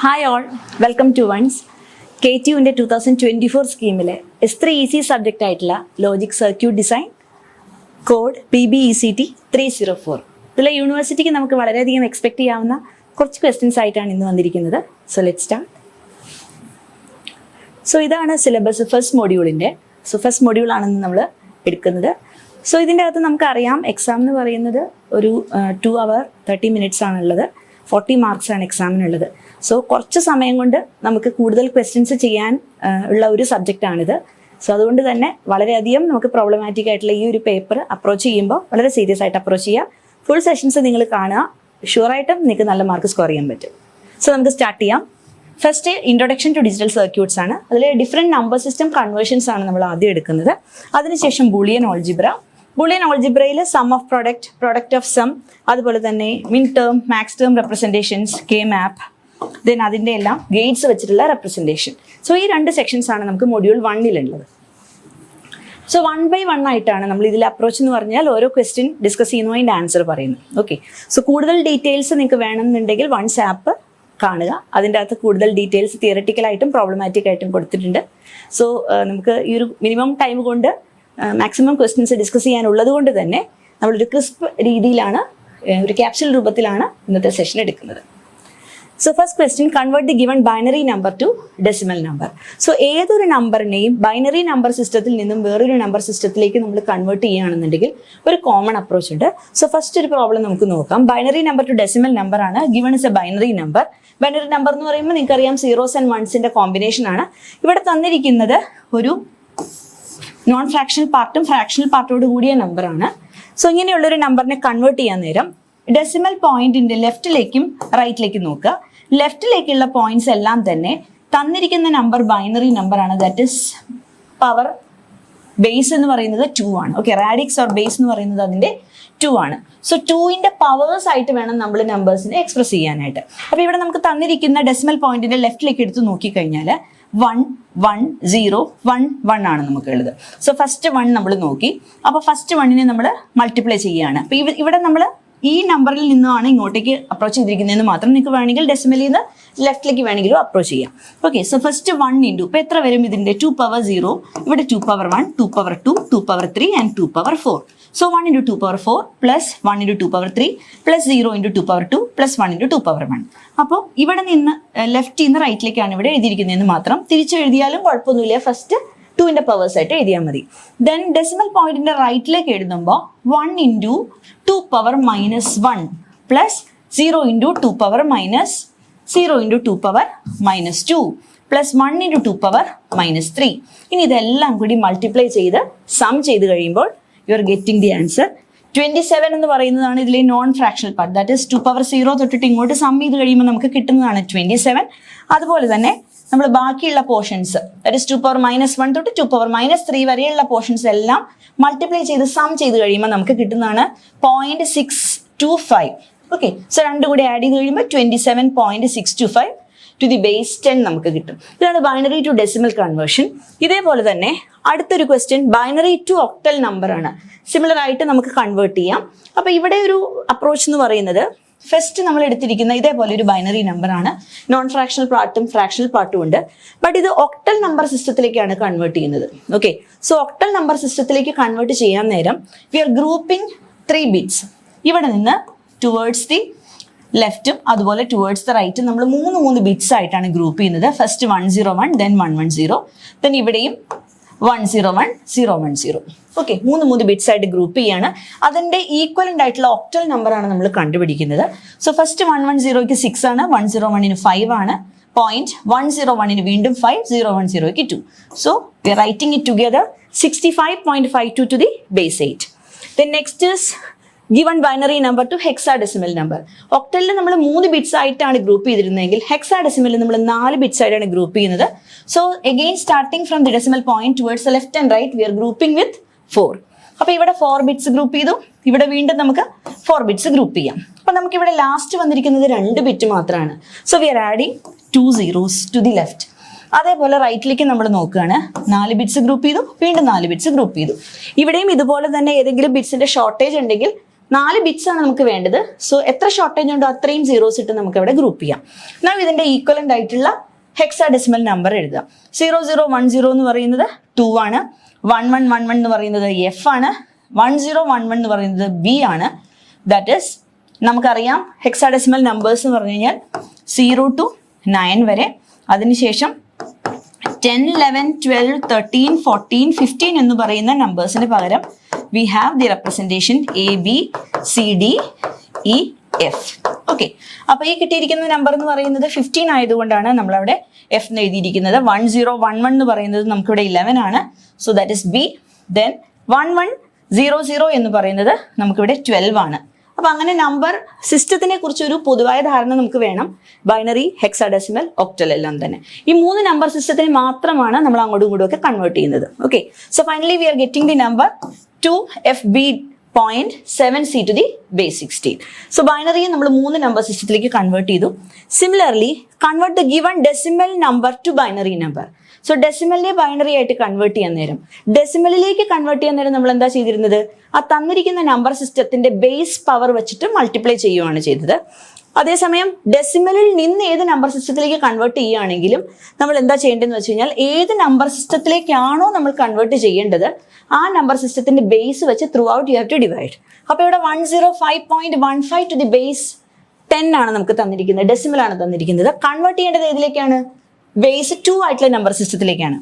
Hi all, welcome to ones. KTUവിൻ്റെ 2024 സ്കീമിലെ S3 EC subject ആയിട്ടുള്ള logic circuit design code PBECT 304. ഇതിലെ യൂണിവേഴ്സിറ്റിക്ക് നമുക്ക് വളരെയധികം എക്സ്പെക്ട് ചെയ്യാവുന്ന കുറച്ച് ക്വസ്റ്റ്യൻസ് ആയിട്ടാണ് ഇന്ന് വന്നിരിക്കുന്നത്. So let start. സോ ഇതാണ് സിലബസ് ഫസ്റ്റ് മൊഡ്യൂളിൻ്റെ. സോ ഫസ്റ്റ് മൊഡ്യൂളാണെന്ന് നമ്മൾ എടുക്കുന്നത്. സോ ഇതിൻ്റെ അകത്ത് നമുക്കറിയാം എക്സാം എന്ന് പറയുന്നത് ഒരു 2 hour 30 minutes ആണുള്ളത്. 40 marks ആണ് എക്സാമിനുള്ളത്. സോ കുറച്ച് സമയം കൊണ്ട് നമുക്ക് കൂടുതൽ ക്വസ്റ്റ്യൻസ് ചെയ്യാൻ ഉള്ള ഒരു സബ്ജക്റ്റാണിത്. സോ അതുകൊണ്ട് തന്നെ വളരെയധികം നമുക്ക് പ്രോബ്ലമാറ്റിക് ആയിട്ടുള്ള ഈ ഒരു പേപ്പർ അപ്രോച്ച് ചെയ്യുമ്പോൾ വളരെ സീരിയസ് ആയിട്ട് അപ്രോച്ച് ചെയ്യുക. ഫുൾ സെഷൻസ് നിങ്ങൾ കാണുക, ഷുവറായിട്ടും നിങ്ങൾക്ക് നല്ല മാർക്ക് സ്കോർ ചെയ്യാൻ പറ്റും. സോ നമുക്ക് സ്റ്റാർട്ട് ചെയ്യാം. First introduction to digital circuits ആണ്. അതിൽ ഡിഫറെൻറ്റ് നമ്പർ സിസ്റ്റം കൺവേർഷൻസ് ആണ് നമ്മൾ ആദ്യം എടുക്കുന്നത്. അതിനുശേഷം ബൂളിയൻ ഓൾജിബ്ര. ബൂളിയൻ ഓൾജിബ്രയിൽ sum of product, product of sum, അതുപോലെ തന്നെ min term, max term representations, K map, then അതിൻ്റെ എല്ലാം ഗേറ്റ്സ് വെച്ചിട്ടുള്ള റെപ്രസെൻറ്റേഷൻ. സോ ഈ 2 സെക്ഷൻസ് ആണ് നമുക്ക് മൊഡ്യൂൾ 1-ലുള്ളത്. സോ 1 by 1 ആയിട്ടാണ് നമ്മൾ ഇതിൽ അപ്രോച്ച് എന്ന് പറഞ്ഞാൽ ഓരോ ക്വസ്റ്റ്യൻ ഡിസ്കസ് ചെയ്യുന്നു, അതിൻ്റെ ആൻസർ പറയുന്നു. ഓക്കെ, സോ കൂടുതൽ ഡീറ്റെയിൽസ് നിങ്ങൾക്ക് വേണമെന്നുണ്ടെങ്കിൽ വൺസ് ആപ്പ് കാണുക. അതിൻ്റെ അകത്ത് കൂടുതൽ ഡീറ്റെയിൽസ് തിയററ്റിക്കലായിട്ടും പ്രോബ്ലമാറ്റിക് ആയിട്ടും കൊടുത്തിട്ടുണ്ട്. സോ നമുക്ക് ഈ ഒരു മിനിമം ടൈം കൊണ്ട് മാക്സിമം ക്വസ്റ്റ്യൻസ് ഡിസ്കസ് ചെയ്യാനുള്ളത് കൊണ്ട് തന്നെ നമ്മളൊരു ക്രിസ്പ് രീതിയിലാണ്, ഒരു ക്യാപ്സ്യൂൾ രൂപത്തിലാണ് ഇന്നത്തെ സെഷൻ എടുക്കുന്നത്. So first question, convert the given binary number to decimal number. So ഏതൊരു നമ്പറിനെയും ബൈനറി നമ്പർ സിസ്റ്റത്തിൽ നിന്നും വേറൊരു നമ്പർ സിസ്റ്റത്തിലേക്ക് നമ്മൾ കൺവേർട്ട് ചെയ്യുകയാണെന്നുണ്ടെങ്കിൽ ഒരു കോമൺ അപ്രോച്ച് ഉണ്ട്. സോ ഫസ്റ്റ് ഒരു പ്രോബ്ലം നമുക്ക് നോക്കാം. Binary number to decimal number ആണ്. Given is a binary number. Binary number എന്ന് പറയുമ്പോൾ നിങ്ങൾക്കറിയാം 0s and 1s കോമ്പിനേഷൻ ആണ്. ഇവിടെ തന്നിരിക്കുന്നത് ഒരു നോൺ ഫ്രാക്ഷണൽ പാർട്ടും ഫ്രാക്ഷണൽ പാർട്ടോട് കൂടിയ നമ്പറാണ്. സോ ഇങ്ങനെയുള്ളൊരു നമ്പറിനെ കൺവേർട്ട് ചെയ്യാൻ നേരം ഡെസിമൽ പോയിന്റിന്റെ ലെഫ്റ്റിലേക്കും റൈറ്റിലേക്കും നോക്കുക. ലെഫ്റ്റിലേക്കുള്ള പോയിന്റ്സ് എല്ലാം തന്നെ തന്നിരിക്കുന്ന നമ്പർ ബൈനറി നമ്പറാണ്. ദാറ്റ് ഇസ് പവർ ബേസ് എന്ന് പറയുന്നത് 2 ആണ്. ഓക്കെ, റാഡിക്സ് ഓർ ബേസ് എന്ന് പറയുന്നത് അതിന്റെ 2 ആണ്. സോ 2ന്റെ പവേഴ്സ് ആയിട്ട് വേണം നമ്മൾ നമ്പേഴ്സിനെ എക്സ്പ്രസ് ചെയ്യാനായിട്ട്. അപ്പോൾ ഇവിടെ നമുക്ക് തന്നിരിക്കുന്ന ഡെസിമൽ പോയിന്റിന്റെ ലെഫ്റ്റിലേക്ക് എടുത്ത് നോക്കിക്കഴിഞ്ഞാൽ 1 1 0 1 1 ആണ് നമുക്കുള്ളത്. സോ ഫസ്റ്റ് 1 നമ്മൾ നോക്കി. അപ്പോൾ ഫസ്റ്റ് 1നെ നമ്മൾ മൾട്ടിപ്ലൈ ചെയ്യുകയാണ്. അപ്പോൾ ഇവിടെ നമ്മൾ ഈ നമ്പറിൽ നിന്നാണ് ഇങ്ങോട്ടേക്ക് അപ്രോച്ച് ചെയ്തിരിക്കുന്നതെന്ന് മാത്രം. നിങ്ങൾക്ക് വേണമെങ്കിൽ ഡെസിമലിൽ നിന്ന് ലെഫ്റ്റിലേക്ക് വേണമെങ്കിലും അപ്രോച്ച് ചെയ്യാം. ഓക്കെ, സോ ഫസ്റ്റ് 1 ഇൻറ്റു, ഇപ്പോൾ എത്ര വരും ഇതിൻ്റെ 2 power 0, ഇവിടെ 2 power 1, 2 power 2, 2 power 3 and 2 power 4. So 1 into 2 power 4 plus 1 into 2 power 3 plus 0 into 2 power 2 plus 1 into 2 power 1. അപ്പോൾ ഇവിടെ നിന്ന് ലെഫ്റ്റിൽ നിന്ന് റൈറ്റിലേക്കാണ് ഇവിടെ എഴുതിയിരിക്കുന്നതെന്ന് മാത്രം. തിരിച്ചു എഴുതിയാലും കുഴപ്പമൊന്നുമില്ല, ഫസ്റ്റ് 2ന്റെ പവേഴ്സ് ആയിട്ട് എഴുതിയാൽ മതി. ദെൻ ഡെസിമൽ പോയിന്റിന്റെ റൈറ്റിലേക്ക് എഴുതുമ്പോൾ 1 into 2 power -1 plus 0 into 2 power -0 into 2 power -2 plus 1 into 2 power -3. ഇനി ഇതെല്ലാം കൂടി മൾട്ടിപ്ലൈ ചെയ്ത് സം ചെയ്ത് കഴിയുമ്പോൾ you are getting the answer. 27 എന്ന് പറയുന്നതാണ് ഇതിലെ non fractional part. That is 2 power 0 തൊട്ടിട്ട് ഇങ്ങോട്ട് സം ചെയ്ത് കഴിയുമ്പോൾ നമുക്ക് കിട്ടുന്നതാണ് 27. അതുപോലെ തന്നെ നമ്മൾ ബാക്കിയുള്ള പോർഷൻസ്, ദാറ്റ് ഇസ് 2 power -1 തൊട്ട് 2 power -3 വരെയുള്ള പോർഷൻസ് എല്ലാം മൾട്ടിപ്ലൈ ചെയ്ത് സം ചെയ്ത് കഴിയുമ്പോൾ നമുക്ക് കിട്ടുന്നതാണ് 0.625. ഓക്കെ, സോ രണ്ടും കൂടി ആഡ് ചെയ്ത് കഴിയുമ്പോൾ 27.625 ടു ദി ബേസ് 10 നമുക്ക് കിട്ടും. ഇതാണ് ബൈനറി ടു ഡെസിമൽ കൺവേർഷൻ. ഇതേപോലെ തന്നെ അടുത്തൊരു question binary to octal number ആണ്. സിമിലർ ആയിട്ട് നമുക്ക് കൺവേർട്ട് ചെയ്യാം. അപ്പോൾ ഇവിടെ ഒരു അപ്രോച്ച് എന്ന് പറയുന്നത്, ഫസ്റ്റ് നമ്മൾ എടുത്തിരിക്കുന്ന ഇതേപോലെ ഒരു ബൈനറി നമ്പർ ആണ്. നോൺ ഫ്രാക്ഷണൽ പാർട്ടും ഫ്രാക്ഷണൽ പാർട്ടും ഉണ്ട്. ബട്ട് ഇത് ഒക്ടൽ നമ്പർ സിസ്റ്റത്തിലേക്കാണ് കൺവേർട്ട് ചെയ്യുന്നത്. ഓക്കെ, സോ ഒക്ടൽ നമ്പർ സിസ്റ്റത്തിലേക്ക് കൺവേർട്ട് ചെയ്യാൻ നേരം വി ആർ ഗ്രൂപ്പിംഗ് 3 bits. ഇവിടെ നിന്ന് ടുവേർഡ്സ് ദി ലെഫ്റ്റും അതുപോലെ ടുവേർഡ്സ് ദ റൈറ്റും നമ്മൾ 3 bits ആയിട്ടാണ് ഗ്രൂപ്പ് ചെയ്യുന്നത്. ഫസ്റ്റ് 101, ദെൻ 110, ദെൻ ഇവിടെയും 101 010. ഓക്കെ, 3 bits ആയിട്ട് ഗ്രൂപ്പ് ചെയ്യാണ്. അതിൻ്റെ ഈക്വലൻ്റ് ആയിട്ടുള്ള ഒക്ടൽ നമ്പർ ആണ് നമ്മൾ കണ്ടുപിടിക്കുന്നത്. സോ ഫസ്റ്റ് 110ക്ക് 6 ആണ്, 101ന് 5 ആണ്, 101ന് വീണ്ടും 5, 010ക്ക് 2. So we are writing it together 65.52 to the base 8. Then next is given binary number to hexadecimal number. ഒക്ടലിൽ നമ്മൾ 3 bits ആയിട്ടാണ് ഗ്രൂപ്പ് ചെയ്തിരുന്നതെങ്കിൽ ഹെക്സാഡെസിമലിൽ നമ്മൾ 4 bits ആയിട്ടാണ് ഗ്രൂപ്പ് ചെയ്യുന്നത്. So again starting from the decimal point towards the left and right we are grouping with 4. അപ്പോൾ ഇവിടെ 4 bits group ചെയ്തു, ഇവിടെ വീണ്ടും നമുക്ക് 4 bits ഗ്രൂപ്പ് ചെയ്യാം. അപ്പോൾ നമുക്ക് ഇവിടെ ലാസ്റ്റ് വന്നിരിക്കുന്നത് 2 bit മാത്രമാണ്. So we are adding 2 zeros to the left. അതേപോലെ റൈറ്റിലേക്ക് നമ്മൾ നോക്കുകയാണ്, 4 bits ഗ്രൂപ്പ് ചെയ്തു, വീണ്ടും 4 bits ഗ്രൂപ്പ് ചെയ്തു. ഇവിടെയും ഇതുപോലെ തന്നെ ഏതെങ്കിലും ബിറ്റ്സിന്റെ ഷോർട്ടേജ് ഉണ്ടെങ്കിൽ 4 ബിറ്റ്സ് ആണ് നമുക്ക് വേണ്ടത്. സോ എത്ര ഷോർട്ടേജ് ഉണ്ടോ അത്രയും സീറോസ് ഇട്ട് നമുക്ക് ഇവിടെ ഗ്രൂപ്പ് ചെയ്യാം. നാം ഇതിന്റെ ഈക്വലന്റ് ആയിട്ടുള്ള ഹെക്സാഡെസിമൽ നമ്പർ എഴുതാം. 0010 എന്ന് പറയുന്നത് 2 ആണ്. 1111 എന്ന് പറയുന്നത് എഫ് ആണ്. 1011 എന്ന് പറയുന്നത് ബി ആണ്. ദാറ്റ് ഈസ് നമുക്കറിയാം ഹെക്സാഡെസിമൽ നമ്പേഴ്സ് എന്ന് പറഞ്ഞു കഴിഞ്ഞാൽ 0 to 9 വരെ. അതിനുശേഷം 10, 11, 12, 13, 14, 15 എന്ന് പറയുന്ന നമ്പേഴ്സിന് പകരം we have the representation A, B, C, D, E, F. Okay, അപ്പൊ ഈ കിട്ടിയിരിക്കുന്ന നമ്പർ എന്ന് പറയുന്നത് 15 ആയതുകൊണ്ടാണ് നമ്മളവിടെ F എന്ന് എഴുതിയിരിക്കുന്നത്. 1011 എന്ന് പറയുന്നത് നമുക്കിവിടെ 11 ആണ്. So that is B. Then 1100 എന്ന് പറയുന്നത് നമുക്കിവിടെ 12 ആണ്. അപ്പൊ അങ്ങനെ നമ്പർ സിസ്റ്റത്തിനെ കുറിച്ച് ഒരു പൊതുവായ ധാരണ നമുക്ക് വേണം. ബൈനറി, ഹെക്സാഡെസിമൽ, ഒക്ടൽ എല്ലാം തന്നെ ഈ 3 നമ്പർ സിസ്റ്റത്തിന് മാത്രമാണ് നമ്മൾ അങ്ങോട്ടും ഇങ്ങോട്ടും ഒക്കെ കൺവേർട്ട് ചെയ്യുന്നത്. Okay, so finally we are getting the number 2FB.7C to the base 16. So ബൈനറിയെ നമ്മൾ 3 നമ്പർ സിസ്റ്റത്തിലേക്ക് കൺവേർട്ട് ചെയ്തു. Similarly convert the given decimal number to binary number. So ഡെസിമലിനെ ബൈനറി ആയിട്ട് കൺവേർട്ട് ചെയ്യാൻ നേരം, ഡെസിമലിലേക്ക് കൺവേർട്ട് ചെയ്യാൻ നേരം നമ്മൾ എന്താ ചെയ്തിരുന്നത്? ആ തന്നിരിക്കുന്ന നമ്പർ സിസ്റ്റത്തിന്റെ ബേസ് പവർ വെച്ചിട്ട് മൾട്ടിപ്ലൈ ചെയ്യുകയാണ് ചെയ്തത്. അതേസമയം ഡെസിമലിൽ നിന്ന് ഏത് നമ്പർ സിസ്റ്റത്തിലേക്ക് കൺവേർട്ട് ചെയ്യുകയാണെങ്കിലും നമ്മൾ എന്താ ചെയ്യേണ്ടതെന്ന് വെച്ച് കഴിഞ്ഞാൽ ഏത് നമ്പർ സിസ്റ്റത്തിലേക്കാണോ നമ്മൾ കൺവേർട്ട് ചെയ്യേണ്ടത് ആ നമ്പർ സിസ്റ്റത്തിന്റെ ബേസ് വെച്ച് throughout you have to divide. അപ്പൊ ഇവിടെ 105.15 ടു ദി ബേസ് 10 ആണ് നമുക്ക് തന്നിരിക്കുന്നത്, ഡെസിമൽ ആണ് തന്നിരിക്കുന്നത്. കൺവേർട്ട് ചെയ്യേണ്ടത് ഏതിലേക്കാണ്? ബേസ് 2 ആയിട്ടുള്ള നമ്പർ സിസ്റ്റത്തിലേക്കാണ്.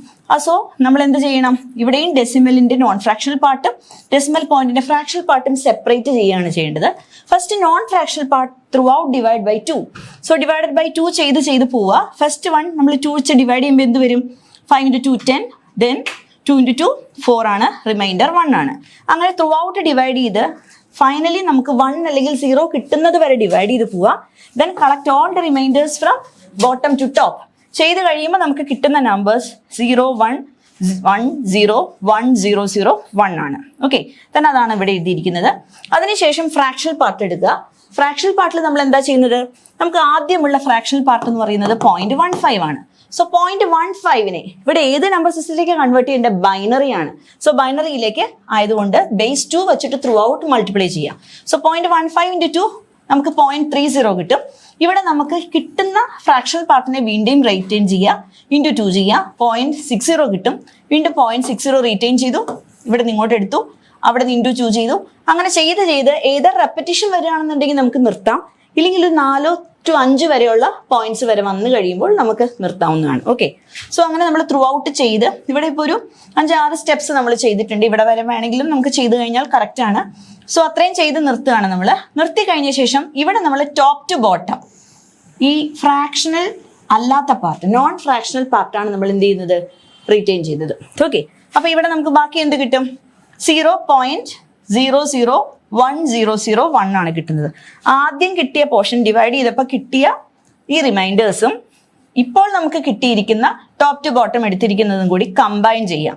സോ നമ്മൾ എന്ത് ചെയ്യണം? ഇവിടെയും ഡെസിമലിന്റെ നോൺ ഫ്രാക്ഷണൽ പാർട്ടും ഡെസിമൽ പോയിന്റിന്റെ ഫ്രാക്ഷണൽ പാർട്ടും സെപ്പറേറ്റ് ചെയ്യുകയാണ് ചെയ്യേണ്ടത്. First non fractional part through out divide by 2. So divided by 2 ചെയ്ത് പോവുക. ഫസ്റ്റ് 1 നമ്മൾ 2 വെച്ച് ഡിവൈഡ് ചെയ്യുമ്പോൾ എന്ത് വരും? 5 into 2 10, ദെൻ 2 into 2 4 ആണ്, റിമൈൻഡർ 1 ആണ്. അങ്ങനെ ത്രൂ ഔട്ട് ഡിവൈഡ് ചെയ്ത് ഫൈനലി നമുക്ക് 1 അല്ലെങ്കിൽ 0 കിട്ടുന്നത് വരെ ഡിവൈഡ് ചെയ്ത് പോവുക. Then collect all the remainders from bottom to top. ചെയ്ത് കഴിയുമ്പോൾ നമുക്ക് കിട്ടുന്ന നമ്പേഴ്സ് 0, 1, 1, 0, 1, 0, 0, 1 ആണ്. ഓക്കെ, തന്നെ അതാണ് ഇവിടെ എഴുതിയിരിക്കുന്നത്. അതിനുശേഷം ഫ്രാക്ഷണൽ പാർട്ട് എടുക്കുക. ഫ്രാക്ഷണൽ പാർട്ടിൽ നമ്മൾ എന്താ ചെയ്യുന്നത്? നമുക്ക് ആദ്യമുള്ള ഫ്രാക്ഷണൽ പാർട്ട് എന്ന് പറയുന്നത് 0.15 ആണ്. സോ 0.15നെ ഇവിടെ ഏത് നമ്പർ സിസ്റ്റത്തിലേക്ക് കൺവേർട്ട് ചെയ്യേണ്ട? ബൈനറി ആണ്. സോ ബൈനറിയിലേക്ക് ആയതുകൊണ്ട് ബേസ് 2 വെച്ചിട്ട് ത്രൂ ഔട്ട് മൾട്ടിപ്ലൈ ചെയ്യാം. സോ 0.15 into 2 നമുക്ക് 0.30 കിട്ടും. ഇവിടെ നമുക്ക് കിട്ടുന്ന ഫ്രാക്ഷണൽ പാർട്ടിനെ വീണ്ടും റീറ്റെയിൻ ചെയ്യുക, ഇൻറ്റു 2 ചെയ്യുക, 0.60 കിട്ടും. വീണ്ടും 0.60 റീറ്റെയിൻ ചെയ്തു, ഇവിടെ നിന്ന് ഇങ്ങോട്ട് എടുത്തു, അവിടെ നിന്ന് ഇൻറ്റു 2 ചെയ്തു. അങ്ങനെ ചെയ്ത് ഏതൊരു റെപ്പറ്റീഷൻ വരികയാണെന്നുണ്ടെങ്കിൽ നമുക്ക് നിർത്താം, ഇല്ലെങ്കിൽ ഒരു 4 to 5 വരെയുള്ള പോയിന്റ്സ് വരെ വന്നു കഴിയുമ്പോൾ നമുക്ക് നിർത്താവുന്നതാണ്. ഓക്കെ, സോ അങ്ങനെ നമ്മൾ ത്രൂ ഔട്ട് ചെയ്ത് ഇവിടെ ഇപ്പോൾ ഒരു 5-6 സ്റ്റെപ്സ് നമ്മൾ ചെയ്തിട്ടുണ്ട്. ഇവിടെ വരെ വേണമെങ്കിലും നമുക്ക് ചെയ്ത് കഴിഞ്ഞാൽ കറക്റ്റ് ആണ്. സോ അത്രയും ചെയ്ത് നിർത്തുകയാണ് നമ്മൾ. നിർത്തി കഴിഞ്ഞ ശേഷം ഇവിടെ നമ്മൾ ടോപ്പ് ടു ബോട്ടം ഈ ഫ്രാക്ഷണൽ അല്ലാത്ത പാർട്ട്, നോൺ ഫ്രാക്ഷണൽ പാർട്ടാണ് നമ്മൾ എന്ത് ചെയ്യുന്നത്? റീറ്റെയിൻ ചെയ്തത്. ഓക്കെ, അപ്പൊ ഇവിടെ നമുക്ക് ബാക്കി എന്ത് കിട്ടും? 0.00100 ആണ് കിട്ടുന്നത്. ആദ്യം കിട്ടിയ പോർഷൻ ഡിവൈഡ് ചെയ്തപ്പോൾ കിട്ടിയ ഈ റിമൈൻഡേഴ്സും ഇപ്പോൾ നമുക്ക് കിട്ടിയിരിക്കുന്ന ടോപ്പ് ടു ബോട്ടം എടുത്തിരിക്കുന്നതും കൂടി കമ്പൈൻ ചെയ്യാം.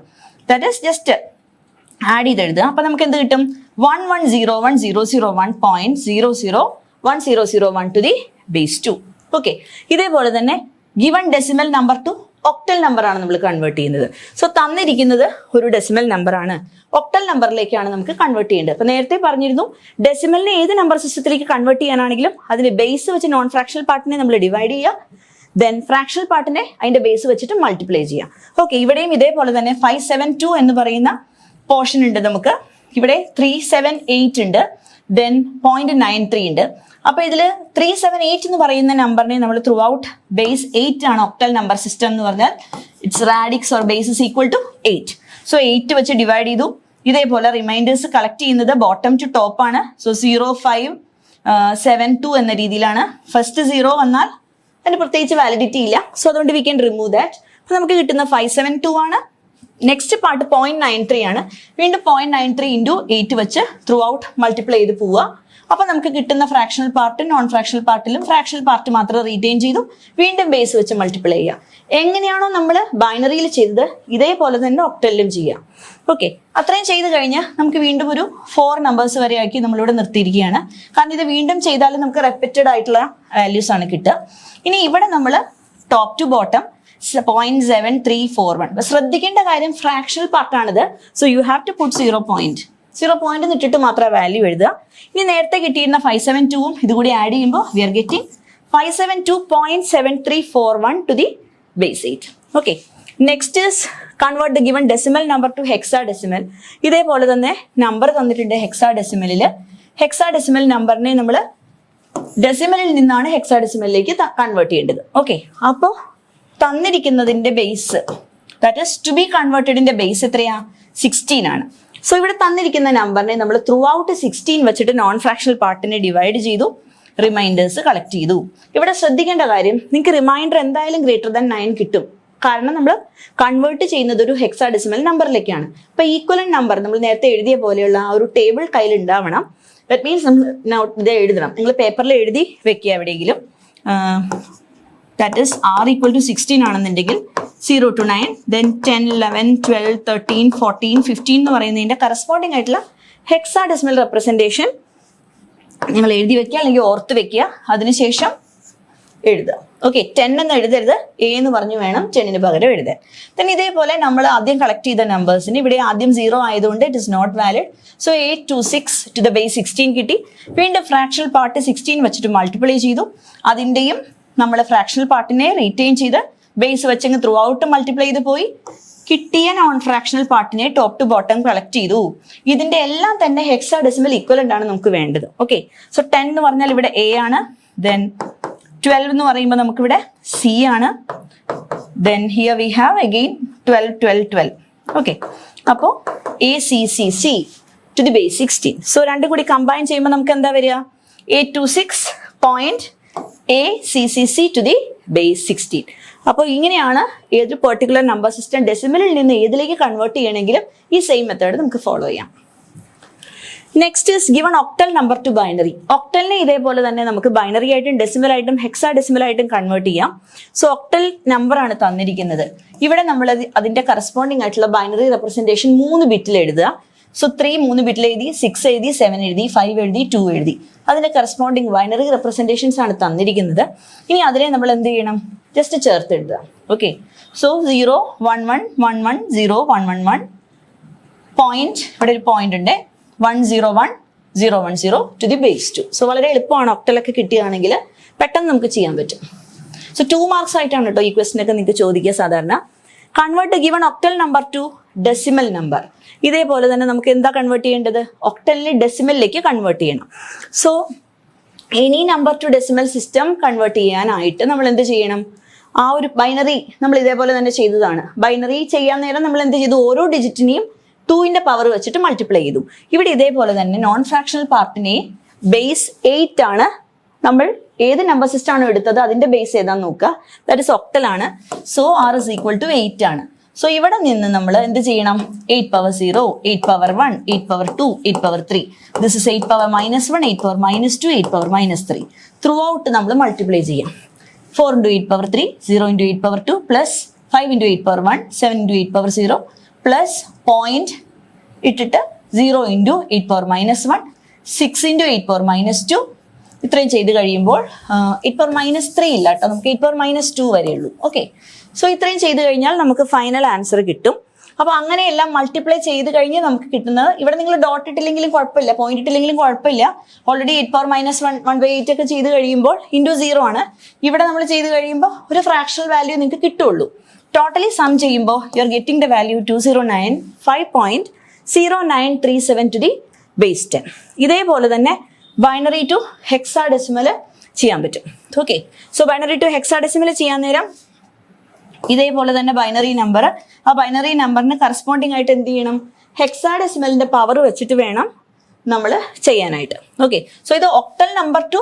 ദാറ്റ് ഈസ് ജസ്റ്റ് ആഡ് ചെയ്ത് എഴുതുക. അപ്പൊ നമുക്ക് എന്ത് കിട്ടും? 1101001.001001 ടു ദി ബേസ് 2. ഓക്കെ, ഇതേപോലെ തന്നെ given decimal number to octal number ആണ് നമ്മൾ കൺവേർട്ട് ചെയ്യുന്നത്. സോ തന്നിരിക്കുന്നത് ഒരു ഡെസിമൽ നമ്പർ ആണ്, ഒക്ടൽ നമ്പറിലേക്കാണ് നമുക്ക് കൺവേർട്ട് ചെയ്യേണ്ടത്. അപ്പൊ നേരത്തെ പറഞ്ഞിരുന്നു ഡെസിമലിനെ ഏത് നമ്പർ സിസ്റ്റത്തിലേക്ക് കൺവേർട്ട് ചെയ്യാനാണെങ്കിലും അതിന്റെ ബേസ് വെച്ച് നോൺ ഫ്രാക്ഷണൽ പാർട്ടിനെ നമ്മൾ ഡിവൈഡ് ചെയ്യുക, ദെൻ ഫ്രാക്ഷണൽ പാർട്ടിനെ അതിന്റെ ബേസ് വെച്ചിട്ട് മൾട്ടിപ്ലൈ ചെയ്യാം. ഓക്കെ, ഇവിടെയും ഇതേപോലെ തന്നെ 572 എന്ന് പറയുന്ന പോർഷൻ ഉണ്ട് നമുക്ക്. ഇവിടെ 378 ഉണ്ട്, ദെൻ 0.93 ഉണ്ട്. അപ്പൊ ഇതില് 378 എന്ന് പറയുന്ന നമ്പറിനെ നമ്മൾ ത്രൂ ഔട്ട് ബേസ് 8 ആണ് ഒക്ടൽ നമ്പർ സിസ്റ്റം എന്ന് പറഞ്ഞാൽ it's radix or base is equal to 8. So 8 വെച്ച് ഡിവൈഡ് ചെയ്തു. ഇതേപോലെ റിമൈൻഡേഴ്സ് കളക്ട് ചെയ്യുന്നത് ബോട്ടം ടു ടോപ്പ് ആണ്. സോ 0572 എന്ന രീതിയിലാണ്. ഫസ്റ്റ് 0 വന്നാൽ അതിന് പ്രത്യേകിച്ച് വാലിഡിറ്റി ഇല്ല. സോ അതുകൊണ്ട് വി ക്യാൻ റിമൂവ് ദാറ്റ്. അപ്പൊ നമുക്ക് കിട്ടുന്ന 572 ആണ്. നെക്സ്റ്റ് പാർട്ട് 0.93 ആണ്. വീണ്ടും 0.93 into 8 വെച്ച് ത്രൂ ഔട്ട് മൾട്ടിപ്ലൈ ചെയ്ത് പോവുക. അപ്പൊ നമുക്ക് കിട്ടുന്ന ഫ്രാക്ഷണൽ പാർട്ട് നോൺ ഫ്രാക്ഷണൽ പാർട്ടിലും ഫ്രാക്ഷണൽ പാർട്ട് മാത്രം റീറ്റെയിൻ ചെയ്തു വീണ്ടും ബേസ് വെച്ച് മൾട്ടിപ്ലൈ ചെയ്യുക. എങ്ങനെയാണോ നമ്മൾ ബൈനറിയിൽ ചെയ്തത് ഇതേപോലെ തന്നെ ഒക്ടലിലും ചെയ്യാം. ഓക്കെ, അത്രയും ചെയ്ത് കഴിഞ്ഞ് നമുക്ക് വീണ്ടും ഒരു 4 നമ്പേഴ്സ് വരെ ആക്കി നമ്മളിവിടെ നിർത്തിയിരിക്കുകയാണ്. കാരണം ഇത് വീണ്ടും ചെയ്താൽ നമുക്ക് റെപ്പിറ്റഡ് ആയിട്ടുള്ള വാല്യൂസ് ആണ് കിട്ടുക. ഇനി ഇവിടെ നമ്മൾ ടോപ്പ് ടു ബോട്ടം 0.7341. ശ്രദ്ധിക്കേണ്ട കാര്യം ഫ്രാക്ഷണൽ പാർട്ടാണിത്. So you have to put 0 point. 0 ഇട്ടിട്ട് മാത്രം വാല്യൂ എഴുതുക. ഇനി നേരത്തെ കിട്ടിയിരുന്ന 572ഉം ഇതുകൂടി ആഡ് ചെയ്യുമ്പോൾ we are getting 572.7341 to the base 8. Okay. Next is convert the given decimal number to hexadecimal. ഇതേപോലെ തന്നെ നമ്പർ തന്നിട്ടുണ്ട് ഹെക്സാഡെസിമലിൽ. ഹെക്സാഡെസിമൽ നമ്പറിനെ നമ്മൾ ഡെസിമലിൽ നിന്നാണ് ഹെക്സാഡെസിമലിലേക്ക് കൺവേർട്ട് ചെയ്യേണ്ടത്. ഓക്കെ, അപ്പോൾ തന്നിരിക്കുന്നതിന്റെ base that is to be കൺവേർട്ടഡിന്റെ ബേസ് എത്രയാ? 16 ആണ്. സോ ഇവിടെ തന്നിരിക്കുന്ന നമ്പറിനെ നമ്മൾ ത്രൂ ഔട്ട് 16 വെച്ചിട്ട് നോൺ ഫ്രാക്ഷണൽ പാർട്ടിനെ ഡിവൈഡ് ചെയ്തു, റിമൈൻഡേഴ്സ് കളക്ട് ചെയ്തു. ഇവിടെ ശ്രദ്ധിക്കേണ്ട കാര്യം, നിങ്ങൾക്ക് റിമൈൻഡർ എന്തായാലും ഗ്രേറ്റർ ദാൻ 9 കിട്ടും. കാരണം നമ്മൾ കൺവേർട്ട് ചെയ്യുന്നത് ഒരു ഹെക്സാഡെസിമൽ നമ്പറിലേക്കാണ്. അപ്പൊ ഈക്വലന്റ് നമ്പർ നമ്മൾ നേരത്തെ എഴുതിയ പോലെയുള്ള ആ ഒരു ടേബിൾ കയ്യിൽ ഉണ്ടാവണം. ദാറ്റ് മീൻസ് നമ്മൾ ഇത് എഴുതണം. നിങ്ങൾ പേപ്പറിൽ എഴുതി വെക്കുക എവിടെയെങ്കിലും. ദാറ്റ് ഈസ് r = 16 ആണെന്നുണ്ടെങ്കിൽ 0 to 9, then 10, 11, 12, 13, 14, 15 എന്ന് പറയുന്നതിന്റെ കറസ്പോണ്ടിങ് ആയിട്ടുള്ള ഹെക്സാഡെസിമൽ റെപ്രസെന്റേഷൻ നിങ്ങൾ എഴുതി വെക്കുക, അല്ലെങ്കിൽ ഓർത്ത് വെക്കുക. അതിനുശേഷം എഴുതുക. ഓക്കെ, 10 എന്ന് എഴുതരുത്, a എന്ന് പറഞ്ഞു വേണം 10ന് പകരം എഴുതാൻ. then ഇതേപോലെ നമ്മൾ ആദ്യം കളക്ട് ചെയ്ത നമ്പേഴ്സിന് ഇവിടെ ആദ്യം 0 ആയതുകൊണ്ട് it is not valid. So 826 to the base 16 കിട്ടി. വീണ്ടും ഫ്രാക്ഷണൽ പാർട്ട് 16 വെച്ചിട്ട് മൾട്ടിപ്ലൈ ചെയ്തു. അതിന്റെയും നമ്മൾ ഫ്രാക്ഷണൽ പാർട്ടിനെ റീറ്റെയിൻ ചെയ്ത് ബേസ് വെച്ചങ്ങ് ത്രൂ ഔട്ട് മൾട്ടിപ്ലൈ ചെയ്ത് പോയി. കിട്ടിയ നോൺ ഫ്രാക്ഷണൽ പാർട്ടിനെ ടോപ്പ് ടു ബോട്ടം കളക്ട് ചെയ്തു. ഇതിന്റെ എല്ലാം തന്നെ ഹെക്സാഡെസിമൽ ഈക്വലന്റ് ആണ് നമുക്ക് വേണ്ടത്. ഓക്കെ, സോ 10 എന്ന് പറഞ്ഞാൽ ഇവിടെ a ആണ്. ദെൻ 12 എന്ന് പറയുമ്പോൾ നമുക്കിവിടെ c ആണ്. Then here we have again 12, 12, 12. Okay, അപ്പോൾ ACCC to the base 16. So രണ്ടും കൂടി കമ്പൈൻ ചെയ്യുമ്പോൾ നമുക്ക് എന്താ വരിക? 826.ACCC to the base 16. അപ്പോൾ ഇങ്ങനെയാണ് ഏതൊരു പെർട്ടിക്കുലർ നമ്പർ സിസ്റ്റം ഡെസിമലിൽ നിന്ന് ഏതിലേക്ക് കൺവേർട്ട് ചെയ്യണമെങ്കിലും ഈ സെയിം മെത്തേഡ് നമുക്ക് ഫോളോ ചെയ്യാം. Next is given octal number to binary. ഒക്ടലിനെ ഇതേപോലെ തന്നെ നമുക്ക് ബൈനറി ആയിട്ടും ഡെസിമൽ ആയിട്ടും ഹെക്സാഡെസിമൽ ആയിട്ടും കൺവേർട്ട് ചെയ്യാം. സോ ഒക്ടൽ നമ്പർ ആണ് തന്നിരിക്കുന്നത്. ഇവിടെ നമ്മൾ അതിന്റെ കറസ്പോണ്ടിങ് ആയിട്ടുള്ള ബൈനറി റെപ്രസെന്റേഷൻ 3 ബിറ്റിൽ എഴുതുക. സോ 3 ബിറ്റിൽ എഴുതി, 6 എഴുതി, 7 എഴുതി, 5 എഴുതി, 2 എഴുതി. അതിന്റെ കറസ്പോണ്ടിങ് ബൈനറി റെപ്രസെന്റേഷൻസ് ആണ് തന്നിരിക്കുന്നത്. ഇനി അതിനെ നമ്മൾ എന്ത് ചെയ്യണം? ജസ്റ്റ് ചേർത്ത് എഴുതുക. ഓക്കെ, സോ 0, 1, 1, 1, 1, 0, 1, 1, 1 പോയിന്റ്, ഇവിടെ ഒരു പോയിന്റ് ഉണ്ട്, 1, 0, 1, 0, 1, 0 to the base 2. സോ വളരെ എളുപ്പമാണ്. ഒക്ടലൊക്കെ കിട്ടുകയാണെങ്കിൽ പെട്ടെന്ന് നമുക്ക് ചെയ്യാൻ പറ്റും. സോ 2 മാർക്സ് ആയിട്ടാണ് കേട്ടോ ഈ ക്വസ്റ്റ്യൻ ഒക്കെ നിങ്ങൾക്ക് ചോദിക്കുക സാധാരണ. Convert given octal number to decimal number. ഇതേപോലെ തന്നെ നമുക്ക് എന്താ കൺവേർട്ട് ചെയ്യേണ്ടത്? ഒക്ടലിനെ ഡെസിമലിലേക്ക് കൺവേർട്ട് ചെയ്യണം. So any number to decimal system convert ചെയ്യാനായിട്ട് നമ്മൾ എന്ത് ചെയ്യണം? ആ ഒരു ബൈനറി നമ്മൾ ഇതേപോലെ തന്നെ ചെയ്തതാണ്. ബൈനറി ചെയ്യാൻ നേരം നമ്മൾ എന്ത് ചെയ്തു? ഓരോ ഡിജിറ്റിനെയും 2ന്റെ പവർ വെച്ചിട്ട് മൾട്ടിപ്ലൈ ചെയ്തു. ഇവിടെ ഇതേപോലെ തന്നെ നോൺ ഫ്രാക്ഷണൽ പാർട്ടിനെ ബേസ് 8 ആണ്. നമ്മൾ ഏത് നമ്പർ സിസ്റ്റം ആണോ എടുത്തത് അതിന്റെ ബേസ് ഏതാന്ന് നോക്കുക. ദാറ്റ് ഇസ് ഒക്ടൽ ആണ്. സോ r is equal to 8 ആണ്. സോ ഇവിടെ നിന്ന് നമ്മൾ എന്ത് ചെയ്യണം? 8 power 0, 8 power 1, 8 power 2, 8 power 3. This is 8 power -1, 8 power -2, 8 power -3. Through out നമ്മൾ മൾട്ടിപ്ലൈ ചെയ്യാം. 4 into 8 power 3, 0 into 8 power 2, plus 5 into 8 power 1, 7 into 8 power 0, plus point ഇട്ടിട്ട് 0 into 8 power -1, 6 into 8 power -2. ഇത്രയും ചെയ്ത് കഴിയുമ്പോൾ 8 power -3 ഇല്ല കേട്ടോ, നമുക്ക് 8 power -2 വരെയുള്ളൂ. ഓക്കെ, സോ ഇത്രയും ചെയ്ത് കഴിഞ്ഞാൽ നമുക്ക് ഫൈനൽ ആൻസർ കിട്ടും. അപ്പൊ അങ്ങനെയെല്ലാം മൾട്ടിപ്ലൈ ചെയ്ത് കഴിഞ്ഞ് നമുക്ക് കിട്ടുന്നത്, ഇവിടെ നിങ്ങൾ ഡോട്ട് ഇട്ടില്ലെങ്കിലും കുഴപ്പമില്ല, പോയിന്റ് ഇട്ടില്ലെങ്കിലും കുഴപ്പമില്ല. ഓൾറെഡി 8 power -1, 1/8 ഒക്കെ ചെയ്ത് കഴിയുമ്പോൾ into 0 ആണ്. ഇവിടെ നമ്മൾ ചെയ്ത് കഴിയുമ്പോൾ ഒരു ഫ്രാക്ഷണൽ വാല്യൂ നിങ്ങൾക്ക് കിട്ടുള്ളൂ. ടോട്ടലി സം ചെയ്യുമ്പോൾ you are getting the value 2095.0937 to the base 10. ഇതേപോലെ തന്നെ ബൈനറി ടു ഹെക്സാഡെസിമൽ ചെയ്യാൻ പറ്റും. Okay, so binary to hexadecimal ചെയ്യാൻ നേരം ഇതേപോലെ തന്നെ ബൈനറി നമ്പർ, ആ ബൈനറി നമ്പറിന് കറസ്പോണ്ടിങ് ആയിട്ട് എന്ത് ചെയ്യണം? ഹെക്സാഡെസിമലിന്റെ പവർ വെച്ചിട്ട് വേണം നമ്മൾ ചെയ്യാനായിട്ട്. ഓക്കെ, സോ ഇത് octal number to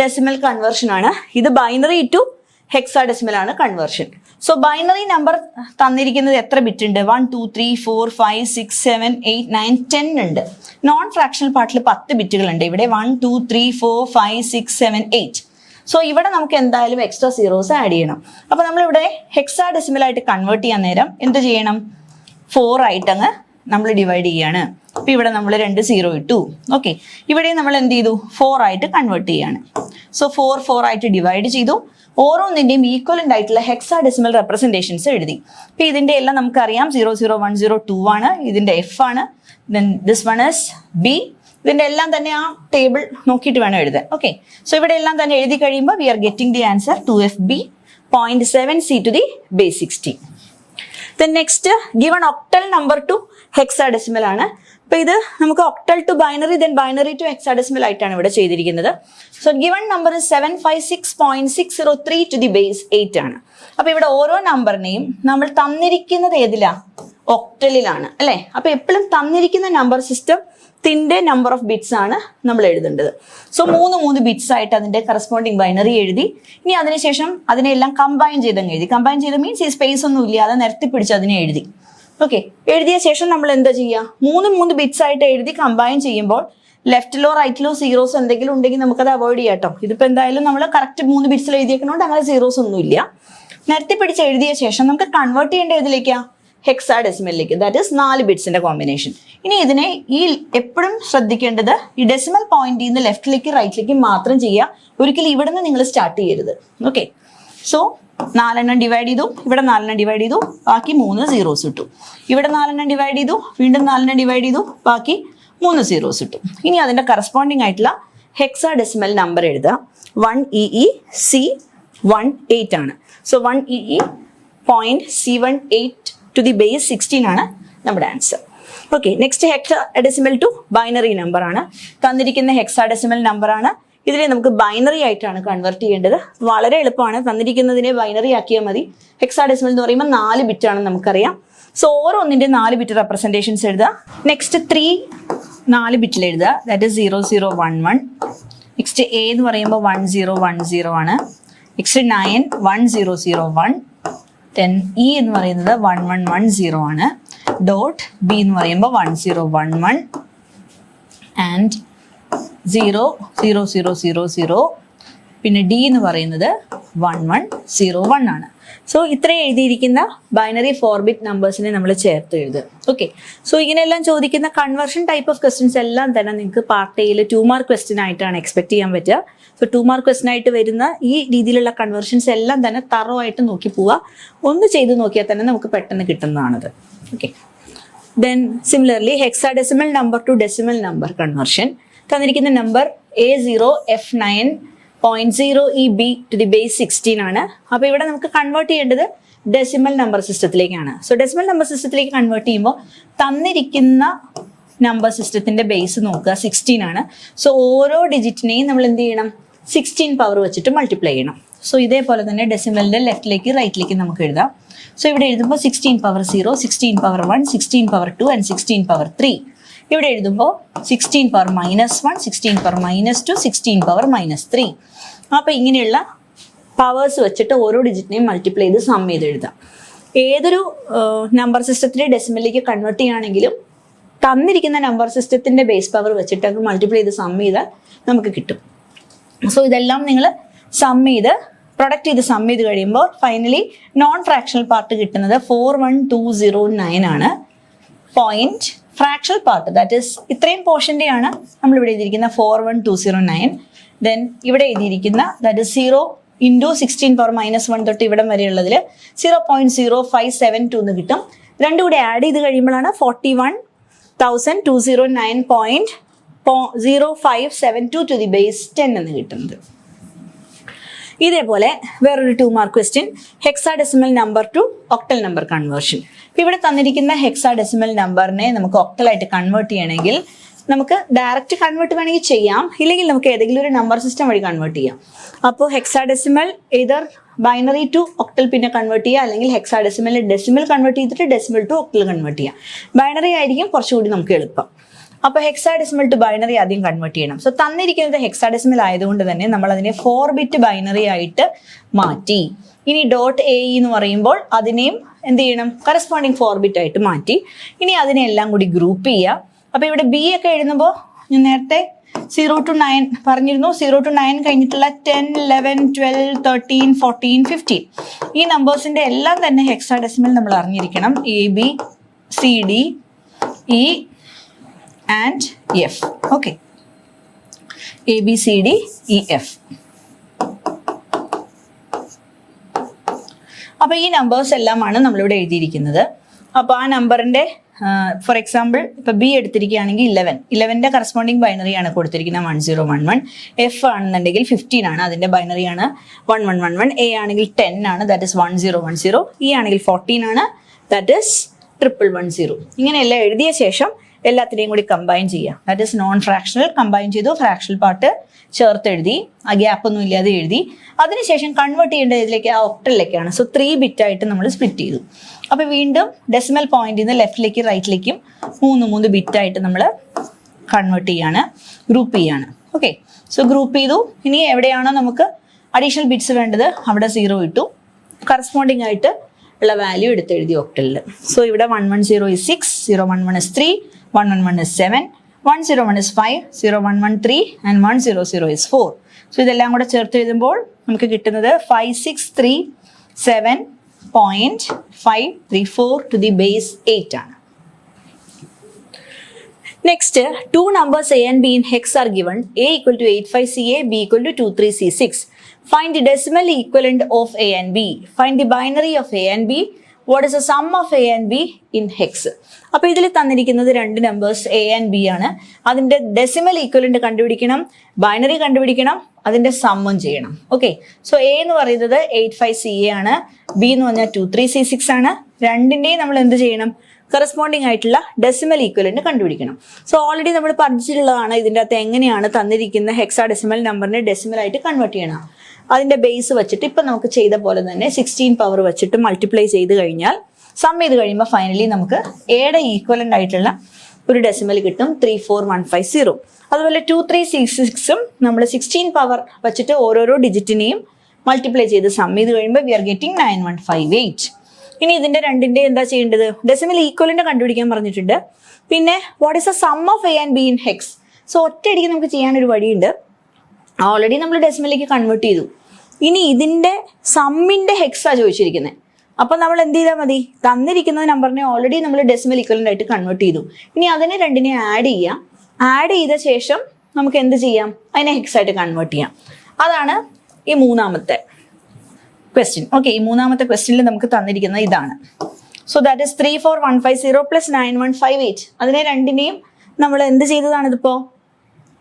decimal conversion ആണ്. ഇത് ബൈനറി ടു ഹെക്സാഡെസിമൽ ആണ് കൺവേർഷൻ. സോ ബൈനറി നമ്പർ തന്നിരിക്കുന്നത് എത്ര ബിറ്റ് ഉണ്ട്? 1, 2, 3, 4, 5, 6, 7, 8, 9, 10 ഉണ്ട്. നോൺ ഫ്രാക്ഷണൽ പാർട്ടിൽ 10 ബിറ്റുകൾ ഉണ്ട്. ഇവിടെ 1, 2, 3, 4, 5, 6, 7, 8. സോ ഇവിടെ നമുക്ക് എന്തായാലും എക്സ്ട്രാ സീറോസ് ആഡ് ചെയ്യണം. അപ്പൊ നമ്മളിവിടെ ഹെക്സാഡെസിമൽ ആയിട്ട് കൺവേർട്ട് ചെയ്യാൻ നേരം എന്ത് ചെയ്യണം? 4 ആയിട്ട് അങ്ങ് നമ്മൾ ഡിവൈഡ് ചെയ്യാണ്. അപ്പൊ ഇവിടെ നമ്മൾ 2 0 ഇട്ടു. ഓക്കെ, ഇവിടെ നമ്മൾ എന്ത് ചെയ്തു? 4 ആയിട്ട് കൺവേർട്ട് ചെയ്യാണ്. സോ 4 ആയിട്ട് ഡിവൈഡ് ചെയ്തു. ഓരോന്നിന്റെയും ഈക്വലന്റ് ആയിട്ടുള്ള ഹെക്സാഡെസിമൽ റെപ്രസെന്റേഷൻസ് എഴുതി. അപ്പൊ ഇതിന്റെ എല്ലാം നമുക്കറിയാം 0, 0, 1, 0, 2 ആണ്. ഇതിന്റെ F ആണ്. then this one is B. ഇതിന്റെ എല്ലാം തന്നെ ആ ടേബിൾ നോക്കിയിട്ട് വേണം എഴുതാൻ. ഓക്കെ, സോ ഇവിടെ എല്ലാം തന്നെ എഴുതി കഴിയുമ്പോൾ we are getting the answer 2FB 0.7C to the base 16. Then next, given octal number to hexadecimal ആണ്. അപ്പൊ ഇത് നമുക്ക് octal to binary, then binary to hexadecimal ആയിട്ടാണ് ഇവിടെ ചെയ്തിരിക്കുന്നത്. So given number is 756.603 to the base 8 ആണ്. അപ്പൊ ഇവിടെ ഓരോ നമ്പറിനെയും നമ്മൾ തന്നിരിക്കുന്നത് ഏതിലാ? ഒക്ടലിലാണ് അല്ലെ. അപ്പൊ എപ്പോഴും തന്നിരിക്കുന്ന നമ്പർ സിസ്റ്റത്തിന്റെ നമ്പർ ഓഫ് ബിറ്റ്സ് ആണ് നമ്മൾ എഴുതേണ്ടത്. സോ 3 ബിറ്റ്സ് ആയിട്ട് അതിന്റെ കറസ്പോണ്ടിങ് ബൈനറി എഴുതി. ഇനി അതിനുശേഷം അതിനെല്ലാം കമ്പൈൻ ചെയ്തങ്ങ് എഴുതി. കമ്പൈൻ ചെയ്ത് മീൻസ് ഈ സ്പേസ് ഒന്നും ഇല്ലാതെ നിരത്തി പിടിച്ച് അതിനെ എഴുതി. ഓക്കെ, എഴുതിയ ശേഷം നമ്മൾ എന്താ ചെയ്യുക? 3 ബിറ്റ്സ് ആയിട്ട് എഴുതി കമ്പൈൻ ചെയ്യുമ്പോൾ ലെഫ്റ്റിലോ റൈറ്റിലോ സീറോസ് എന്തെങ്കിലും ഉണ്ടെങ്കിൽ നമുക്കത് അവോയ്ഡ് ചെയ്യാം കേട്ടോ. ഇതിപ്പോ എന്തായാലും നമ്മൾ കറക്റ്റ് 3 ബിറ്റ്സിൽ എഴുതിയേക്കുന്നതുകൊണ്ട് അങ്ങനെ സീറോസ് ഒന്നും ഇല്ല. നിരത്തി പിടിച്ച് എഴുതിയ ശേഷം നമുക്ക് കൺവേർട്ട് ചെയ്യേണ്ട ഏതിലേക്കാ? ഹെക്സാഡെസിമലിലേക്ക്. ദാറ്റ് ഈസ് 4 ബിറ്റ്സിന്റെ കോമ്പിനേഷൻ. ഇനി ഇതിനെ എപ്പോഴും ശ്രദ്ധിക്കേണ്ടത് ഈ ഡെസിമൽ പോയിന്റിൽ നിന്ന് ലെഫ്റ്റിലേക്ക് റൈറ്റിലേക്ക് മാത്രം ചെയ്യുക. ഒരിക്കലും ഇവിടെ നിന്ന് നിങ്ങൾ സ്റ്റാർട്ട് ചെയ്യരുത്. ഓക്കെ, സോ 4 ഡിവൈഡ് ചെയ്തു, ഇവിടെ 4 ഡിവൈഡ് ചെയ്തു, ബാക്കി 3 സീറോസ് ഇട്ടു. ഇവിടെ 4 ഡിവൈഡ് ചെയ്തു, വീണ്ടും 4 ഡിവൈഡ് ചെയ്തു, ബാക്കി 3 സീറോസ് ഇട്ടു. ഇനി അതിന്റെ കറസ്പോണ്ടിങ് ആയിട്ടുള്ള ഹെക്സാഡെസിമൽ നമ്പർ എഴുതുക. 1EEC18 ആണ്. So 1EE 0.718 to the base 16 ആണ് നമ്മുടെ answer. Okay, next hexadecimal to binary number ആണ്. തന്നിരിക്കുന്ന ഹെക്സാഡെസിമൽ നമ്പർ ആണ്. ഇതിനെ നമുക്ക് ബൈനറി ആയിട്ടാണ് കൺവേർട്ട് ചെയ്യേണ്ടത്. വളരെ എളുപ്പമാണ്. തന്നിരിക്കുന്നതിനെ ബൈനറി ആക്കിയാൽ മതി. ഹെക്സാഡെസിമൽ എന്ന് പറയുമ്പോൾ 4 ബിറ്റ് ആണെന്ന് നമുക്കറിയാം. സോ ഓരോന്നിന്റെ 4 ബിറ്റ് റെപ്രസെന്റേഷൻസ് എഴുതുക. നെക്സ്റ്റ് 3 4 ബിറ്റിൽ എഴുതുക. That is 0011. നെക്സ്റ്റ് എ എന്ന് പറയുമ്പോൾ 1010 ആണ്. നെക്സ്റ്റ് 9 1001. then E എന്ന് പറയുന്നത് 1110 ആണ്. ഡോട്ട് ബി എന്ന് പറയുമ്പോൾ 1011 ആൻഡ് 00000. പിന്നെ ഡി എന്ന് പറയുന്നത് 1101 ആണ്. സോ ഇത്രയും എഴുതിയിരിക്കുന്ന ബൈനറി 4 ബിറ്റ് നമ്പേഴ്സിനെ നമ്മൾ ചേർത്ത് എഴുതുക. ഓക്കെ, സോ ഇങ്ങനെയെല്ലാം ചോദിക്കുന്ന കൺവേർഷൻ ടൈപ്പ് ഓഫ് ക്വസ്റ്റ്യൻസ് എല്ലാം തന്നെ നിങ്ങൾക്ക് പാർട്ട് എയിൽ 2 മാർക്ക് ക്വസ്റ്റ്യൻ ആയിട്ടാണ് എക്സ്പെക്ട് ചെയ്യാൻ പറ്റുക. സോ 2 മാർക്ക് ക്വസ്റ്റ്യൻ ആയിട്ട് വരുന്ന ഈ രീതിയിലുള്ള കൺവേർഷൻസ് എല്ലാം തന്നെ തറോ ആയിട്ട് നോക്കി പോവുക. ഒന്ന് ചെയ്ത് നോക്കിയാൽ തന്നെ നമുക്ക് പെട്ടെന്ന് കിട്ടുന്നതാണത്. Okay, then similarly hexadecimal number to decimal number conversion. തന്നിരിക്കുന്ന number A0F9.0EB to the base 16 ആണ്. അപ്പോൾ ഇവിടെ നമുക്ക് കൺവേർട്ട് ചെയ്യേണ്ടത് ഡെസിമൽ നമ്പർ സിസ്റ്റത്തിലേക്കാണ്. സോ ഡെസിമൽ നമ്പർ സിസ്റ്റത്തിലേക്ക് കൺവേർട്ട് ചെയ്യുമ്പോൾ തന്നിരിക്കുന്ന നമ്പർ സിസ്റ്റത്തിന്റെ ബേസ് നോക്കുക 16 ആണ്. സോ ഓരോ ഡിജിറ്റിനെയും നമ്മൾ എന്ത് ചെയ്യണം? 16 പവർ വെച്ചിട്ട് മൾട്ടിപ്ലൈ ചെയ്യണം. സോ ഇതേപോലെ തന്നെ ഡെസിമലിന്റെ ലെഫ്റ്റിലേക്ക് റൈറ്റിലേക്ക് നമുക്ക് എഴുതാം. സോ ഇവിടെ എഴുതുമ്പോൾ 16 power 0, 16 power 1, 16 power 2 and 16 power 3. ഇവിടെ എഴുതുമ്പോൾ 16 പവർ -1, 16 പവർ -2, 16 പവർ -3. അപ്പോൾ ഇങ്ങനെയുള്ള പവേഴ്സ് വെച്ചിട്ട് ഓരോ ഡിജിറ്റിനെയും മൾട്ടിപ്ലൈ ചെയ്ത് സം ചെയ്ത് എഴുതാം. ഏതൊരു നമ്പർ സിസ്റ്റത്തിലെ ഡെസിമലിലേക്ക് കൺവേർട്ട് ചെയ്യുകയാണെങ്കിലും തന്നിരിക്കുന്ന നമ്പർ സിസ്റ്റത്തിന്റെ ബേസ് പവർ വെച്ചിട്ട് അത് മൾട്ടിപ്ലൈ ചെയ്ത് സം ചെയ്താൽ നമുക്ക് കിട്ടും. സോ ഇതെല്ലാം നിങ്ങൾ സം ചെയ്ത് പ്രൊഡക്റ്റ് ചെയ്ത് സം ചെയ്ത് കഴിയുമ്പോൾ ഫൈനലി നോൺ ഫ്രാക്ഷണൽ പാർട്ട് കിട്ടുന്നത് 41209 ആണ്. Point fractional part that is ഇത്രയും പോർഷൻ്റെയാണ് നമ്മളിവിടെ എഴുതിയിരിക്കുന്ന 41209. ദെൻ ഇവിടെ എഴുതിയിരിക്കുന്ന ദാറ്റ് ഇസ് 0 ഇൻറ്റു 16 പവർ -1 തൊട്ട് ഇവിടം വരെയുള്ളതിൽ 0.0572 എന്ന് കിട്ടും. രണ്ടും കൂടെ ആഡ് ചെയ്ത് കഴിയുമ്പോഴാണ് 41,209.0572 to the base 10 എന്ന് കിട്ടുന്നത്. ഇതേപോലെ വേറൊരു 2 mark question, hexadecimal number to octal number conversion. ഇവിടെ തന്നിരിക്കുന്ന ഹെക്സാഡെസിമൽ നമ്പറിനെ നമുക്ക് ഒക്ടലായിട്ട് കൺവേർട്ട് ചെയ്യണമെങ്കിൽ നമുക്ക് ഡയറക്റ്റ് കൺവേർട്ട് വേണമെങ്കിൽ ചെയ്യാം, ഇല്ലെങ്കിൽ നമുക്ക് ഏതെങ്കിലും ഒരു നമ്പർ സിസ്റ്റം വഴി കൺവേർട്ട് ചെയ്യാം. അപ്പോൾ hexadecimal either binary to octal പിന്നെ കൺവേർട്ട് ചെയ്യുക, അല്ലെങ്കിൽ ഹെക്സാഡെസിമൽ ഡെസിമൽ കൺവേർട്ട് ചെയ്തിട്ട് ഡെസിമൽ ടു ഒക്ടൽ കൺവേർട്ട് ചെയ്യാം. ബൈനറി ആയിരിക്കും കുറച്ചുകൂടി നമുക്ക് എളുപ്പം. അപ്പോൾ ഹെക്സാഡെസിമൽ ടു ബൈനറി ആദ്യം കൺവേർട്ട് ചെയ്യണം. സോ തന്നിരിക്കുന്നത് ഹെക്സാഡെസിമൽ ആയതുകൊണ്ട് തന്നെ നമ്മൾ അതിനെ 4 ബിറ്റ് ബൈനറി ആയിട്ട് മാറ്റി. ഇനി ഡോട്ട് എ എന്ന് പറയുമ്പോൾ അതിനെയും എന്ത് ചെയ്യണം? കറസ്പോണ്ടിങ് 4 ബിറ്റ് ആയിട്ട് മാറ്റി. ഇനി അതിനെ എല്ലാം കൂടി ഗ്രൂപ്പ് ചെയ്യുക. അപ്പോൾ ഇവിടെ ബി ഒക്കെ എഴുതുമ്പോൾ ഞാൻ നേരത്തെ 0 to 9 പറഞ്ഞിരുന്നു. 0 to 9 കഴിഞ്ഞിട്ടുള്ള 10, 11, 12, 13, 14, 15 ഈ നമ്പേഴ്സിന്റെ എല്ലാം തന്നെ ഹെക്സാഡെസിമൽ നമ്മൾ അറിഞ്ഞിരിക്കണം. ABCD E and F. Okay, ABCDEF. അപ്പോൾ ഈ നമ്പേഴ്സ് എല്ലാമാണ് നമ്മളിവിടെ എഴുതിയിരിക്കുന്നത്. അപ്പോൾ ആ നമ്പറിന്റെ ഫോർ എക്സാമ്പിൾ ഇപ്പൊ ബി എടുത്തിരിക്കുകയാണെങ്കിൽ 11ന്റെ കറസ്പോണ്ടിങ് ബൈനറി ആണ് കൊടുത്തിരിക്കുന്നത് 1011. എഫ് ആണെന്നുണ്ടെങ്കിൽ 15 ആണ്, അതിന്റെ ബൈനറി ആണ് 1111. എ ആണെങ്കിൽ 10 ആണ്, ദാറ്റ് ഇസ് 1010. ഇ ആണെങ്കിൽ 14 ആണ്, ദാറ്റ് ഇസ് 1110. ഇങ്ങനെയെല്ലാം എഴുതിയ ശേഷം എല്ലാത്തിനെയും കൂടി കമ്പൈൻ ചെയ്യാം. That is known fractional combine ചെയ്തു, ഫ്രാക്ഷണൽ പാർട്ട് ചേർത്ത് എഴുതി, ആ ഗ്യാപ്പ് ഒന്നും ഇല്ലാതെ എഴുതി. അതിനുശേഷം കൺവേർട്ട് ചെയ്യേണ്ടത് ഇതിലേക്ക് ഒക്ടലിലേക്കാണ്. സോ 3 ബിറ്റ് ആയിട്ട് നമ്മൾ സ്പ്ലിറ്റ് ചെയ്തു. അപ്പൊ വീണ്ടും ഡെസിമൽ പോയിന്റിൽ നിന്ന് ലെഫ്റ്റിലേക്ക് റൈറ്റിലേക്കും 3 ബിറ്റായിട്ട് നമ്മൾ കൺവേർട്ട് ചെയ്യാണ്, ഗ്രൂപ്പ് ചെയ്യാണ്. ഓക്കെ, സോ ഗ്രൂപ്പ് ചെയ്തു. ഇനി എവിടെയാണോ നമുക്ക് അഡീഷണൽ ബിറ്റ്സ് വേണ്ടത് അവിടെ 0 ഇട്ടു, കറസ്പോണ്ടിങ് ആയിട്ട് ഉള്ള വാല്യൂ എടുത്ത് എഴുതി ഒക്ടലിൽ. സോ ഇവിടെ 110 is 6, 011 is 3, 111 is 7, 101 is 5, 0113 and 100 is 4. So ഇതെല്ലാം കൂടെ ചേർത്ത് എഴുതുമ്പോൾ നമുക്ക് കിട്ടുന്നത് 5637.534 to the base 8 ആണ്. Next, two numbers A and B in hex are given. A equal to 85CA, B equal to 23C6. Find the decimal equivalent of A and B. Find the binary of A and B. What is the sum of A and B in hex? അപ്പോൾ ഇതിൽ തന്നിരിക്കുന്നത് 2 numbers A and B ആണ്. അതിന്റെ decimal equivalent കണ്ടുപിടിക്കണം, binary കണ്ടുപിടിക്കണം, അതിന്റെ സമ്മും ചെയ്യണം. Okay, so A എന്ന് പറയുന്നത് 85CA ആണ്, ബി എന്ന് പറഞ്ഞാൽ 23C6 ആണ്. രണ്ടിന്റെയും നമ്മൾ എന്ത് ചെയ്യണം? കറസ്പോണ്ടിങ് ആയിട്ടുള്ള ഡെസിമൽ ഈക്വലന്റ് കണ്ടുപിടിക്കണം. സോ ഓൾറെഡി നമ്മൾ പഠിച്ചിട്ടുള്ളതാണ് ഇതിൻ്റെ അകത്ത് എങ്ങനെയാണ് തന്നിരിക്കുന്ന ഹെക്സാ ഡെസിമൽ നമ്പറിനെ ഡെസിമൽ ആയിട്ട് കൺവേർട്ട് ചെയ്യണം. അതിന്റെ ബേസ് വെച്ചിട്ട് ഇപ്പൊ നമുക്ക് ചെയ്ത പോലെ തന്നെ 16 പവർ വെച്ചിട്ട് മൾട്ടിപ്ലൈ ചെയ്ത് കഴിഞ്ഞാൽ സം ചെയ്ത് കഴിയുമ്പോൾ ഫൈനലി നമുക്ക് എയുടെ ഈക്വലന്റ് ആയിട്ടുള്ള ഒരു ഡെസിമൽ കിട്ടും, 34150. അതുപോലെ 23C6ഉം നമ്മൾ 16 പവർ വെച്ചിട്ട് ഓരോരോ ഡിജിറ്റിനെയും മൾട്ടിപ്ലൈ ചെയ്ത് സം ചെയ്ത് കഴിയുമ്പോൾ വി ആർ ഗെറ്റിംഗ് 9158. ഇനി ഇതിന്റെ രണ്ടിന്റെ എന്താ ചെയ്യേണ്ടത്? ഡെസിമൽ ഈക്വലന്റ് കണ്ടുപിടിക്കാൻ പറഞ്ഞിട്ടുണ്ട്. പിന്നെ what is A sum of A and B in hex? So ഒറ്റയടിക്ക് നമുക്ക് ചെയ്യാനൊരു വഴിയുണ്ട്. ഓൾറെഡി നമ്മൾ ഡെസിമലിലേക്ക് കൺവേർട്ട് ചെയ്തു. ഇനി ഇതിന്റെ സമ്മിന്റെ ഹെക്സാ ചോദിച്ചിരിക്കുന്നത്. അപ്പൊ നമ്മൾ എന്ത് ചെയ്താൽ മതി? തന്നിരിക്കുന്ന നമ്പറിനെ ഓൾറെഡി നമ്മൾ ഡെസിമൽ ഈക്വലന്റ് ആയിട്ട് കൺവേർട്ട് ചെയ്തു. ഇനി അതിനെ രണ്ടിനെ ആഡ് ചെയ്യാം. ആഡ് ചെയ്ത ശേഷം നമുക്ക് എന്ത് ചെയ്യാം? അതിനെ ഹെക്സ് ആയിട്ട് കൺവേർട്ട് ചെയ്യാം. അതാണ് ഈ മൂന്നാമത്തെ ക്വസ്റ്റ്യൻ. ഓക്കെ, ഈ മൂന്നാമത്തെ ക്വസ്റ്റ്യനിൽ നമുക്ക് തന്നിരിക്കുന്നത് ഇതാണ്. So that is 34150 plus 9158. അതിനെ രണ്ടിനെയും നമ്മൾ എന്ത് ചെയ്തതാണ്? ഇതിപ്പോ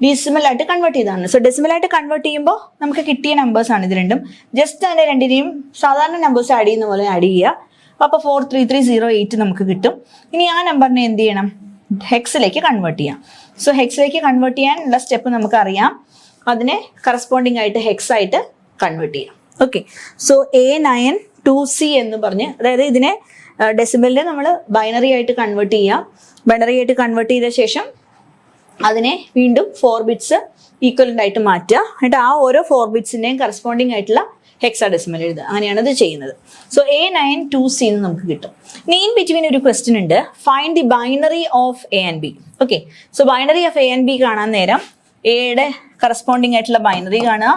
ഡെസിമൽ ആയിട്ട് കൺവേർട്ട് ചെയ്തതാണ്. സോ ഡെസിമൽ ആയിട്ട് കൺവേർട്ട് ചെയ്യുമ്പോൾ നമുക്ക് കിട്ടിയ നമ്പേഴ്സ് ആണ് ഇത് രണ്ടും. ജസ്റ്റ് അതിന്റെ രണ്ടിനെയും സാധാരണ നമ്പേഴ്സ് ആഡ് ചെയ്യുന്ന പോലെ ആഡ് ചെയ്യുക. അപ്പോൾ 43308 നമുക്ക് കിട്ടും. ഇനി ആ നമ്പറിനെ എന്ത് ചെയ്യണം? ഹെക്സിലേക്ക് കൺവേർട്ട് ചെയ്യാം. സോ ഹെക്സിലേക്ക് കൺവേർട്ട് ചെയ്യാനുള്ള സ്റ്റെപ്പ് നമുക്കറിയാം. അതിനെ കറസ്പോണ്ടിങ് ആയിട്ട് ഹെക്സ് ആയിട്ട് കൺവേർട്ട് ചെയ്യാം. ഓക്കെ, സോ A92C എന്ന് പറഞ്ഞ്, അതായത് ഇതിനെ ഡെസിമലിനെ നമ്മൾ ബൈനറി ആയിട്ട് കൺവേർട്ട് ചെയ്യാം. ബൈനറി ആയിട്ട് കൺവേർട്ട് ചെയ്ത ശേഷം അതിനെ വീണ്ടും 4 ബിറ്റ്സ് ഈക്വലന്റ് ആയിട്ട് മാറ്റുക. എന്നിട്ട് ആ ഓരോ 4 ബിറ്റ്സിന്റെയും കറസ്പോണ്ടിങ് ആയിട്ടുള്ള ഹെക്സാഡെസിമൽ എഴുതുക. അങ്ങനെയാണ് ഇത് ചെയ്യുന്നത്. സോ A92C എന്ന് നമുക്ക് കിട്ടും. ഇനി ഇൻ ബിറ്റ്വീൻ ഒരു ക്വസ്റ്റ്യൻ ഉണ്ട്, find the binary of A and B. Okay, so binary of A and B കാണാൻ നേരം എയുടെ കറസ്പോണ്ടിങ് ആയിട്ടുള്ള ബൈനറി കാണുക,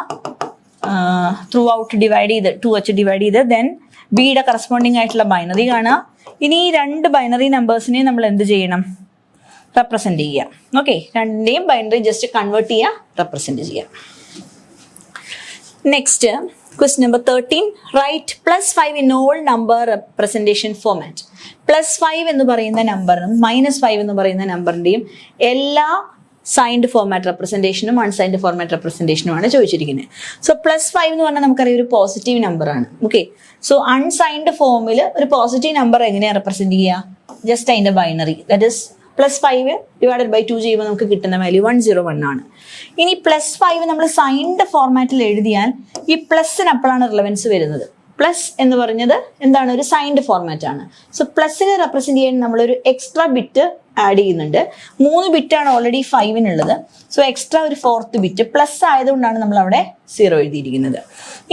ത്രൂ ഔട്ട് ഡിവൈഡ് ചെയ്ത് 2 വെച്ച് ഡിവൈഡ് ചെയ്ത്, ദെൻ ബിയുടെ കറസ്പോണ്ടിങ് ആയിട്ടുള്ള ബൈനറി കാണുക. ഇനി ഈ 2 ബൈനറി നമ്പേഴ്സിനെ നമ്മൾ എന്ത് ചെയ്യണം? റെപ്രസെന്റ് ചെയ്യാം. ഓക്കെ, രണ്ടിന്റെയും ബൈനറി ജസ്റ്റ് കൺവേർട്ട് ചെയ്യുക, റെപ്രസെന്റ് ചെയ്യാം. Next question number 13, right +5 in all number representation format. +5 എന്ന് പറയുന്ന നമ്പറിനും -5 എന്ന് പറയുന്ന നമ്പറിന്റെയും എല്ലാ സൈൻഡ് ഫോർമാറ്റ് റെപ്രസെന്റേഷനും അൺസൈൻഡ് ഫോർമാറ്റ് റെപ്രസെന്റേഷനുമാണ് ചോദിച്ചിരിക്കുന്നത്. സോ +5 എന്ന് പറഞ്ഞാൽ നമുക്കറിയാം ഒരു പോസിറ്റീവ് നമ്പർ ആണ്. ഓക്കെ, സോ അൺസൈൻഡ് ഫോമിൽ ഒരു പോസിറ്റീവ് നമ്പർ എങ്ങനെയാണ് റെപ്രസെന്റ് ചെയ്യുക? ജസ്റ്റ് അതിന്റെ binary, that is +5 divided by 2 ചെയ്യുമ്പോൾ നമുക്ക് കിട്ടുന്ന വാല്യൂ 101 ആണ്. ഇനി +5 നമ്മൾ സൈൻഡ് ഫോർമാറ്റിൽ എഴുതിയാൽ ഈ പ്ലസിന് അപ്പോഴാണ് റിലവൻസ് വരുന്നത്. പ്ലസ് എന്ന് പറഞ്ഞത് എന്താണ്? ഒരു സൈൻഡ് ഫോർമാറ്റ് ആണ്. സോ പ്ലസിനെ റെപ്രസെന്റ് ചെയ്യാൻ നമ്മളൊരു എക്സ്ട്രാ ബിറ്റ് ആഡ് ചെയ്യുന്നുണ്ട്. 3 ബിറ്റാണ് ഓൾറെഡി 5-നുള്ളത്. സോ എക്സ്ട്രാ ഒരു 4th ബിറ്റ് പ്ലസ് ആയതുകൊണ്ടാണ് നമ്മൾ അവിടെ 0 എഴുതിയിരിക്കുന്നത്.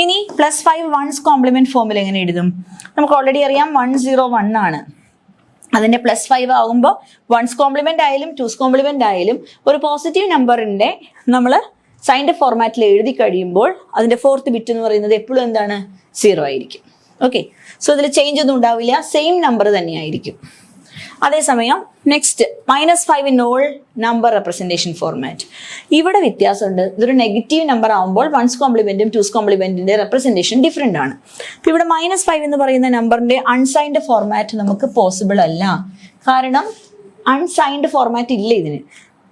ഇനി +5 വൺസ് കോംപ്ലിമെന്റ് ഫോമിൽ എങ്ങനെ എഴുതും? നമുക്ക് ഓൾറെഡി അറിയാം 101 ആണ്. അതിന്റെ +5 ആകുമ്പോൾ 1's കോംപ്ലിമെന്റ് ആയാലും 2's കോംപ്ലിമെന്റ് ആയാലും ഒരു പോസിറ്റീവ് നമ്പറിന്റെ നമ്മൾ സൈൻഡ് ഫോർമാറ്റിൽ എഴുതി കഴിയുമ്പോൾ അതിന്റെ 4th ബിറ്റ് എന്ന് പറയുന്നത് എപ്പോഴും എന്താണ്? 0 ആയിരിക്കും. ഓക്കെ, സോ ഇതിൽ ചേഞ്ച് ഒന്നും ഉണ്ടാവില്ല, സെയിം നമ്പർ തന്നെയായിരിക്കും. അതേസമയം next -5 in all number representation format. ഇവിടെ വ്യത്യാസമുണ്ട്. ഇതൊരു നെഗറ്റീവ് നമ്പർ ആകുമ്പോൾ വൺസ് കോംപ്ലിമെന്റും ടൂസ് കോംപ്ലിമെന്റിന്റെ റെപ്രസെന്റേഷൻ ഡിഫറെന്റ് ആണ്. അപ്പൊ ഇവിടെ -5 എന്ന് പറയുന്ന നമ്പറിന്റെ അൺസൈൻഡ് ഫോർമാറ്റ് നമുക്ക് പോസിബിൾ അല്ല. കാരണം അൺസൈൻഡ് ഫോർമാറ്റ് ഇല്ല ഇതിന്.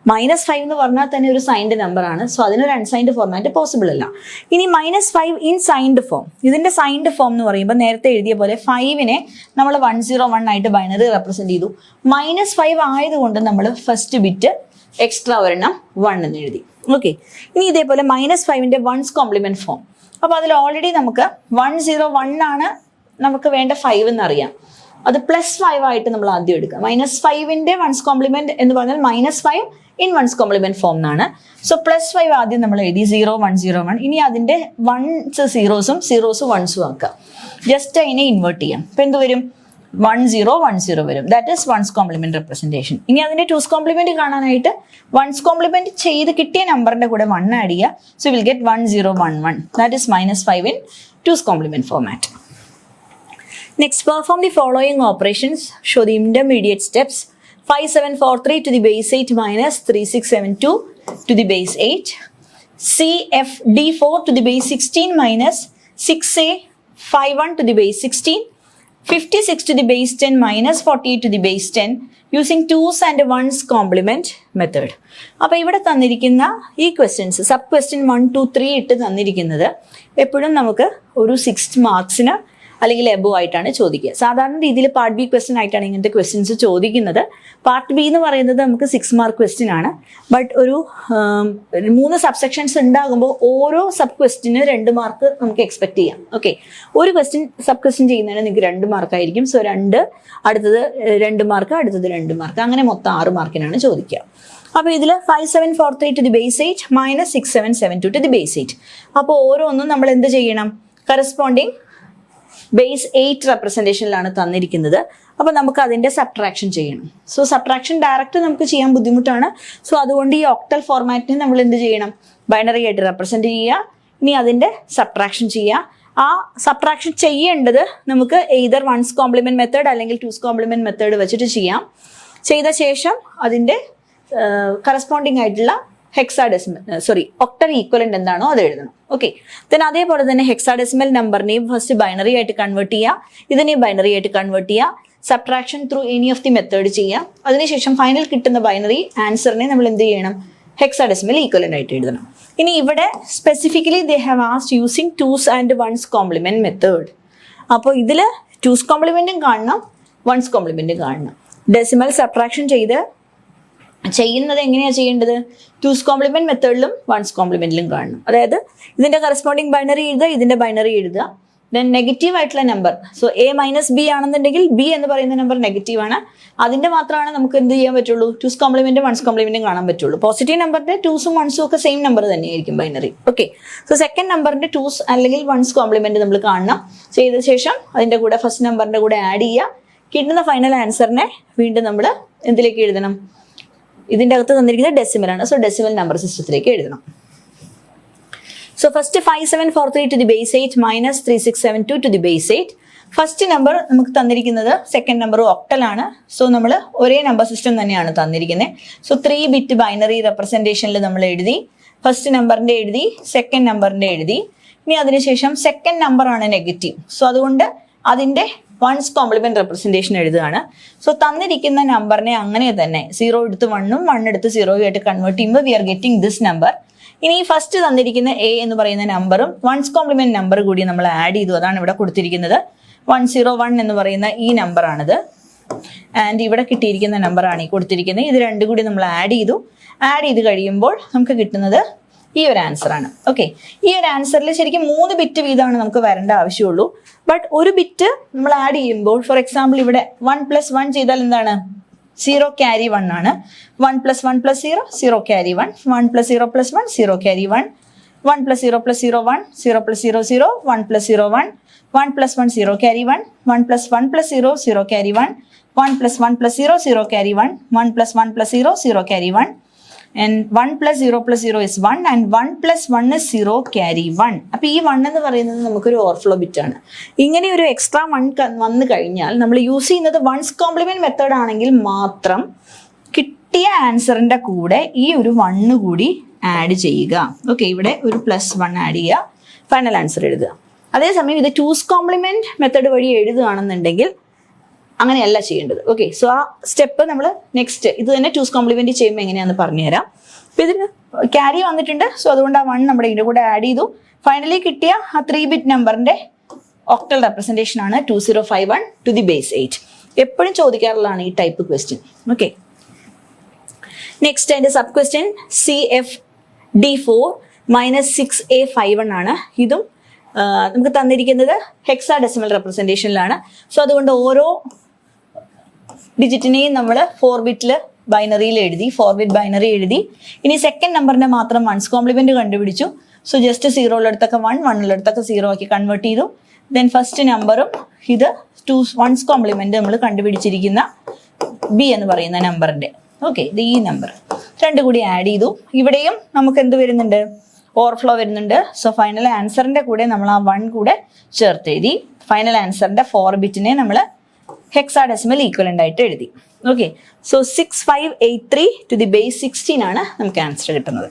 -5 എന്ന് പറഞ്ഞാൽ തന്നെ ഒരു സൈൻഡ് നമ്പർ ആണ്. സോ അതിനൊരു അൺസൈൻഡ് ഫോർമാറ്റ് പോസിബിൾ അല്ല. ഇനി -5 ഇൻ സൈൻഡ് ഫോം. ഇതിന്റെ സൈൻഡ് ഫോം എന്ന് പറയുമ്പോൾ നേരത്തെ എഴുതിയ പോലെ 5നെ നമ്മൾ 101 ആയിട്ട് ബൈനറി റെപ്രസെന്റ് ചെയ്തു. -5 ആയതുകൊണ്ട് നമ്മൾ ഫസ്റ്റ് ബിറ്റ് എക്സ്ട്രാ ഒരെണ്ണം 1 എന്ന് എഴുതി. ഓക്കെ, ഇനി ഇതേപോലെ -5ന്റെ വൺസ് കോംപ്ലിമെന്റ് ഫോം. അപ്പൊ അതിൽ ഓൾറെഡി നമുക്ക് 101 ആണ് നമുക്ക് വേണ്ട 5 എന്നറിയാം. അത് +5 ആയിട്ട് നമ്മൾ ആദ്യം എടുക്കുക. -5ന്റെ വൺസ് കോംപ്ലിമെന്റ് എന്ന് പറഞ്ഞാൽ -5 ഇൻ വൺസ് കോംപ്ലിമെന്റ് ഫോം എന്നാണ്. സോ +5 ആദ്യം നമ്മൾ എഴുതി 0 1 0 1. ഇനി അതിന്റെ വൺസ് സീറോസും സീറോസ് വൺസും ആക്കുക. ജസ്റ്റ് അതിനെ ഇൻവേർട്ട് ചെയ്യാം. ഇപ്പൊ എന്ത് വരും? 1 0 1 0 വരും. That is one's complement representation. ഇനി അതിന്റെ ടൂസ് കോംപ്ലിമെന്റ് കാണാനായിട്ട് വൺസ് കോംപ്ലിമെന്റ് ചെയ്ത് കിട്ടിയ നമ്പറിന്റെ കൂടെ 1 ആഡ് ചെയ്യുക. So will get 1 0 1 1. That is -5 in two's complement format. Next, perform the following operations. Show the intermediate steps. 5743 to the base 8 minus 3672 to the base 8. CFD4 to the base 16 minus 6A51 to the base 16. 56 to the base 10 minus 48 to the base 10 using 2's and 1's complement method. അപ്പോൾ ഇവിടെ തന്നിരിക്കുന്ന ഈ questions sub question 1 2 3 ഇട്ട് തന്നിരിക്കുന്നത് എപ്പോഴും നമുക്ക് ഒരു 6 മാർക്സിന് അല്ലെങ്കിൽ എബോ ആയിട്ടാണ് ചോദിക്കുക. സാധാരണ രീതിയിൽ പാർട്ട് ബി ക്വസ്റ്റ്യൻ ആയിട്ടാണ് ഇങ്ങനത്തെ ക്വസ്റ്റ്യൻസ് ചോദിക്കുന്നത്. പാർട്ട് ബി എന്ന് പറയുന്നത് നമുക്ക് 6 മാർക്ക് ക്വസ്റ്റ്യൻ ആണ്. ബട്ട് ഒരു 3 സബ്സെക്ഷൻസ് ഉണ്ടാകുമ്പോൾ ഓരോ സബ് ക്വസ്റ്റ്യന് 2 മാർക്ക് നമുക്ക് എക്സ്പെക്ട് ചെയ്യാം. ഓക്കെ, ഒരു സബ് ക്വസ്റ്റ്യൻ ചെയ്യുന്നതിന് നിങ്ങൾക്ക് 2 മാർക്കായിരിക്കും. സോ 2, അടുത്തത് 2 മാർക്ക്, അടുത്തത് 2 മാർക്ക്, അങ്ങനെ മൊത്തം 6 മാർക്കിനാണ് ചോദിക്കുക. അപ്പോൾ ഇതിൽ 5743 to the base 8 minus 6772 to the base 8. അപ്പോൾ ഓരോന്നും നമ്മൾ എന്ത് ചെയ്യണം? കറസ്പോണ്ടിങ് ബേസ് 8 റെപ്രസെന്റേഷനിലാണ് തന്നിരിക്കുന്നത്. അപ്പോൾ നമുക്ക് അതിന്റെ സബ്ട്രാക്ഷൻ ചെയ്യണം. സോ സബ്ട്രാക്ഷൻ ഡയറക്റ്റ് നമുക്ക് ചെയ്യാൻ ബുദ്ധിമുട്ടാണ്. സോ അതുകൊണ്ട് ഈ ഒക്ടൽ ഫോർമാറ്റിന് നമ്മൾ എന്ത് ചെയ്യണം? ബൈനറി ആയിട്ട് റെപ്രസെന്റ് ചെയ്യുക. ഇനി അതിന്റെ സബ്ട്രാക്ഷൻ ചെയ്യുക. ആ സബ്ട്രാക്ഷൻ ചെയ്യേണ്ടത് നമുക്ക് എയ്തർ വൺസ് കോംപ്ലിമെന്റ് മെത്തേഡ് അല്ലെങ്കിൽ ടൂസ് കോംപ്ലിമെന്റ് മെത്തേഡ് വെച്ചിട്ട് ചെയ്യാം. ചെയ്ത ശേഷം അതിന്റെ കറസ്പോണ്ടിങ് ആയിട്ടുള്ള ഒക്ടൽ ഈക്വലന്റ് എന്താണോ അത് എഴുതണം. ഓക്കെ, then അതേപോലെ തന്നെ ഹെക്സാഡെസിമൽ നമ്പറിനെയും ഫസ്റ്റ് ബൈനറി ആയിട്ട് കൺവേർട്ട് ചെയ്യുക, ഇതിനെയും ബൈനറി ആയിട്ട് കൺവേർട്ട് ചെയ്യുക, subtraction through any of the method ചെയ്യുക. അതിനുശേഷം ഫൈനൽ കിട്ടുന്ന ബൈനറി ആൻസറിനെ നമ്മൾ എന്ത് ചെയ്യണം? ഹെക്സാഡെസിമൽ ഈക്വലന്റ് ആയിട്ട് എഴുതണം. ഇനി ഇവിടെ specifically they have asked using two's and one's complement method. അപ്പോൾ ഇതിൽ ടൂസ് കോംപ്ലിമെന്റും കാണണം, വൺസ് കോംപ്ലിമെന്റും കാണണം. ഡെസിമൽ സബ്ട്രാക്ഷൻ ചെയ്യുന്നത് എങ്ങനെയാണ് ചെയ്യേണ്ടത്? ടൂസ് കോംപ്ലിമെന്റ് മെത്തേഡിലും വൺസ് കോംപ്ലിമെന്റിലും കാണണം. അതായത് ഇതിന്റെ കറസ്പോണ്ടിങ് ബൈനറി എഴുതുക, ഇതിന്റെ ബൈനറി എഴുതുക. ദെൻ നെഗറ്റീവ് ആയിട്ടുള്ള നമ്പർ, സോ A - B ആണെന്നുണ്ടെങ്കിൽ B എന്ന് പറയുന്ന നമ്പർ നെഗറ്റീവ് ആണ്. അതിന്റെ മാത്രമാണ് നമുക്ക് എന്ത് ചെയ്യാൻ പറ്റുള്ളൂ? ടൂസ് കോംപ്ലിമെന്റും വൺസ് കോംപ്ലിമെന്റും കാണാൻ പറ്റുള്ളൂ. പോസിറ്റീവ് നമ്പറിന്റെ ടൂസും വൺസും ഒക്കെ സെയിം നമ്പർ തന്നെയായിരിക്കും ബൈനറി. ഓക്കെ, സോ സെക്കൻഡ് നമ്പറിന്റെ ടൂസ് അല്ലെങ്കിൽ വൺസ് കോംപ്ലിമെന്റ് നമ്മൾ കാണണം. ചെയ്ത ശേഷം അതിന്റെ കൂടെ ഫസ്റ്റ് നമ്പറിന്റെ കൂടെ ആഡ് ചെയ്യുക. കിട്ടുന്ന ഫൈനൽ ആൻസറിനെ വീണ്ടും നമ്മൾ എന്തിലേക്ക് എഴുതണം? ഇതിൻ്റെ അകത്ത് തന്നിരിക്കുന്നത് ഡെസിമൽ ആണ്. സോ ഡെസിമൽ നമ്പർ സിസ്റ്റത്തിലേക്ക് എഴുതണം. So first 5743 to the base 8 minus 3672 to the base 8. First number നമുക്ക് തന്നിരിക്കുന്നത് സെക്കൻഡ് നമ്പർ ഒക്ടൽ ആണ്. സോ നമ്മൾ ഒരേ നമ്പർ സിസ്റ്റം തന്നെയാണ് തന്നിരിക്കുന്നത്. സോ 3 ബിറ്റ് ബൈനറി റെപ്രസെന്റേഷനിൽ നമ്മൾ എഴുതി. ഫസ്റ്റ് നമ്പറിന്റെ എഴുതി, സെക്കൻഡ് നമ്പറിന്റെ എഴുതി. ഇനി അതിനുശേഷം സെക്കൻഡ് നമ്പർ ആണ് നെഗറ്റീവ്. സോ അതുകൊണ്ട് അതിന്റെ വൺസ് കോംപ്ലിമെന്റ് റെപ്രസെന്റേഷൻ എഴുതുകയാണ്. സോ തന്നിരിക്കുന്ന നമ്പറിനെ അങ്ങനെ തന്നെ 0 എടുത്ത് 1ഉം 1 എടുത്ത് 0 ആയിട്ട് കൺവേർട്ട് ചെയ്യുമ്പോൾ we are getting this number. ഇനി ഫസ്റ്റ് തന്നിരിക്കുന്ന A എന്ന് പറയുന്ന നമ്പറും വൺസ് കോംപ്ലിമെന്റ് നമ്പർ കൂടി നമ്മൾ ആഡ് ചെയ്തു. അതാണ് ഇവിടെ കൊടുത്തിരിക്കുന്നത്. 101 എന്ന് പറയുന്ന ഈ നമ്പറാണിത്. ആൻഡ് ഇവിടെ കിട്ടിയിരിക്കുന്ന നമ്പറാണ് ഈ കൊടുത്തിരിക്കുന്നത്. ഇത് രണ്ടും കൂടി നമ്മൾ ആഡ് ചെയ്ത് കഴിയുമ്പോൾ നമുക്ക് കിട്ടുന്നത് ഈ ഒരു ആൻസർ ആണ്. ഓക്കെ, ഈ ഒരു ആൻസറിൽ ശരിക്കും 3 ബിറ്റ് വീതമാണ് നമുക്ക് വരേണ്ട ആവശ്യമുള്ളൂ. ബട്ട് ഒരു ബിറ്റ് നമ്മൾ ആഡ് ചെയ്യുമ്പോൾ, ഫോർ എക്സാമ്പിൾ ഇവിടെ 1 + 1 ചെയ്താൽ എന്താണ്? 0 carry 1 ആണ്. 1 + 1 + 0 0 carry 1. 1 + 0 + 1 0 carry 1. 1 + 0 + 0 1 0 + 0 0 1 + 0 1 1 + 1 0 carry 1 1 + 1 + 0 0 carry 1 1 + 1 + 0 0 carry 1 1 + 1 + 0 0 carry 1 and 1 plus 0 plus 0 is 1 and 1 plus 1 is 0 carry 1. അപ്പോൾ ഈ 1 എന്ന് പറയുന്നത് നമുക്കൊരു ഓവർഫ്ലോ ബിറ്റ് ആണ്. ഇങ്ങനെ ഒരു എക്സ്ട്രാ 1 വന്നു കഴിഞ്ഞാൽ നമ്മൾ യൂസ് ചെയ്യുന്നത് വൺസ് കോംപ്ലിമെന്റ് മെത്തേഡ് ആണെങ്കിൽ മാത്രം കിട്ടിയ ആൻസറിന്റെ കൂടെ ഈ ഒരു 1 കൂടി ആഡ് ചെയ്യുക. ഓക്കെ, ഇവിടെ ഒരു +1 ആഡ് ചെയ്യുക, ഫൈനൽ ആൻസർ എഴുതുക. അതേസമയം ഇത് ടൂസ് കോംപ്ലിമെന്റ് മെത്തേഡ് വഴി എഴുതുകയാണെന്നുണ്ടെങ്കിൽ അങ്ങനെയല്ല ചെയ്യേണ്ടത്. ഓക്കെ, സോ ആ സ്റ്റെപ്പ് നമ്മൾ നെക്സ്റ്റ് ഇത് തന്നെ ടൂസ് കോംപ്ലിമെന്റ് ചെയ്യുമ്പോൾ എങ്ങനെയാണെന്ന് പറഞ്ഞുതരാം. അപ്പോൾ ഇതിന് ക്യാരി വന്നിട്ടുണ്ട്, സോ അതുകൊണ്ട് ആ 1 നമ്മുടെ ഇതിൻ്റെ കൂടെ ആഡ് ചെയ്തു. ഫൈനലി കിട്ടിയ ആ 3 ബിറ്റ് നമ്പറിന്റെ ഒക്ടൽ റെപ്രസെൻറ്റേഷൻ ആണ് 2051 to the base 8. എപ്പോഴും ചോദിക്കാറുള്ളതാണ് ഈ ടൈപ്പ് ക്വസ്റ്റ്യൻ. ഓക്കെ, നെക്സ്റ്റ് അതിൻ്റെ സബ് ക്വസ്റ്റ്യൻ CFD4 -6A51 ആണ്. ഇതും നമുക്ക് തന്നിരിക്കുന്നത് ഹെക്സാഡെസിമൽ റെപ്രസെൻറ്റേഷനിലാണ്. സോ അതുകൊണ്ട് ഓരോ ഡിജിറ്റിനെയും നമ്മൾ 4 ബിറ്റിൽ ബൈനറിയിൽ എഴുതി, 4 ബിറ്റ് ബൈനറി എഴുതി. ഇനി സെക്കൻഡ് നമ്പറിനെ മാത്രം വൺസ് കോംപ്ലിമെന്റ് കണ്ടുപിടിച്ചു. സോ ജസ്റ്റ് 0 ഉള്ളിടത്തൊക്കെ 1, 1 ഉള്ളിടത്തൊക്കെ 0 ആക്കി കൺവേർട്ട് ചെയ്തു. ദെൻ ഫസ്റ്റ് നമ്പറും ഇത് വൺസ് കോംപ്ലിമെന്റ് നമ്മൾ കണ്ടുപിടിച്ചിരിക്കുന്ന B എന്ന് പറയുന്ന നമ്പറിന്റെ, ഓക്കെ, ഇത് ഈ നമ്പർ രണ്ടും കൂടി ആഡ് ചെയ്തു. ഇവിടെയും നമുക്ക് എന്ത് വരുന്നുണ്ട്, ഓവർഫ്ലോ വരുന്നുണ്ട്. സോ ഫൈനൽ ആൻസറിന്റെ കൂടെ നമ്മൾ ആ 1 കൂടെ ചേർത്ത് എഴുതി. ഫൈനൽ ആൻസറിന്റെ 4 ബിറ്റിനെ നമ്മൾ ഹെക്സാഡെസിമൽ ഈക്വലന്റ് ആയിട്ട് എഴുതി. Okay, so 6583 to the base 16 ആണ് നമുക്ക് ആൻസർ കിട്ടുന്നത്.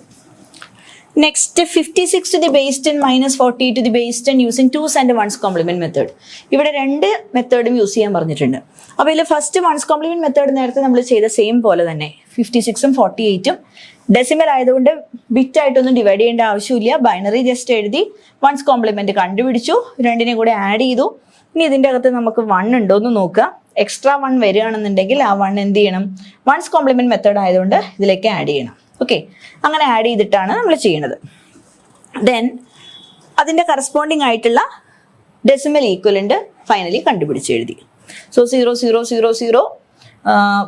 Next 56 to the base 10 -40 to the base 10 using two's and one's complement method. ഇവിടെ 2 മെത്തേഡും യൂസ് ചെയ്യാൻ പറഞ്ഞിട്ടുണ്ട്. അപ്പോൾ ഇതിൽ ഫസ്റ്റ് വൺസ് കോംപ്ലിമെന്റ് മെത്തേഡ് നേരത്തെ നമ്മൾ ചെയ്ത സെയിം പോലെ തന്നെ 56ഉം 48ഉം ഡെസിമൽ ആയതുകൊണ്ട് ബിറ്റ് ആയിട്ടൊന്നും ഡിവൈഡ് ചെയ്യേണ്ട ആവശ്യമില്ല. ബൈനറി ജസ്റ്റ് എഴുതി വൺസ് കോംപ്ലിമെന്റ് കണ്ടുപിടിച്ചു, 2നെ കൂടെ ആഡ് ചെയ്തു. ഇനി ഇതിൻ്റെ അകത്ത് നമുക്ക് 1 ഉണ്ടോ എന്ന് നോക്കുക. എക്സ്ട്രാ 1 വരികയാണെന്നുണ്ടെങ്കിൽ ആ 1 എന്ത് ചെയ്യണം, വൺസ് കോംപ്ലിമെന്റ് മെത്തേഡ് ആയതുകൊണ്ട് ഇതിലേക്ക് ആഡ് ചെയ്യണം. ഓക്കെ, അങ്ങനെ ആഡ് ചെയ്തിട്ടാണ് നമ്മൾ ചെയ്യുന്നത്. ദെൻ അതിൻ്റെ കറസ്പോണ്ടിങ് ആയിട്ടുള്ള ഡെസിമൽ ഈക്വലന്റ് ഫൈനലി കണ്ടുപിടിച്ച് എഴുതി. സോ 0000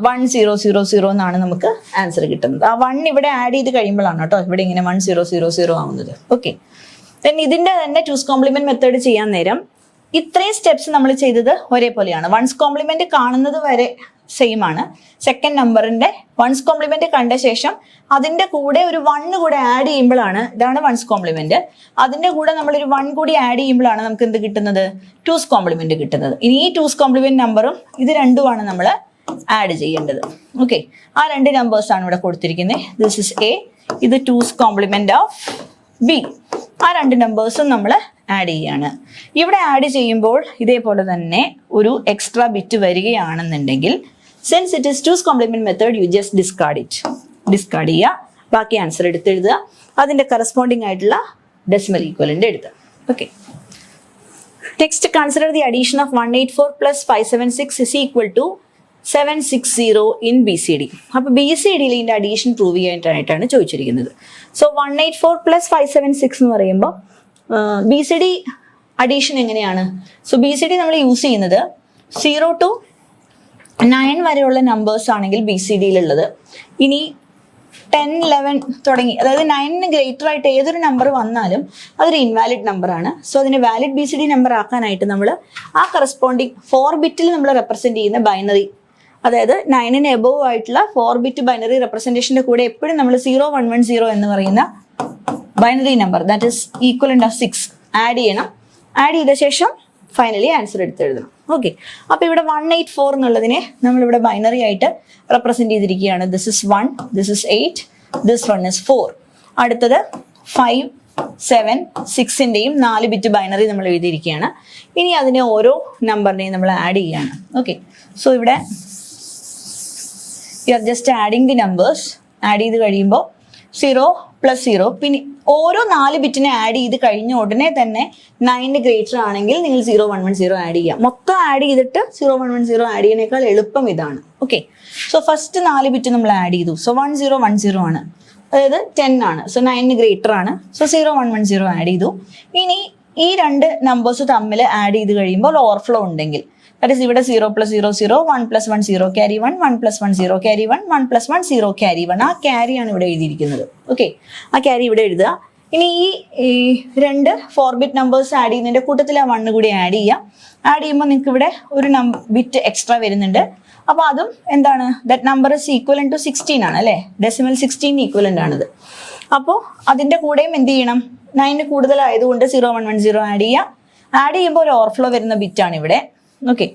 1000 എന്നാണ് നമുക്ക് ആൻസർ കിട്ടുന്നത്. ആ 1 ഇവിടെ ആഡ് ചെയ്ത് കഴിയുമ്പോഴാണ് കേട്ടോ ഇവിടെ ഇങ്ങനെ 1000 ആവുന്നത്. ഓക്കെ, ദെൻ ഇതിൻ്റെ തന്നെ ടൂസ് കോംപ്ലിമെന്റ് മെത്തേഡ് ചെയ്യാൻ നേരം ഇത്രയും സ്റ്റെപ്സ് നമ്മൾ ചെയ്തത് ഒരേപോലെയാണ്. വൺസ് കോംപ്ലിമെന്റ് കാണുന്നത് വരെ സെയിം ആണ്. സെക്കൻഡ് നമ്പറിന്റെ വൺസ് കോംപ്ലിമെന്റ് കണ്ട ശേഷം അതിന്റെ കൂടെ ഒരു 1 കൂടെ ആഡ് ചെയ്യുമ്പോഴാണ്, ഇതാണ് വൺസ് കോംപ്ലിമെന്റ്, അതിന്റെ കൂടെ നമ്മൾ ഒരു 1 കൂടി ആഡ് ചെയ്യുമ്പോഴാണ് നമുക്ക് എന്ത് കിട്ടുന്നത്, ടൂസ് കോംപ്ലിമെന്റ് കിട്ടുന്നത്. ഇനി ഈ ടൂസ് കോംപ്ലിമെന്റ് നമ്പറും ഇത് രണ്ടുമാണ് നമ്മൾ ആഡ് ചെയ്യേണ്ടത്. ഓക്കെ, ആ 2 നമ്പേഴ്സ് ആണ് ഇവിടെ കൊടുത്തിരിക്കുന്നത്. ദിസ് ഇസ് A, ഇത് ടൂസ് കോംപ്ലിമെന്റ് ഓഫ് B. ആ 2 നമ്പേഴ്സും നമ്മൾ ആഡ് ചെയ്യാണ്. ഇവിടെ ആഡ് ചെയ്യുമ്പോൾ ഇതേപോലെ തന്നെ ഒരു എക്സ്ട്രാ ബിറ്റ് വരികയാണെന്നുണ്ടെങ്കിൽ since it is two's complement method you just discard ചെയ്യുക, ബാക്കി ആൻസർ എടുത്തെഴുതുക, അതിന്റെ കറസ്പോണ്ടിങ് ആയിട്ടുള്ള ഡെസിമൽ ഈക്വലന്റ് എഴുതുക. Okay, next consider the addition of 184 plus 576 is equal to 760 in BCD. അപ്പോൾ BCD ഇതിന്റെ അഡീഷൻ പ്രൂവ് ചെയ്യാനായിട്ടാണ് ചോദിച്ചിരിക്കുന്നത്. സോ 184 plus 576 എന്ന് പറയുമ്പോൾ BCD അഡീഷൻ എങ്ങനെയാണ്? സോ BCD നമ്മൾ യൂസ് ചെയ്യുന്നത് 0 to 9 വരെയുള്ള നമ്പേഴ്സ് ആണെങ്കിൽ BCDയിലുള്ളത്. ഇനി 10, 11 തുടങ്ങി, അതായത് 9ന് ഗ്രേറ്റർ ആയിട്ട് ഏതൊരു നമ്പർ വന്നാലും അതൊരു ഇൻവാലിഡ് നമ്പർ ആണ്. സോ അതിനെ വാലിഡ് BCD നമ്പർ ആക്കാനായിട്ട് നമ്മൾ ആ കറസ്പോണ്ടിങ് 4 ബിറ്റിൽ നമ്മൾ റെപ്രസെന്റ് ചെയ്യുന്ന ബൈനറി, അതായത് 9ന് എബോവ് ആയിട്ടുള്ള 4 ബിറ്റ് ബൈനറി റെപ്രസെന്റേഷന്റെ കൂടെ എപ്പോഴും നമ്മൾ 0110 എന്ന് പറയുന്ന binary number that is equivalent of 6 add ചെയ്യണം. ആഡ് ചെയ്ത ശേഷം ഫൈനലി ആൻസർ എടുത്തെഴുതണം. ഓക്കെ, അപ്പൊ ഇവിടെ 184 എന്നുള്ളതിനെ നമ്മളിവിടെ ബൈനറി ആയിട്ട് റെപ്രസെന്റ് ചെയ്തിരിക്കുകയാണ്. This is 1, this is 8, this 1 is 4. അടുത്തത് 5, 7, 6ന്റെയും 4 ബിറ്റ് ബൈനറി നമ്മൾ എഴുതിയിരിക്കുകയാണ്. ഇനി അതിനെ ഓരോ നമ്പറിനെയും നമ്മൾ ആഡ് ചെയ്യുകയാണ്. ഓക്കെ, സോ ഇവിടെ you are just adding the numbers. Add ചെയ്ത് കഴിയുമ്പോൾ 0 + 0, പിന്നെ ഓരോ 4 ബിറ്റിനെ ആഡ് ചെയ്ത് കഴിഞ്ഞ ഉടനെ തന്നെ 9ന് ഗ്രേറ്റർ ആണെങ്കിൽ നിങ്ങൾ 0110 ആഡ് ചെയ്യാം. മൊത്തം ആഡ് ചെയ്തിട്ട് 0110 ആഡ് ചെയ്യുന്നതിനേക്കാൾ എളുപ്പം ഇതാണ്. ഓക്കെ, സോ ഫസ്റ്റ് 4 ബിറ്റ് നമ്മൾ ആഡ് ചെയ്തു. സോ 1010 ആണ്, അതായത് 10 ആണ്. സോ 9ന് ഗ്രേറ്റർ ആണ്. സോ 0110 ആഡ് ചെയ്തു. ഇനി ഈ 2 നമ്പേഴ്സ് തമ്മിൽ ആഡ് ചെയ്ത് കഴിയുമ്പോൾ ഓവർഫ്ലോ ഉണ്ടെങ്കിൽ, ദാറ്റ് ഈസ് ഇവിടെ 0 + 0 0, 1 + 1 0 carry 1, 1 + 1 0 carry 1, 1 + 1 0 carry 1. ആ ക്യാരിയാണ് ഇവിടെ എഴുതിയിരിക്കുന്നത്. ഓക്കെ, ആ ക്യാരി ഇവിടെ എഴുതുക. ഇനി ഈ 2 4 ബിറ്റ് നമ്പേഴ്സ് ആഡ് ചെയ്യുന്നതിന്റെ കൂട്ടത്തിൽ ആ 1 കൂടി ആഡ് ചെയ്യാം. ആഡ് ചെയ്യുമ്പോൾ നിങ്ങൾക്ക് ഇവിടെ ഒരു ബിറ്റ് എക്സ്ട്രാ വരുന്നുണ്ട്. അപ്പോൾ അതും എന്താണ്, that number is equivalent to 16 ആണ് അല്ലേ, ഡെസിമൽ 16 ഈക്വലന്റ് ആണിത്. അപ്പോൾ അതിന്റെ കൂടെയും എന്ത് ചെയ്യണം, 9 കൂടുതലായതുകൊണ്ട് 0110 ആഡ് ചെയ്യുക. ആഡ് ചെയ്യുമ്പോൾ ഒരു ഓവർഫ്ലോ വരുന്ന ബിറ്റാണ് ഇവിടെ. ഓക്കെ,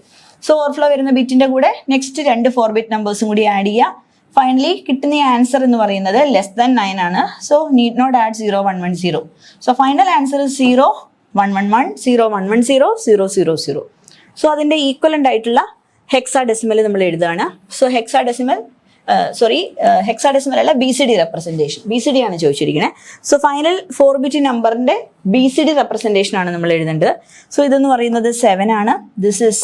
സോ ഓവർഫ്ലോ വരുന്ന ബിറ്റിന്റെ കൂടെ നെക്സ്റ്റ് 2 4-bit നമ്പേഴ്സും കൂടി ആഡ് ചെയ്യുക. ഫൈനലി കിട്ടുന്ന ആൻസർ എന്ന് പറയുന്നത് ലെസ് ദാൻ 9 ആണ്. So need not add 0110. So final answer 0111 0110 000. So അതിന്റെ ഈക്വലന്റ് ആയിട്ടുള്ള ഹെക്സാഡെസിമൽ നമ്മൾ എഴുതുകയാണ്. സോ ഹെക്സാഡെസിമൽ അല്ല, BCD റെപ്രസെന്റേഷൻ. BCD ആണ് ചോദിച്ചിരിക്കുന്നത്. സോ ഫൈനൽ 4-bit നമ്പറിന്റെ BCD റെപ്രസെന്റേഷൻ ആണ് നമ്മൾ എഴുതേണ്ടത്. സോ ഇതെന്ന് പറയുന്നത് 7 ആണ്, this is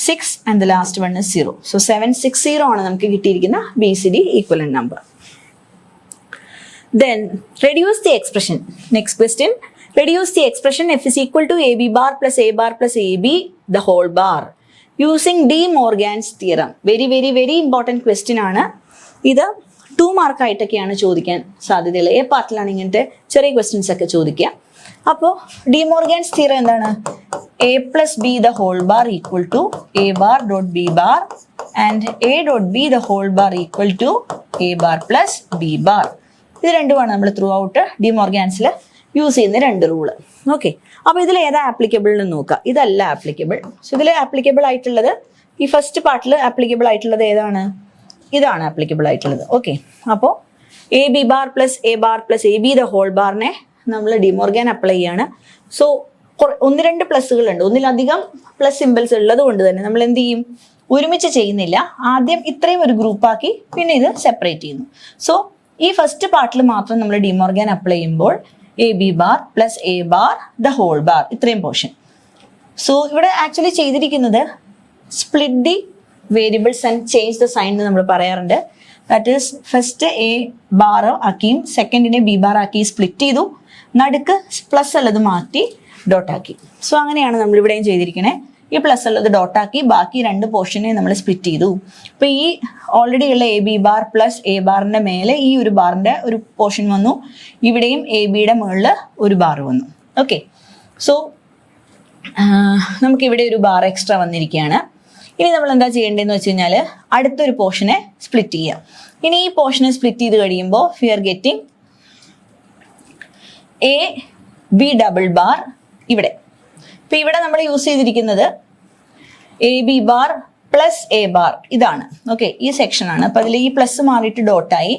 6 and the last one is 0. So 760 ആണ് നമുക്ക് കിട്ടിയിരിക്കുന്ന BCD equivalent number. Then reduce the expression. Next question. Reduce the expression f is equal to AB bar plus A bar plus AB the whole bar using De Morgan's theorem. Very important question ആണ് ഇത്. 2 mark ആയിട്ടൊക്കെയാണ് ചോദിക്കാൻ സാധ്യതയുള്ളത്. A പാർട്ടിലാണ് ഇങ്ങനത്തെ ചെറിയ questions ഒക്കെ ചോദിക്കുക. അപ്പോൾ D Morgan's theorem എന്താണ്, A plus B the whole bar equal to A bar dot B bar and A dot B the whole bar equal to A bar plus B bar. ഇത് രണ്ടുമാണ് നമ്മൾ through out D മോർഗൻസിൽ use ചെയ്യുന്ന 2 rule. Okay, അപ്പോൾ ഇതിൽ ഏതാ applicable എന്ന് നോക്കാം. ഇതല്ല ആപ്ലിക്കബിൾ. സോ ഇതിൽ ആപ്ലിക്കബിൾ ആയിട്ടുള്ളത്, ഈ ഫസ്റ്റ് പാർട്ടിൽ ആപ്ലിക്കബിൾ ആയിട്ടുള്ളത് ഏതാണ്, ഇതാണ് ആപ്ലിക്കബിൾ ആയിട്ടുള്ളത്. ഓക്കെ, അപ്പോൾ AB bar plus A bar plus AB the whole barനെ നമ്മൾ ഡി മോർഗൻ അപ്ലൈ ചെയ്യാണ്. സോ 1-2 പ്ലസ്സുകളുണ്ട്, ഒന്നിലധികം പ്ലസ് സിമ്പിൾസ് ഉള്ളത് കൊണ്ട് തന്നെ നമ്മൾ എന്ത് ചെയ്യും, ഒരുമിച്ച് ചെയ്യുന്നില്ല. ആദ്യം ഇത്രയും ഒരു ഗ്രൂപ്പാക്കി പിന്നെ ഇത് സെപ്പറേറ്റ് ചെയ്യുന്നു. സോ ഈ ഫസ്റ്റ് പാർട്ടിൽ മാത്രം നമ്മൾ ഡി മോർഗൻ അപ്ലൈ ചെയ്യുമ്പോൾ AB bar plus A bar the whole bar, ഇത്രയും പോർഷൻ. സോ ഇവിടെ ആക്ച്വലി ചെയ്തിരിക്കുന്നത് split the variables and change the sign എന്ന് നമ്മൾ പറയാറുണ്ട്. That is first A bar ആക്കിയും സെക്കൻഡിനെ B bar ആക്കി സ്പ്ലിറ്റ് ചെയ്തു, നടുക്ക് പ്ലസ് ഉള്ളത് മാറ്റി ഡോട്ടാക്കി. സോ അങ്ങനെയാണ് നമ്മൾ ഇവിടെയും ചെയ്തിരിക്കണേ. ഈ പ്ലസ് ഉള്ളത് ഡോട്ടാക്കി, ബാക്കി 2 പോർഷനെ നമ്മൾ സ്പ്ലിറ്റ് ചെയ്തു. അപ്പോൾ ഈ ഓൾറെഡി ഉള്ള AB bar പ്ലസ് A barന്റെ മേലെ ഈ ഒരു ബാറിന്റെ ഒരു പോർഷൻ വന്നു, ഇവിടെയും AB-യുടെ മുകളിൽ ഒരു ബാർ വന്നു. ഓക്കെ, സോ നമുക്കിവിടെ ഒരു ബാർ എക്സ്ട്രാ വന്നിരിക്കുകയാണ്. ഇനി നമ്മൾ എന്താ ചെയ്യേണ്ടതെന്ന് വെച്ച് കഴിഞ്ഞാൽ അടുത്തൊരു പോർഷനെ സ്പ്ലിറ്റ് ചെയ്യാം. ഇനി ഈ പോർഷനെ സ്പ്ലിറ്റ് ചെയ്ത് കഴിയുമ്പോൾ we are getting AB double bar ഇവിടെ. ഇപ്പം ഇവിടെ നമ്മൾ യൂസ് ചെയ്തിരിക്കുന്നത് AB bar plus A bar, ഇതാണ്. ഓക്കെ, ഈ സെക്ഷൻ ആണ്. അപ്പം അതിൽ ഈ പ്ലസ് മാറിയിട്ട് ഡോട്ടായി,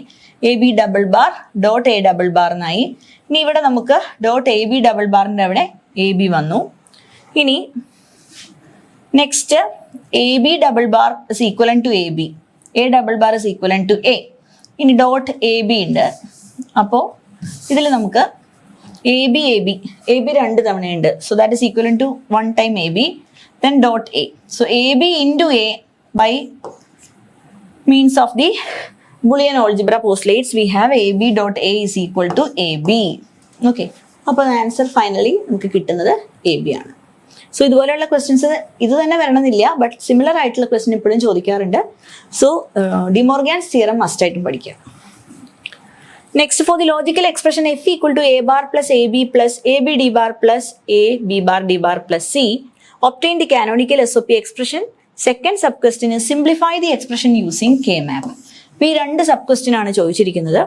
AB double bar dot A double bar എന്നായി. ഇനി ഇവിടെ നമുക്ക് ഡോട്ട് AB ഡബിൾ ബാറിൻ്റെ അവിടെ AB വന്നു. ഇനി next AB double bar is equal to AB, A double bar is equal to A. ഇനി ഡോട്ട് AB ഉണ്ട്. അപ്പോൾ ഇതിൽ നമുക്ക് AB 2 തവണയുണ്ട്. So that is equal to 1 time AB then dot A. So AB into A by means of the Boolean algebra postulates we have AB dot A is equal to AB. Okay, അപ്പോൾ answer finally നമുക്ക് കിട്ടുന്നത് AB ആണ്. So ഇതുപോലെയുള്ള questions ഇത് തന്നെ വരണമെന്നില്ല, but similar ആയിട്ടുള്ള question ഇപ്പോഴും ചോദിക്കാറുണ്ട്. സോ ഡി മോർഗൻസ് തിയറം മസ്റ്റായിട്ടും പഠിക്കുക. Next, for the logical expression f equal to A bar plus AB plus AB D bar plus A B bar D bar plus C, obtain the canonical SOP expression. Second sub question is simplify the expression using K-map. ഇപ്പോൾ ഈ 2 sub question ആണ് ചോദിച്ചിരിക്കുന്നത്.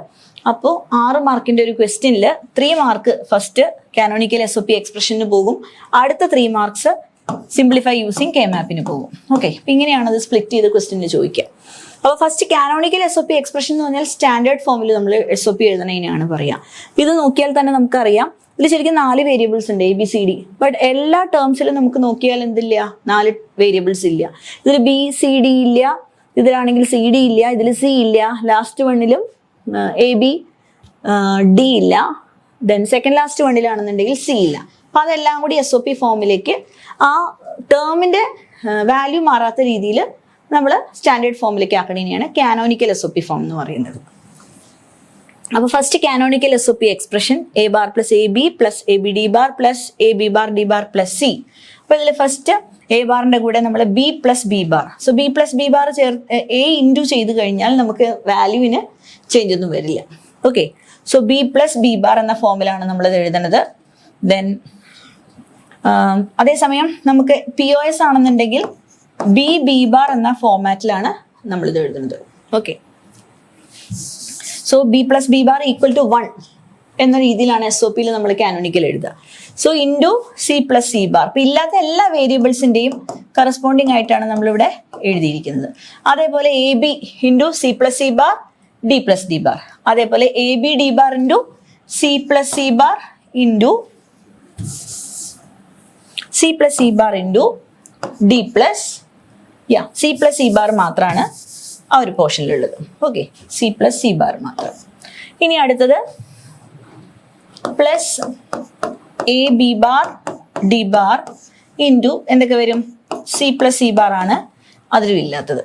അപ്പോൾ 6 മാർക്കിന്റെ ഒരു ക്വസ്റ്റ്യനിൽ 3 mark first canonical SOP എക്സ്പ്രഷന് പോകും, അടുത്ത 3 മാർക്സ് സിംപ്ലിഫൈ യൂസിങ് K-മാപ്പിന് പോകും. ഓക്കെ, അപ്പം ഇങ്ങനെയാണ് അത് സ്പ്ലിറ്റ് ചെയ്ത് ക്വസ്റ്റ്യനിൽ ചോദിക്കുക. അപ്പോൾ ഫസ്റ്റ് കാനോണിക്കൽ SOP എക്സ്പ്രഷൻ എന്ന് പറഞ്ഞാൽ സ്റ്റാൻഡേർഡ് ഫോമിൽ നമ്മൾ SOP എഴുതണതിനാണ് പറയുക. ഇത് നോക്കിയാൽ തന്നെ നമുക്കറിയാം ഇതിൽ ശരിക്കും 4 വേരിയബിൾസ് ഉണ്ട് ABCD. ബട്ട് എല്ലാ ടേംസിലും നമുക്ക് നോക്കിയാൽ എന്തില്ല, 4 വേരിയബിൾസ് ഇല്ല. ഇതിൽ BCD ഇല്ല, ഇതിലാണെങ്കിൽ CD ഇല്ല, ഇതിൽ C ഇല്ല, ലാസ്റ്റ് വണ്ണിലും ABD ഇല്ല, ദെൻ സെക്കൻഡ് ലാസ്റ്റ് വണ്ണിലാണെന്നുണ്ടെങ്കിൽ C ഇല്ല. അപ്പം അതെല്ലാം കൂടി SOP ഫോമിലേക്ക് ആ ടേമിൻ്റെ വാല്യൂ മാറാത്ത രീതിയിൽ നമ്മൾ സ്റ്റാൻഡേർഡ് ഫോമിലേക്ക് ആക്കണേനെയാണ് കാനോണിക്കൽ SOP ഫോം എന്ന് പറയുന്നത്. അപ്പോൾ first canonical SOP expression A bar plus AB plus ABD bar plus AB bar D bar plus C. അപ്പോൾ ഇതിൽ ഫസ്റ്റ് A ബാറിൻ്റെ കൂടെ നമ്മൾ B plus B bar, so B plus B bar A into ചെയ്ത് കഴിഞ്ഞാൽ നമുക്ക് വാല്യൂവിന് change ഒന്നും വരില്ല. Okay, so B plus B bar എന്ന ഫോമിലാണ് നമ്മളത് എഴുതുന്നത്. ദെൻ അതേസമയം നമുക്ക് POS ആണെന്നുണ്ടെങ്കിൽ ബി ബി ബാർ എന്ന ഫോർമാറ്റിലാണ് നമ്മളിത് എഴുതുന്നത്. Okay, so b plus B bar equal to 1 എന്ന രീതിയിലാണ് SOP നമ്മൾ കാനോണിക്കൽ എഴുതുക. So into c plus C bar. ഇപ്പം ഇല്ലാത്ത എല്ലാ വേരിയബിൾസിൻ്റെയും കറസ്പോണ്ടിങ് ആയിട്ടാണ് നമ്മളിവിടെ എഴുതിയിരിക്കുന്നത്. അതേപോലെ a b into c plus C bar d plus d bar. അതേപോലെ a b d bar into c plus C bar into c plus C bar into d plus c plus C bar മാത്രമാണ് ആ ഒരു പോർഷനിലുള്ളത്. Okay, c plus C bar മാത്രം. ഇനി അടുത്തത് plus a b bar d bar into എന്തൊക്കെ വരും? C plus C bar ആണ് അതിലും ഇല്ലാത്തത്.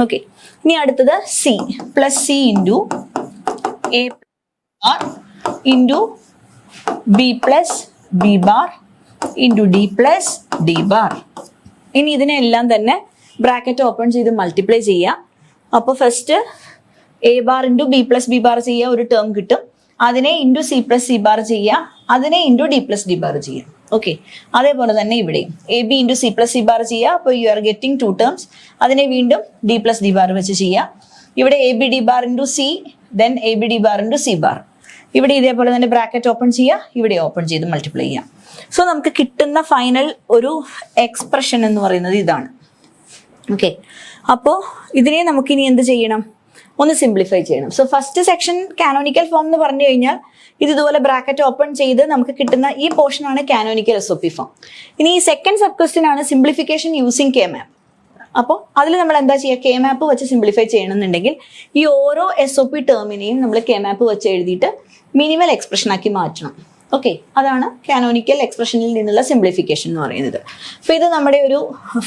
ഓക്കെ, ഇനി അടുത്തത് C plus C into A bar into B plus B bar into d plus d bar. ഇനി ഇതിനെല്ലാം തന്നെ ബ്രാക്കറ്റ് ഓപ്പൺ ചെയ്ത് മൾട്ടിപ്ലൈ ചെയ്യാം. അപ്പോൾ first A bar into B plus B bar ചെയ്യുക, ഒരു ടേം കിട്ടും. അതിനെ into c plus C bar ചെയ്യുക, അതിനെ into d plus d bar ചെയ്യാം. ഓക്കെ, അതേപോലെ തന്നെ ഇവിടെയും A b into c plus C bar ചെയ്യുക. അപ്പോൾ യു ആർ ഗെറ്റിംഗ് 2 ടേംസ്. അതിനെ വീണ്ടും ഡി പ്ലസ് ഡി ബാർ വെച്ച് ചെയ്യാം. ഇവിടെ A b d bar into C, then A b d bar into C bar. ഇവിടെ ഇതേപോലെ തന്നെ ബ്രാക്കറ്റ് ഓപ്പൺ ചെയ്യുക, ഇവിടെ ഓപ്പൺ ചെയ്ത് മൾട്ടിപ്ലൈ ചെയ്യാം. സോ നമുക്ക് കിട്ടുന്ന ഫൈനൽ ഒരു എക്സ്പ്രഷൻ എന്ന് പറയുന്നത് ഇതാണ്. ഓക്കെ, അപ്പോൾ ഇതിനെ നമുക്കിനി എന്ത് ചെയ്യണം? ഒന്ന് സിംപ്ലിഫൈ ചെയ്യണം. So first section canonical form എന്ന് പറഞ്ഞു കഴിഞ്ഞാൽ ഇത് ഇതുപോലെ ബ്രാക്കറ്റ് ഓപ്പൺ ചെയ്ത് നമുക്ക് കിട്ടുന്ന ഈ പോർഷനാണ് കാനോണിക്കൽ SOP ഫോം. ഇനി ഈ സെക്കൻഡ് സബ് ക്വസ്റ്റ്യൻ ആണ് സിംപ്ലിഫിക്കേഷൻ യൂസിങ് കെ മാപ്പ്. അപ്പോൾ അതിൽ നമ്മൾ എന്താ ചെയ്യുക? കെ മാപ്പ് വെച്ച് സിംപ്ലിഫൈ ചെയ്യണമെന്നുണ്ടെങ്കിൽ ഈ ഓരോ SOP ടേമിനെയും നമ്മൾ കെ മാപ്പ് വെച്ച് എഴുതിയിട്ട് മിനിമൽ എക്സ്പ്രഷൻ ആക്കി മാറ്റണം. ഓക്കെ, അതാണ് കാനോണിക്കൽ എക്സ്പ്രഷനിൽ നിന്നുള്ള സിംപ്ലിഫിക്കേഷൻ എന്ന് പറയുന്നത്. അപ്പോൾ ഇത് നമ്മുടെ ഒരു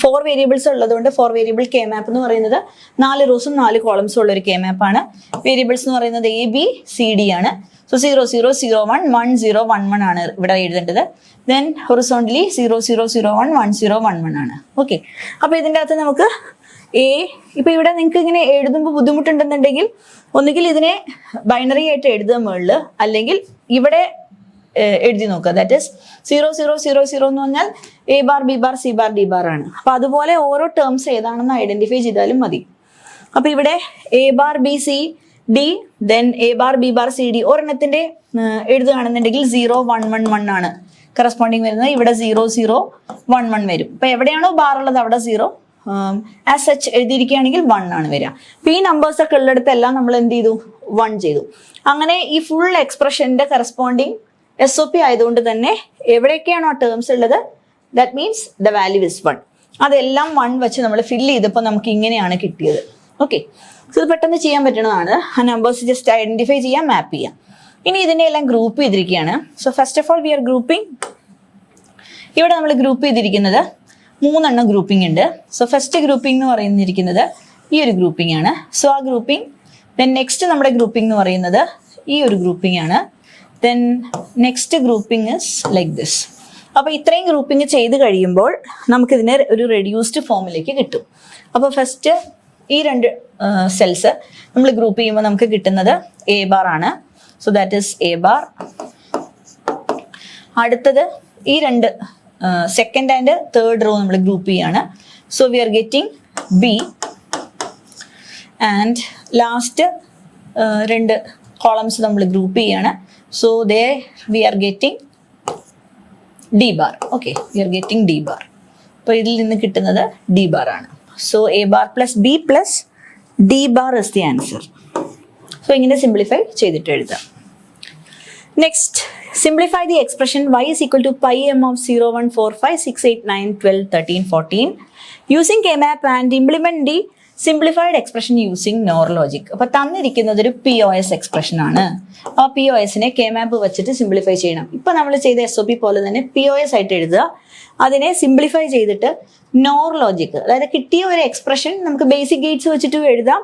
4 വേരിയബിൾസ് ഉള്ളതുകൊണ്ട് 4 വേരിയബിൾ കെ മാപ്പ് എന്ന് പറയുന്നത് 4 റോസും 4 കോളംസും ഉള്ള ഒരു കെ മാപ്പാണ്. വേരിയബിൾസ് എന്ന് പറയുന്നത് എ ബി സി ഡി ആണ്. സോ 0 0 0 1 1 0 1 1 ആണ് ഇവിടെ എഴുതേണ്ടത്. ദെൻ ഹൊറിസോണ്ടലി 0 0 0 1 1 0 1 1 ആണ്. ഓക്കെ, അപ്പോൾ ഇതിൻ്റെ അകത്ത് നമുക്ക് ഇപ്പൊ ഇവിടെ നിങ്ങൾക്ക് ഇങ്ങനെ എഴുതുമ്പോൾ ബുദ്ധിമുട്ടുണ്ടെന്നുണ്ടെങ്കിൽ ഒന്നുകിൽ ഇതിനെ ബൈനറി ആയിട്ട് എഴുതുക മുകളിൽ, അല്ലെങ്കിൽ ഇവിടെ എഴുതി നോക്കുക. ദാറ്റ് ഇസ് 0 0 0 0 എന്ന് പറഞ്ഞാൽ A bar b bar C bar d bar ആണ്. അപ്പൊ അതുപോലെ ഓരോ ടേംസ് ഏതാണെന്ന് ഐഡന്റിഫൈ ചെയ്താലും മതി. അപ്പൊ ഇവിടെ a bar b c d, then A bar b bar c d ഒരെണ്ണത്തിന്റെ എഴുതുകയാണെന്നുണ്ടെങ്കിൽ 0 1 1 1 ആണ് കറസ്പോണ്ടിങ് വരുന്നത്. ഇവിടെ 0 0 1 1 വരും. അപ്പൊ എവിടെയാണോ ബാർ ഉള്ളത് അവിടെ 0, ആസ് സച്ച് എഴുതിയിരിക്കുകയാണെങ്കിൽ 1 ആണ് വരിക. അപ്പൊ ഈ നമ്പേഴ്സ് ഒക്കെ ഉള്ളിടത്തെല്ലാം നമ്മൾ എന്ത് ചെയ്തു? 1 ചെയ്തു. അങ്ങനെ ഈ ഫുൾ എക്സ്പ്രഷന്റെ കറസ്പോണ്ടിങ് SOP ആയതുകൊണ്ട് തന്നെ എവിടെയൊക്കെയാണോ ടേംസ് ഉള്ളത് that means the value is 1. അതെല്ലാം 1 വെച്ച് നമ്മൾ ഫില്ല് ചെയ്തപ്പോൾ നമുക്ക് ഇങ്ങനെയാണ് കിട്ടിയത്. ഓക്കെ, സോ ഇത് പെട്ടെന്ന് ചെയ്യാൻ പറ്റുന്നതാണ്. ആ നമ്പേഴ്സ് ജസ്റ്റ് ഐഡന്റിഫൈ ചെയ്യാം, മാപ്പ് ചെയ്യാം. ഇനി ഇതിനെ എല്ലാം ഗ്രൂപ്പ് ചെയ്തിരിക്കുകയാണ്. So first of all we are grouping. ഇവിടെ നമ്മൾ ഗ്രൂപ്പ് ചെയ്തിരിക്കുന്നത് 3 എണ്ണം ഗ്രൂപ്പിംഗ് ഉണ്ട്. സോ ഫസ്റ്റ് ഗ്രൂപ്പിംഗ് എന്ന് പറയുന്നിരിക്കുന്നത് ഈ ഒരു ഗ്രൂപ്പിംഗ് ആണ്. സോ ആ ഗ്രൂപ്പിംഗ്, ദെൻ നെക്സ്റ്റ് നമ്മുടെ ഗ്രൂപ്പിംഗ് എന്ന് പറയുന്നത് ഈ ഒരു ഗ്രൂപ്പിംഗ് ആണ്. Then next grouping is like this. അപ്പോൾ ഇത്രയും ഗ്രൂപ്പിംഗ് ചെയ്ത് കഴിയുമ്പോൾ നമുക്കിതിനെ ഒരു റെഡ്യൂസ്ഡ് ഫോമിലേക്ക് കിട്ടും. അപ്പോൾ ഫസ്റ്റ് ഈ 2 സെൽസ് നമ്മൾ ഗ്രൂപ്പ് ചെയ്യുമ്പോൾ നമുക്ക് കിട്ടുന്നത് എ ബാർ ആണ്. So that is A bar. അടുത്തത് ഈ 2 സെക്കൻഡ് ആൻഡ് തേർഡ് റോ നമ്മൾ ഗ്രൂപ്പ് ചെയ്യാണ്. So we are getting B. And last 2 columns നമ്മൾ ഗ്രൂപ്പ് ചെയ്യാണ്. So there we are getting D bar. Okay, we are getting D bar. അപ്പോൾ ഇതിൽ നിന്ന് കിട്ടുന്നത് D bar ആണ്. So A bar plus B plus D bar is the answer. So ഇങ്ങനെ simplify ചെയ്തിട്ട് എഴുതാം. Next, simplify the expression y is equal to pi m of 0 1 4 5 6 8 9 12 13 14 using K-map and implement the simplified expression using nor logic. അപ്പൊ തന്നിരിക്കുന്നത് ഒരു POS expression ആണ്. ആ POSനെ K map വെച്ചിട്ട് simplify ചെയ്യണം. ഇപ്പൊ നമ്മൾ ചെയ്ത SOP പോലെ തന്നെ POS ആയിട്ട് എഴുതുക. അതിനെ സിംപ്ലിഫൈ ചെയ്തിട്ട് നോർ ലോജിക്, അതായത് കിട്ടിയ ഒരു എക്സ്പ്രഷൻ നമുക്ക് ബേസിക് ഗേറ്റ്സ് വെച്ചിട്ട് എഴുതാം,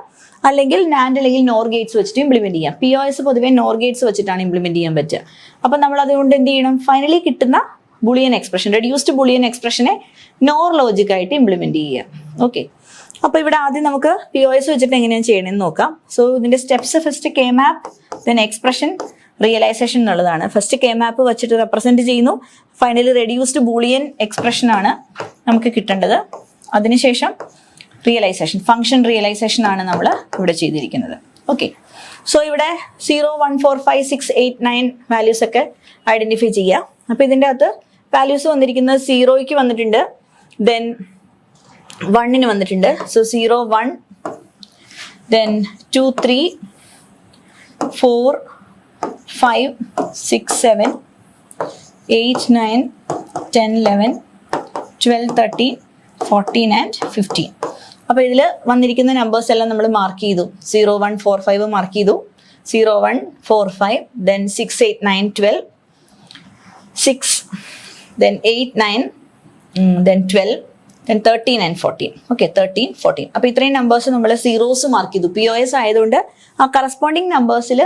അല്ലെങ്കിൽ നാൻഡ് അല്ലെങ്കിൽ നോർ ഗേറ്റ്സ് വെച്ചിട്ട് ഇംപ്ലിമെന്റ് ചെയ്യാം. POS പൊതുവെ നോർ ഗേറ്റ്സ് വെച്ചിട്ടാണ് ഇംപ്ലിമെന്റ് ചെയ്യാൻ പറ്റുക. അപ്പൊ നമ്മൾ അതുകൊണ്ട് എന്ത് ചെയ്യണം? ഫൈനലി കിട്ടുന്ന ബുളിയൻ എക്സ്പ്രഷൻ, റെഡ്യൂസ്ഡ് ബുളിയൻ എക്സ്പ്രഷനെ നോർ ലോജിക് ആയിട്ട് ഇംപ്ലിമെന്റ് ചെയ്യാം. ഓക്കെ, അപ്പൊ ഇവിടെ ആദ്യം നമുക്ക് POS വെച്ചിട്ട് എങ്ങനെയാണ് ചെയ്യണമെന്ന് നോക്കാം. സോ ഇതിന്റെ steps, first K map, then expression, realization എന്നുള്ളതാണ്. ഫസ്റ്റ് കെ മാപ്പ് വെച്ചിട്ട് റെപ്രസെന്റ് ചെയ്യുന്നു. ഫൈനലി റെഡ്യൂസ്ഡ് ബൂളിയൻ എക്സ്പ്രഷൻ ആണ് നമുക്ക് കിട്ടേണ്ടത്. അതിനുശേഷം റിയലൈസേഷൻ, ഫംഗ്ഷൻ റിയലൈസേഷൻ ആണ് നമ്മൾ ഇവിടെ ചെയ്തിരിക്കുന്നത്. ഓക്കെ, സോ ഇവിടെ 0, 1, 4, 5, 6, 8, 9 വാല്യൂസ് ഒക്കെ ഐഡന്റിഫൈ ചെയ്യുക. അപ്പോൾ ഇതിൻ്റെ അകത്ത് വാല്യൂസ് വന്നിരിക്കുന്നത് 0ക്ക് വന്നിട്ടുണ്ട്, ദെൻ 1ന് വന്നിട്ടുണ്ട്. So 0, 1, then 2, 3, 4, 5, 6, 7, 8, 9, 10, 11, 12, 13, 14 and 15. അപ്പോൾ ഇതിൽ വന്നിരിക്കുന്ന നമ്പേഴ്സ് എല്ലാം നമ്മൾ മാർക്ക് ചെയ്തു. 0, 1, 4, 5 മാർക്ക് ചെയ്തു. 0, 1, 4, 5, then 6, 8, 9, 12, 6, then 8, 9, then 12, then 13 and 14. Okay, 13, 14. അപ്പോൾ ഇത്രയും നമ്പേഴ്സ് നമ്മൾ സീറോസ് മാർക്ക് ചെയ്തു. POS ആയതുകൊണ്ട് ആ കറസ്പോണ്ടിങ് നമ്പേഴ്സിൽ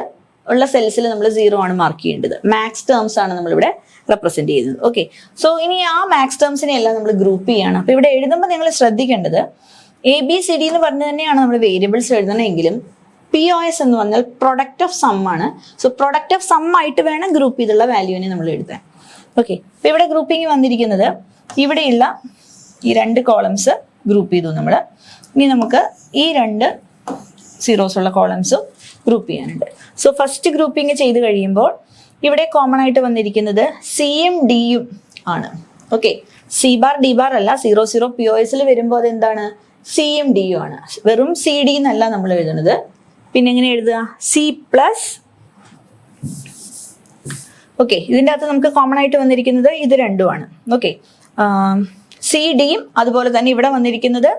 ഉള്ള സെൽസിൽ നമ്മൾ 0 ആണ് മാർക്ക് ചെയ്യേണ്ടത്. മാക്സ് ടേംസ് ആണ് നമ്മളിവിടെ റെപ്രസെന്റ് ചെയ്യുന്നത്. ഓക്കെ, സോ ഇനി ആ മാക്സ് ടേംസിനെ എല്ലാം നമ്മൾ ഗ്രൂപ്പ് ചെയ്യണം. അപ്പോൾ ഇവിടെ എഴുതുമ്പോൾ നിങ്ങൾ ശ്രദ്ധിക്കേണ്ടത് ABCD എന്ന് പറഞ്ഞു തന്നെയാണ് നമ്മൾ വേരിയബിൾസ് എഴുതണമെങ്കിലും POS എന്ന് പറഞ്ഞാൽ പ്രൊഡക്റ്റ് ഓഫ് സം ആണ്. സോ പ്രൊഡക്റ്റ് ഓഫ് സം ആയിട്ട് വേണം ഗ്രൂപ്പ് ചെയ്തുള്ള വാല്യൂവിനെ നമ്മൾ എഴുതാൻ. ഓക്കെ, അപ്പോൾ ഇവിടെ ഗ്രൂപ്പിംഗ് വന്നിരിക്കുന്നത് ഇവിടെയുള്ള ഈ 2 കോളംസ് ഗ്രൂപ്പ് ചെയ്തു നമ്മൾ. ഇനി നമുക്ക് ഈ 2 സീറോസ് ഉള്ള കോളംസും ഗ്രൂപ്പ് ചെയ്യാനുണ്ട്. സോ ഫസ്റ്റ് ഗ്രൂപ്പിംഗ് ചെയ്ത് കഴിയുമ്പോൾ ഇവിടെ കോമൺ ആയിട്ട് വന്നിരിക്കുന്നത് സിയും ഡിയും ആണ്. Okay, C bar d bar അല്ല, 0, 0 POSൽ വരുമ്പോൾ അതെന്താണ്, സിയും ഡിയും ആണ്. വെറും CD എന്നല്ല നമ്മൾ എഴുതുന്നത്. പിന്നെ എങ്ങനെ എഴുതുക, C പ്ലസ്. ഓക്കെ, ഇതിൻ്റെ അകത്ത് നമുക്ക് കോമൺ ആയിട്ട് വന്നിരിക്കുന്നത് ഇത് രണ്ടുമാണ്. ഓക്കെ, CD-യും അതുപോലെ തന്നെ ഇവിടെ വന്നിരിക്കുന്നത്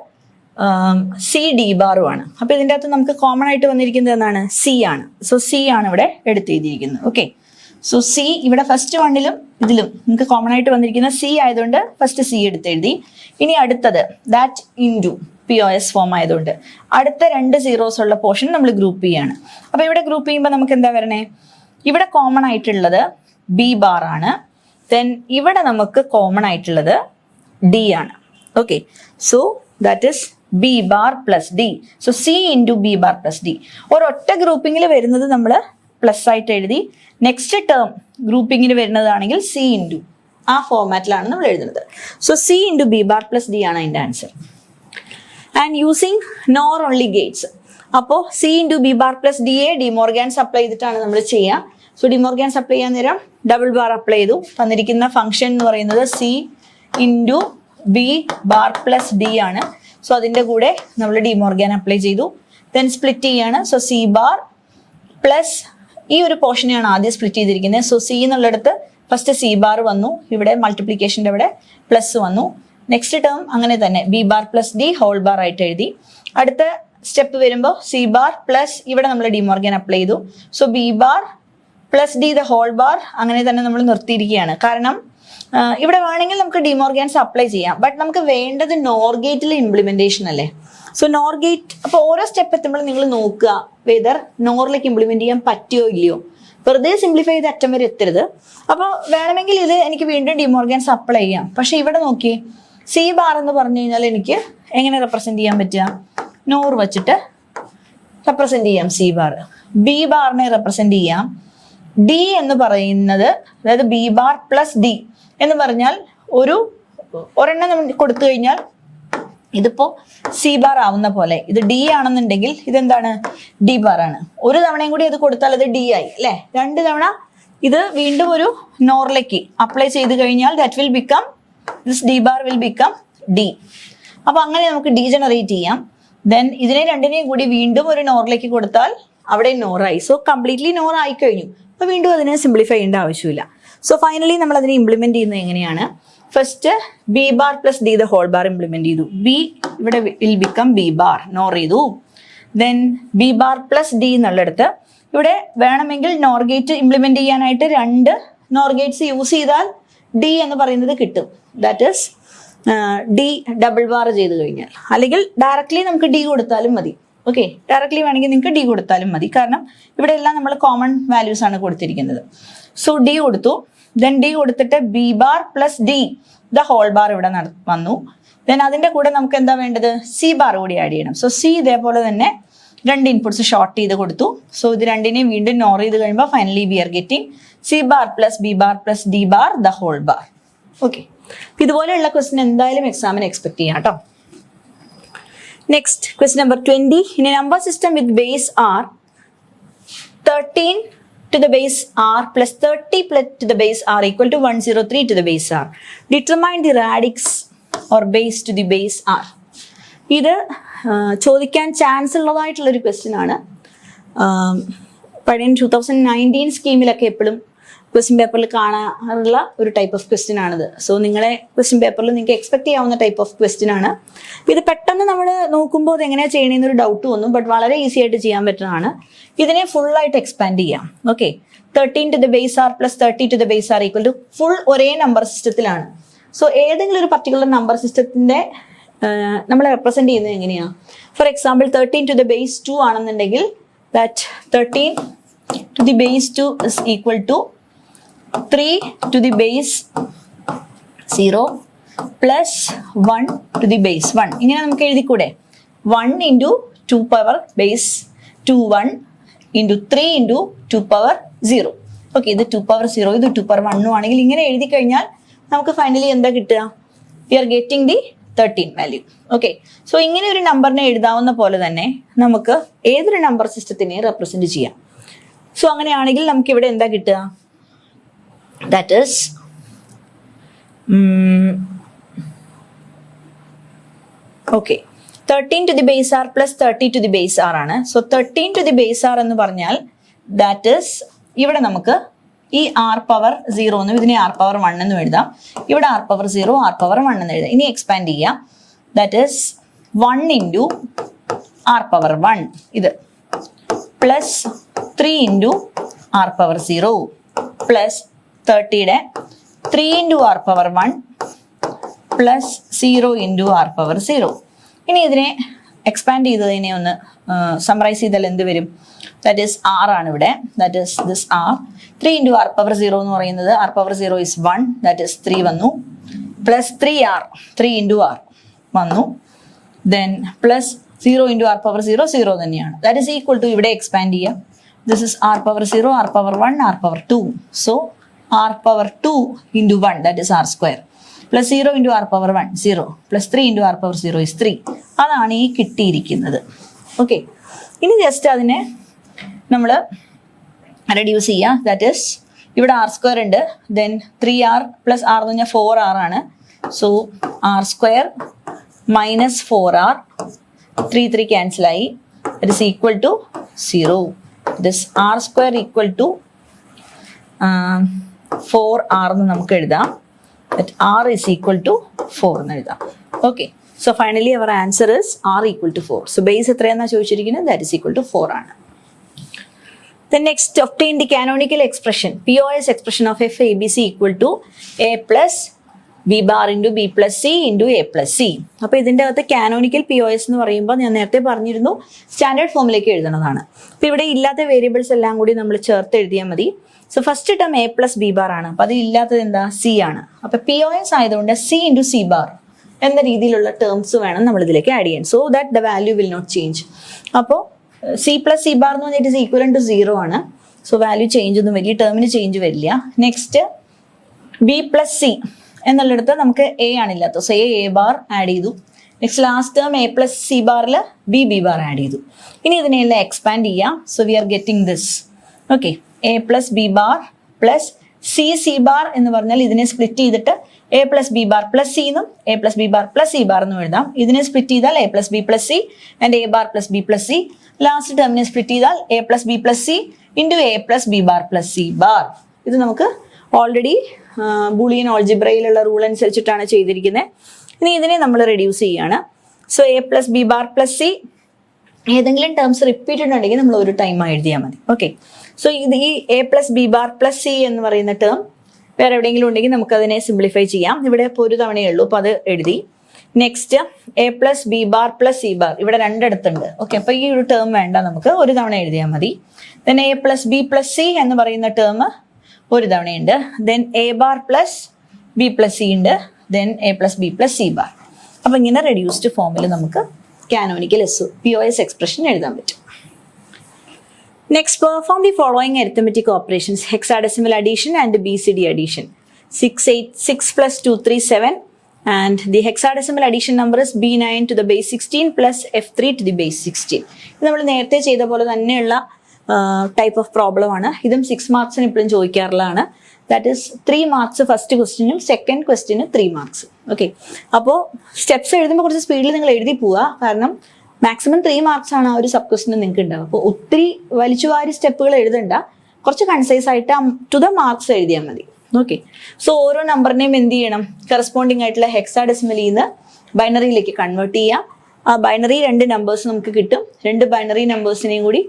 CD ബാറുമാണ്. അപ്പോൾ ഇതിൻ്റെ അകത്ത് നമുക്ക് കോമൺ ആയിട്ട് വന്നിരിക്കുന്നത് എന്താണ്, C ആണ്. സോ C ആണ് ഇവിടെ എടുത്തെഴുതിയിരിക്കുന്നത്. ഓക്കെ, സോ C ഇവിടെ ഫസ്റ്റ് വണ്ണിലും ഇതിലും നമുക്ക് കോമൺ ആയിട്ട് വന്നിരിക്കുന്ന C ആയതുകൊണ്ട് ഫസ്റ്റ് C എടുത്തെഴുതി. ഇനി അടുത്തത് ദാറ്റ് ഇൻറ്റു POS ഫോം ആയതുകൊണ്ട് അടുത്ത 2 സീറോസ് ഉള്ള പോർഷൻ നമ്മൾ ഗ്രൂപ്പ് ചെയ്യാണ്. അപ്പോൾ ഇവിടെ ഗ്രൂപ്പ് ചെയ്യുമ്പോൾ നമുക്ക് എന്താ വരണേ, ഇവിടെ കോമൺ ആയിട്ടുള്ളത് B ബാർ ആണ്. ദെൻ ഇവിടെ നമുക്ക് കോമൺ ആയിട്ടുള്ളത് D ആണ്. Okay, so that is B bar plus D. So C into B bar plus D. ഒരൊറ്റ ഗ്രൂപ്പിങ്ങിൽ വരുന്നത് നമ്മൾ പ്ലസ് ആയിട്ട് എഴുതി. നെക്സ്റ്റ് ടേം ഗ്രൂപ്പിങ്ങിന് വരുന്നതാണെങ്കിൽ C ഇൻറ്റു, ആ ഫോർമാറ്റിലാണ് നമ്മൾ എഴുതുന്നത്. So C into B bar plus D ആണ് അതിൻ്റെ answer. And using nor only Gates. അപ്പോൾ C into B bar plus D യെ ഡിമോർഗാൻസ് അപ്ലൈ ചെയ്തിട്ടാണ് നമ്മൾ ചെയ്യുക. സോ ഡിമോർഗാൻസ് അപ്ലൈ ചെയ്യാൻ നേരം ഡബിൾ ബാർ അപ്ലൈ ചെയ്തു. തന്നിരിക്കുന്ന ഫംഗ്ഷൻ എന്ന് പറയുന്നത് C into B bar plus D ആണ്. സോ അതിൻ്റെ കൂടെ നമ്മൾ ഡിമോർഗാൻ അപ്ലൈ ചെയ്തു. ദെൻ സ്പ്ലിറ്റ് ചെയ്യാണ്. സോ C ബാർ പ്ലസ് ഈ ഒരു പോർഷനെയാണ് ആദ്യം സ്പ്ലിറ്റ് ചെയ്തിരിക്കുന്നത്. സോ C എന്നുള്ളിടത്ത് ഫസ്റ്റ് C ബാർ വന്നു, ഇവിടെ മൾട്ടിപ്ലിക്കേഷൻ്റെ ഇവിടെ പ്ലസ് വന്നു. നെക്സ്റ്റ് ടേം അങ്ങനെ തന്നെ B bar plus D whole bar ആയിട്ട് എഴുതി. അടുത്ത സ്റ്റെപ്പ് വരുമ്പോൾ C ബാർ പ്ലസ് ഇവിടെ നമ്മൾ ഡിമോർഗൻ അപ്ലൈ ചെയ്തു. So B bar plus D the whole bar അങ്ങനെ തന്നെ നമ്മൾ നിർത്തിയിരിക്കുകയാണ്. കാരണം ഇവിടെ വേണമെങ്കിൽ നമുക്ക് ഡിമോർഗാൻസ് അപ്ലൈ ചെയ്യാം, ബട്ട് നമുക്ക് വേണ്ടത് നോർ ഗേറ്റിലെ ഇംപ്ലിമെന്റേഷൻ അല്ലേ. സോ നോർ ഗേറ്റ്, അപ്പോൾ ഓരോ സ്റ്റെപ്പ് എത്തുമ്പോൾ നിങ്ങൾ നോക്കുക വെദർ നോറിലേക്ക് ഇംപ്ലിമെന്റ് ചെയ്യാൻ പറ്റിയോ ഇല്ലയോ. വെറുതെ സിംപ്ലിഫൈ ചെയ്ത് അറ്റം വരെ എത്തരുത്. അപ്പോൾ വേണമെങ്കിൽ ഇത് എനിക്ക് വീണ്ടും ഡിമോർഗാൻസ് അപ്ലൈ ചെയ്യാം. പക്ഷെ ഇവിടെ നോക്കിയേ, C ബാർ എന്ന് പറഞ്ഞു കഴിഞ്ഞാൽ എനിക്ക് എങ്ങനെ റെപ്രസെന്റ് ചെയ്യാൻ പറ്റുക, നോർ വെച്ചിട്ട് റെപ്രസെന്റ് ചെയ്യാം. C ബാർ B ബാറിനെ റെപ്രസെന്റ് ചെയ്യാം. D എന്ന് പറയുന്നത്, അതായത് B ബാർ പ്ലസ് D എന്ന് പറഞ്ഞാൽ ഒരെണ്ണം നമ്മൾ കൊടുത്തു കഴിഞ്ഞാൽ ഇതിപ്പോ C ബാർ ആവുന്ന പോലെ ഇത് D ആണെന്നുണ്ടെങ്കിൽ ഇതെന്താണ്, D ബാർ ആണ്. ഒരു തവണയും കൂടി അത് കൊടുത്താൽ അത് D ആയി അല്ലേ. 2 തവണ ഇത് വീണ്ടും ഒരു നോറിലേക്ക് അപ്ലൈ ചെയ്ത് കഴിഞ്ഞാൽ that will become, this D bar will become D. അപ്പൊ അങ്ങനെ നമുക്ക് D ജനറേറ്റ് ചെയ്യാം. ദെൻ ഇതിനെ രണ്ടിനെയും കൂടി വീണ്ടും ഒരു നോറിലേക്ക് കൊടുത്താൽ അവിടെ നോറായി. സോ കംപ്ലീറ്റ്ലി നോർ ആയി കഴിഞ്ഞു. അപ്പൊ വീണ്ടും അതിനെ സിംപ്ലിഫൈ ചെയ്യേണ്ട ആവശ്യമില്ല. സോ ഫൈനലി നമ്മൾ അതിനെ ഇംപ്ലിമെന്റ് ചെയ്യുന്നത് എങ്ങനെയാണ്, first B bar plus D the whole bar implement ചെയ്തു. B ഇവിടെ will become B bar, NOR ചെയ്തു. Then B bar plus D എന്നുള്ളിടത്ത് ഇവിടെ വേണമെങ്കിൽ നോർ ഗേറ്റ് ഇംപ്ലിമെന്റ് ചെയ്യാനായിട്ട് 2 നോർ ഗേറ്റ്സ് യൂസ് ചെയ്താൽ D എന്ന് പറയുന്നത് കിട്ടും. That is D double bar ചെയ്ത് കഴിഞ്ഞാൽ, അല്ലെങ്കിൽ ഡയറക്ട്ലി നമുക്ക് D കൊടുത്താലും മതി. ഓക്കെ, ഡയറക്ട്ലി വേണമെങ്കിൽ നിങ്ങൾക്ക് D കൊടുത്താലും മതി. കാരണം ഇവിടെ എല്ലാം നമ്മൾ കോമൺ വാല്യൂസ് ആണ് കൊടുത്തിരിക്കുന്നത്. സോ D കൊടുത്തു. ദെൻ D കൊടുത്തിട്ട് B bar plus D the whole bar ഇവിടെ വന്നു. ദെൻ അതിൻ്റെ കൂടെ നമുക്ക് എന്താ വേണ്ടത്, C ബാർ കൂടി ആഡ് ചെയ്യണം. സോ C ഇതേപോലെ തന്നെ 2 ഇൻപുട്സ് ഷോർട്ട് ചെയ്ത് കൊടുത്തു. സോ ഇത് രണ്ടിനെയും വീണ്ടും നോർ ചെയ്ത് കഴിയുമ്പോൾ finally we are getting C bar plus B bar plus D bar the whole bar. Okay, ഇതുപോലെയുള്ള ക്വസ്റ്റ്യൻ എന്തായാലും എക്സാമിന് എക്സ്പെക്ട് ചെയ്യാം കേട്ടോ. Next, question number 20. In a number system with base r, 13 to the base r plus 30 plus to the base r equal to 103 to the base r. Determine the radix or base to the base r. ഇത് ചോദിക്കാൻ chance ഉള്ളതായിട്ടുള്ളൊരു question ആണ്. പഴയ 2019 സ്കീമിലൊക്കെ എപ്പോഴും question പേപ്പറിൽ കാണാറുള്ള ഒരു type of question ആണിത്. So നിങ്ങളെ ക്വസ്റ്റ്യൻ പേപ്പറിൽ നിങ്ങൾക്ക് എക്സ്പെക്ട് ചെയ്യാവുന്ന ടൈപ്പ് ഓഫ് ക്വസ്റ്റ്യൻ ആണ്. ഇത് പെട്ടെന്ന് നമ്മൾ നോക്കുമ്പോൾ ഇത് എങ്ങനെയാണ് ചെയ്യണമെന്നൊരു ഡൗട്ട് വന്നു, ബട്ട് വളരെ ഈസി ആയിട്ട് ചെയ്യാൻ പറ്റുന്നതാണ്. ഇതിനെ ഫുള്ളായിട്ട് എക്സ്പാൻഡ് ചെയ്യാം. Okay, 13 to the base r plus 30 to the base r equal to full ഒരേ നമ്പർ സിസ്റ്റത്തിലാണ്. സോ ഏതെങ്കിലും ഒരു പർട്ടിക്കുലർ നമ്പർ സിസ്റ്റത്തിന്റെ നമ്മൾ റെപ്രസെന്റ് ചെയ്യുന്നത് എങ്ങനെയാണ്? For example 13 to the base 2 ആണെന്നുണ്ടെങ്കിൽ that 13 to the base 2 is equal to 3 to the base 0 plus 1 to the base 1. ഇങ്ങനെ നമുക്ക് എഴുതിക്കൂടെ? 1 into 2 power base 2 1 into 3 into 2 power 0. Okay, ഇത് 2 power 0, ഇത് 2 power 1 ആണെങ്കിൽ ഇങ്ങനെ എഴുതി കഴിഞ്ഞാൽ നമുക്ക് ഫൈനലി എന്താ കിട്ടുക? We are getting the 13 value. Okay, so ഇങ്ങനെ ഒരു നമ്പറിനെ എഴുതാവുന്ന പോലെ തന്നെ നമുക്ക് ഏതൊരു നമ്പർ സിസ്റ്റത്തിനെ റെപ്രസെന്റ് ചെയ്യാം. സോ അങ്ങനെയാണെങ്കിൽ നമുക്ക് ഇവിടെ എന്താ കിട്ടുക? That is okay, 13 to the base r plus 30 to the base r ആണ്. So 13 to the base r എന്ന് പറഞ്ഞാൽ ദാറ്റ് ഈസ് ഇവിടെ നമുക്ക് ഈ r പവർ 0 എന്നും ഇതിനെ r പവർ 1 എന്നും എഴുതാം. ഇവിടെ r പവർ 0 r പവർ 1 എന്ന് എഴുതാം. ഇനി എക്സ്പാൻഡ് ചെയ്യാം. That is 1 into r power 1 ഇത് plus 3 into r power 0 plus 30യുടെ 3 into r power 1 plus 0 into r power 0. ഇനി ഇതിനെ എക്സ്പാൻഡ് ചെയ്തതിനെ ഒന്ന് സമ്മറൈസ് ചെയ്താൽ എന്ത് വരും? ദാറ്റ് ഈസ് r ആണ് ഇവിടെ. That is this r. 3 into r power 0 എന്ന് പറയുന്നത് r power 0 is 1, that is 3 വന്നു. പ്ലസ് 3r 3 into r വന്നു. Then plus 0 into r power 0 0 തന്നെയാണ്. ദാറ്റ് ഈസ് ഈക്വൽ ടു ഇവിടെ എക്സ്പാൻഡ് ചെയ്യാം. This is r power 0 r power 1 r power 2. So r power 2 into 1, that is r square, plus 0 into r power 1 0 plus 3 into r power 0 is 3. അതാണ് ഈ കിട്ടിയിരിക്കുന്നത്. Okay, ഇനി just അതിനെ നമ്മൾ reduce ചെയ്യുക. That is ഇവിടെ r square ഉണ്ട്, then 3r plus r എന്ന് പറഞ്ഞാൽ 4r ആണ്. സോ r സ്ക്വയർ മൈനസ് 4r 3 3 ക്യാൻസലായി. It is equal to 0. This r square equal to 4r എന്ന് നമുക്ക് എഴുതാം. r is equal to 4 എന്ന് എഴുതാം. Okay, so finally our answer is r equal to 4. സോ ബേസ് എത്രയാണെന്നാണ് ചോദിച്ചിരിക്കുന്നത്? ദാറ്റ് ഇസ് ഈക്വൽ ടു 4 ആണ്. Then next, obtain the canonical expression, POS expression of f ABC equal to a plus b bar into b plus c into a plus c. അപ്പോൾ ഇതിൻ്റെ അകത്ത് canonical POS എന്ന് പറയുമ്പോൾ ഞാൻ നേരത്തെ പറഞ്ഞിരുന്നു standard ഫോമിലേക്ക് എഴുതുന്നതാണ്. അപ്പോൾ ഇവിടെ ഇല്ലാത്ത വേരിയബിൾസ് എല്ലാം കൂടി നമ്മൾ ചേർത്ത് എഴുതിയാൽ മതി. So first term A plus B bar ആണ്. അപ്പോൾ അത് ഇല്ലാത്തത് എന്താ? സി ആണ്. അപ്പോൾ POS ആയതുകൊണ്ട് സി ഇൻറ്റു സി ബാർ എന്ന രീതിയിലുള്ള ടേംസ് വേണം നമ്മൾ ഇതിലേക്ക് ആഡ് ചെയ്യാൻ. So that the value will not change. അപ്പോൾ സി പ്ലസ് സി ബാർ എന്ന് പറഞ്ഞാൽ ഇറ്റ് ഇസ് ഈക്വൽ ടു 0 ആണ്. സോ വാല്യൂ ചേഞ്ച് ഒന്നും വലിയ ടേമിന് ചേഞ്ച് വരില്ല. നെക്സ്റ്റ് ബി പ്ലസ് സി എന്നുള്ളിടത്ത് നമുക്ക് എ ആണില്ലാത്ത, സോ എ ബാർ ആഡ് ചെയ്തു. Next last term A plus C ബാറിൽ ബി ബാർ ആഡ് ചെയ്തു. ഇനി ഇതിനെല്ലാം എക്സ്പാൻഡ് ചെയ്യാം. So we are getting this. Okay, A plus B bar plus C bar എന്ന് പറഞ്ഞാൽ ഇതിനെ സ്പ്ലിറ്റ് ചെയ്തിട്ട് A plus B bar plus C എന്നും A plus B bar plus C bar എന്നും എഴുതാം. ഇതിനെ സ്പ്ലിറ്റ് ചെയ്താൽ A plus B plus C and A bar plus B plus C. Last ടേമിനെ സ്പ്ലിറ്റ് ചെയ്താൽ A plus B plus C into A plus B bar plus C bar. ഇത് നമുക്ക് already Boolean ഓൾജിബ്രയിലുള്ള rule അനുസരിച്ചിട്ടാണ് ചെയ്തിരിക്കുന്നത്. ഇനി ഇതിനെ നമ്മൾ റെഡ്യൂസ് ചെയ്യുകയാണ്. So A plus B bar plus C ഏതെങ്കിലും ടേംസ് റിപ്പീറ്റഡ് ഉണ്ടെങ്കിൽ നമ്മൾ ഒരു ടൈം എഴുതിയാൽ മതി. ഓക്കെ, സോ ഇത് ഈ A plus B bar plus C എന്ന് പറയുന്ന ടേം വേറെ എവിടെയെങ്കിലും ഉണ്ടെങ്കിൽ നമുക്കതിനെ സിംപ്ലിഫൈ ചെയ്യാം. ഇവിടെ ഇപ്പോൾ ഒരു തവണയേ ഉള്ളൂ, അപ്പോൾ അത് എഴുതി. Next A plus B bar plus C bar ഇവിടെ രണ്ടിടത്തുണ്ട്. ഓക്കെ, അപ്പോൾ ഈ ഒരു ടേം വേണ്ട, നമുക്ക് ഒരു തവണ എഴുതിയാൽ മതി. Then A plus B plus C എന്ന് പറയുന്ന ടേം ഒരു തവണയുണ്ട്. Then A bar plus B plus C ഉണ്ട്. Then A plus B plus C bar. അപ്പം ഇങ്ങനെ റെഡ്യൂസ്ഡ് ഫോമിൽ നമുക്ക് കാനോണിക്കൽ POS എക്സ്പ്രഷൻ എഴുതാൻ പറ്റും. Next, perform the following arithmetic operations: hexadecimal addition and BCD addition. 6 8 6 plus 2 3 7 and the hexadecimal addition number is B9 to the base 16 plus F3 to the base 16. ഇത് നമ്മൾ നേരത്തെ ചെയ്ത പോലെ തന്നെയുള്ള ടൈപ്പ് ഓഫ് പ്രോബ്ലം ആണ്. ഇതും 6 മാർക്സിന് ഇപ്പോഴും ചോദിക്കാറുള്ളതാണ്. ദാറ്റ് ഈസ് 3 മാർക്സ് ഫസ്റ്റ് ക്വസ്റ്റിനും സെക്കൻഡ് ക്വസ്റ്റിനും 3 മാർക്സ്. ഓക്കെ, അപ്പോൾ സ്റ്റെപ്സ് എഴുതുമ്പോൾ കുറച്ച് സ്പീഡിൽ നിങ്ങൾ എഴുതി പോവുക. കാരണം മാക്സിമം 3 മാർക്സ് ആണ് ആ ഒരു സബ് ക്വസ്റ്റിന് നിങ്ങൾക്ക് ഉണ്ടാവുക. അപ്പോൾ ഒത്തിരി വലിച്ചുവാരി സ്റ്റെപ്പുകൾ എഴുതണ്ട, കുറച്ച് കൺസൈസ് ആയിട്ട് ടു ദ മാർക്സ് എഴുതിയാൽ മതി. ഓക്കെ, സോ ഓരോ നമ്പറിനെയും എന്ത് ചെയ്യണം, കറസ്പോണ്ടിങ് ആയിട്ടുള്ള ഹെക്സാഡെസിമലിൽ നിന്ന് ബൈനറിയിലേക്ക് കൺവേർട്ട് ചെയ്യാം. ആ ബൈനറി 2 നമ്പേഴ്സ് നമുക്ക് കിട്ടും. 2 ബൈനറി നമ്പേഴ്സിനെയും കൂടി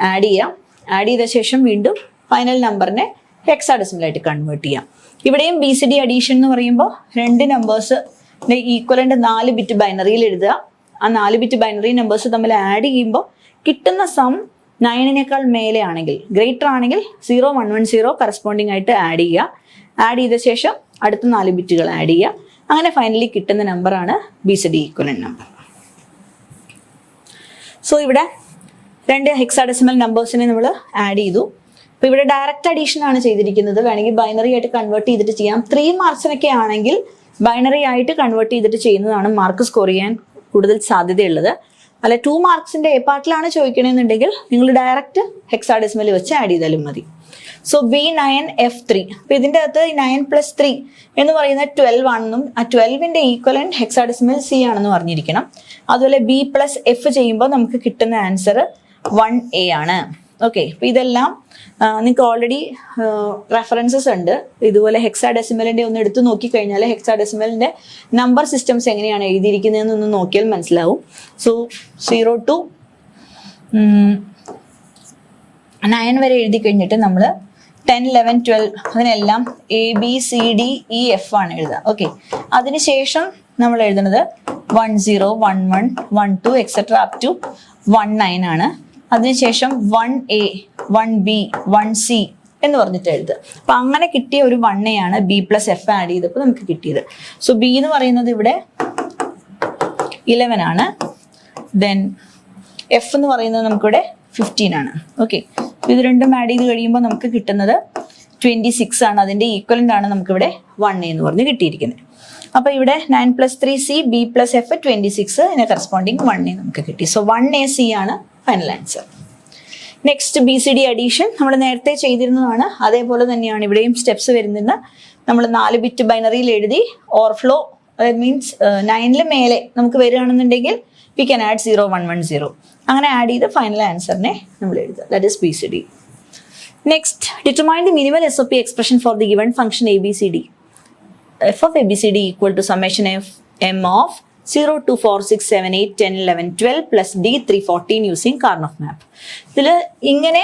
ആഡ് ചെയ്യാം. ആഡ് ചെയ്ത ശേഷം വീണ്ടും ഫൈനൽ നമ്പറിനെ ഹെക്സാഡെസിമലായിട്ട് കൺവേർട്ട് ചെയ്യാം. ഇവിടെയും BCD അഡീഷൻ എന്ന് പറയുമ്പോൾ 2 നമ്പേഴ്സ് ഈക്വലന്റ് 4 ബിറ്റ് ബൈനറിയിൽ എഴുതുക. ആ 4 ബിറ്റ് ബൈനറി നമ്പേഴ്സ് തമ്മിൽ ആഡ് ചെയ്യുമ്പോൾ കിട്ടുന്ന സം 9നേക്കാൾ മേലെ ആണെങ്കിൽ, ഗ്രേറ്റർ ആണെങ്കിൽ 0110 കറസ്പോണ്ടിങ് ആയിട്ട് ആഡ് ചെയ്യുക. ആഡ് ചെയ്ത ശേഷം അടുത്ത 4 ബിറ്റുകൾ ആഡ് ചെയ്യുക. അങ്ങനെ ഫൈനലി കിട്ടുന്ന നമ്പറാണ് BCD ഈക്വലന്റ് നമ്പർ. സോ ഇവിടെ 2 ഹെക്സാഡെസിമൽ നമ്പേഴ്സിനെ നമ്മൾ ആഡ് ചെയ്തു. അപ്പോൾ ഇവിടെ ഡയറക്റ്റ് അഡീഷൻ ആണ് ചെയ്തിരിക്കുന്നത്. വേണമെങ്കിൽ ബൈനറി ആയിട്ട് കൺവേർട്ട് ചെയ്തിട്ട് ചെയ്യാം. 3 മാർക്സിനൊക്കെ ആണെങ്കിൽ ബൈനറി ആയിട്ട് കൺവേർട്ട് ചെയ്തിട്ട് ചെയ്യുന്നതാണ് മാർക്ക് സ്കോർ ചെയ്യാൻ കൂടുതൽ സാധ്യതയുള്ളത്. അല്ല 2 മാർക്സിന്റെ എ പാർട്ടിലാണ് ചോദിക്കണമെന്നുണ്ടെങ്കിൽ നിങ്ങൾ ഡയറക്റ്റ് ഹെക്സാഡെസിമൽ വെച്ച് ആഡ് ചെയ്താലും മതി. So B9F3. അപ്പൊ ഇതിന്റെ അകത്ത് 9 + 3 എന്ന് പറയുന്നത് 12 ആണെന്നും ആ 12ന്റെ ഈക്വലന്റ് ഹെക്സാഡെസിമൽ C ആണെന്ന് പറഞ്ഞിരിക്കണം. അതുപോലെ B + F ചെയ്യുമ്പോൾ നമുക്ക് കിട്ടുന്ന ആൻസർ 1A ആണ്. ഓക്കെ, അപ്പൊ ഇതെല്ലാം നിങ്ങൾക്ക് ഓൾറെഡി റെഫറൻസസ് ഉണ്ട്. ഇതുപോലെ ഹെക്സാഡെസിമലിന്റെ ഒന്ന് എടുത്ത് നോക്കിക്കഴിഞ്ഞാൽ ഹെക്സാഡെസിമലിന്റെ നമ്പർ സിസ്റ്റംസ് എങ്ങനെയാണ് എഴുതിയിരിക്കുന്നതെന്നൊന്ന് നോക്കിയാൽ മനസ്സിലാവും. സോ 0 to 9 വരെ എഴുതി കഴിഞ്ഞിട്ട് നമ്മൾ 10, 11, 12 അതിനെല്ലാം ABCDEF ആണ് എഴുതുക. ഓക്കെ, അതിനുശേഷം നമ്മൾ എഴുതുന്നത് 10, 11, 12 എക്സെട്ര അപ് ടു 19 ആണ്. അതിനുശേഷം 1A, 1B, 1C എന്ന് പറഞ്ഞിട്ട് എഴുതുക. അപ്പൊ അങ്ങനെ കിട്ടിയ ഒരു 1A ആണ് B + F ആഡ് ചെയ്തപ്പോൾ നമുക്ക് കിട്ടിയത്. സോ B എന്ന് പറയുന്നത് ഇവിടെ 11 ആണ്. ദെൻ F എന്ന് പറയുന്നത് നമുക്കിവിടെ 15 ആണ്. ഓക്കെ, ഇത് രണ്ടും ആഡ് ചെയ്ത് കഴിയുമ്പോൾ നമുക്ക് കിട്ടുന്നത് 26 ആണ്. അതിന്റെ ഈക്വലന്റ് ആണ് നമുക്കിവിടെ 1A എന്ന് പറഞ്ഞ് കിട്ടിയിരിക്കുന്നത്. അപ്പൊ ഇവിടെ 9 + 3C, B + F 26, ഇതിനെ കറസ്പോണ്ടിങ് 1A നമുക്ക് കിട്ടി. സോ 1AC ആണ് final answer. Next BCD addition നമ്മൾ നേരത്തെ ചെയ്തിരുന്നതാണ്. അതേപോലെ തന്നെയാണ് ഇവിടെയും സ്റ്റെപ്സ് വരുന്നത്. നമ്മൾ 4 ബിറ്റ് ബൈനറിയിൽ എഴുതി ഓവർഫ്ലോ, മീൻസ് 9ല് മേലെ നമുക്ക് വരികയാണെന്നുണ്ടെങ്കിൽ വി ക്യാൻ ആഡ് 0110. അങ്ങനെ ആഡ് ചെയ്ത് ഫൈനൽ ആൻസറിനെ നമ്മൾ എഴുതുക. That is BCD. Next, determine the minimal SOP expression for the given function ABCD. F of ABCD equal to summation of M of 0, 2, 4, 6, 7, 8, 10, 11, 12 plus D 3, 14 using Karnaugh map. ഇതിൽ ഇങ്ങനെ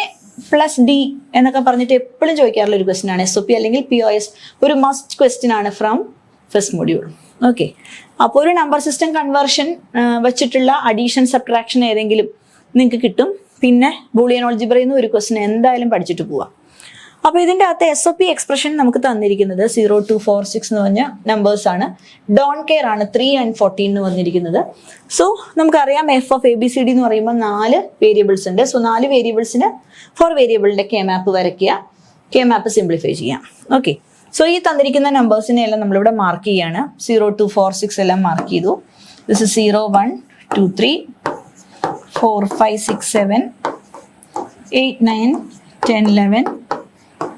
plus D എന്നൊക്കെ പറഞ്ഞിട്ട് എപ്പോഴും ചോദിക്കാറുള്ള ഒരു question ആണ്. SOP അല്ലെങ്കിൽ POS ഒരു must question ആണ് ഫ്രം ഫസ്റ്റ് മൊഡ്യൂൾ. ഓക്കെ, അപ്പോൾ ഒരു നമ്പർ സിസ്റ്റം കൺവേർഷൻ വെച്ചിട്ടുള്ള അഡീഷൻ സബ്ട്രാക്ഷൻ ഏതെങ്കിലും നിങ്ങൾക്ക് കിട്ടും. പിന്നെ ബൂളിയൻ ഓൾജിബ്രയിൽ നിന്ന് ഒരു ക്വസ്റ്റ്യൻ എന്തായാലും പഠിച്ചിട്ട് പോവാം. അപ്പൊ ഇതിന്റെ അകത്ത് SOP എക്സ്പ്രഷൻ നമുക്ക് തന്നിരിക്കുന്നത് 0, 2, 4, 6 എന്ന് പറഞ്ഞ നമ്പേഴ്സ് ആണ്. ഡോൺ കെയർ ആണ് 3 and 14 എന്ന് വന്നിരിക്കുന്നത്. സോ നമുക്കറിയാം F of ABCD എന്ന് പറയുമ്പോൾ 4 വേരിയബിൾസ് ഉണ്ട്. സോ 4 വേരിയബിൾസിന് 4 വേരിയബിളിന്റെ K മാപ്പ് വരയ്ക്കുക, K മാപ്പ് സിംപ്ലിഫൈ ചെയ്യാം. ഓക്കെ, സോ ഈ തന്നിരിക്കുന്ന നമ്പേഴ്സിനെ എല്ലാം നമ്മളിവിടെ മാർക്ക് ചെയ്യാണ്. 0, 2, 4, 6 എല്ലാം മാർക്ക് ചെയ്തു. This is 0, 1, 2, 3, 4, 5, 6, 7, 8, 9, 10, 11,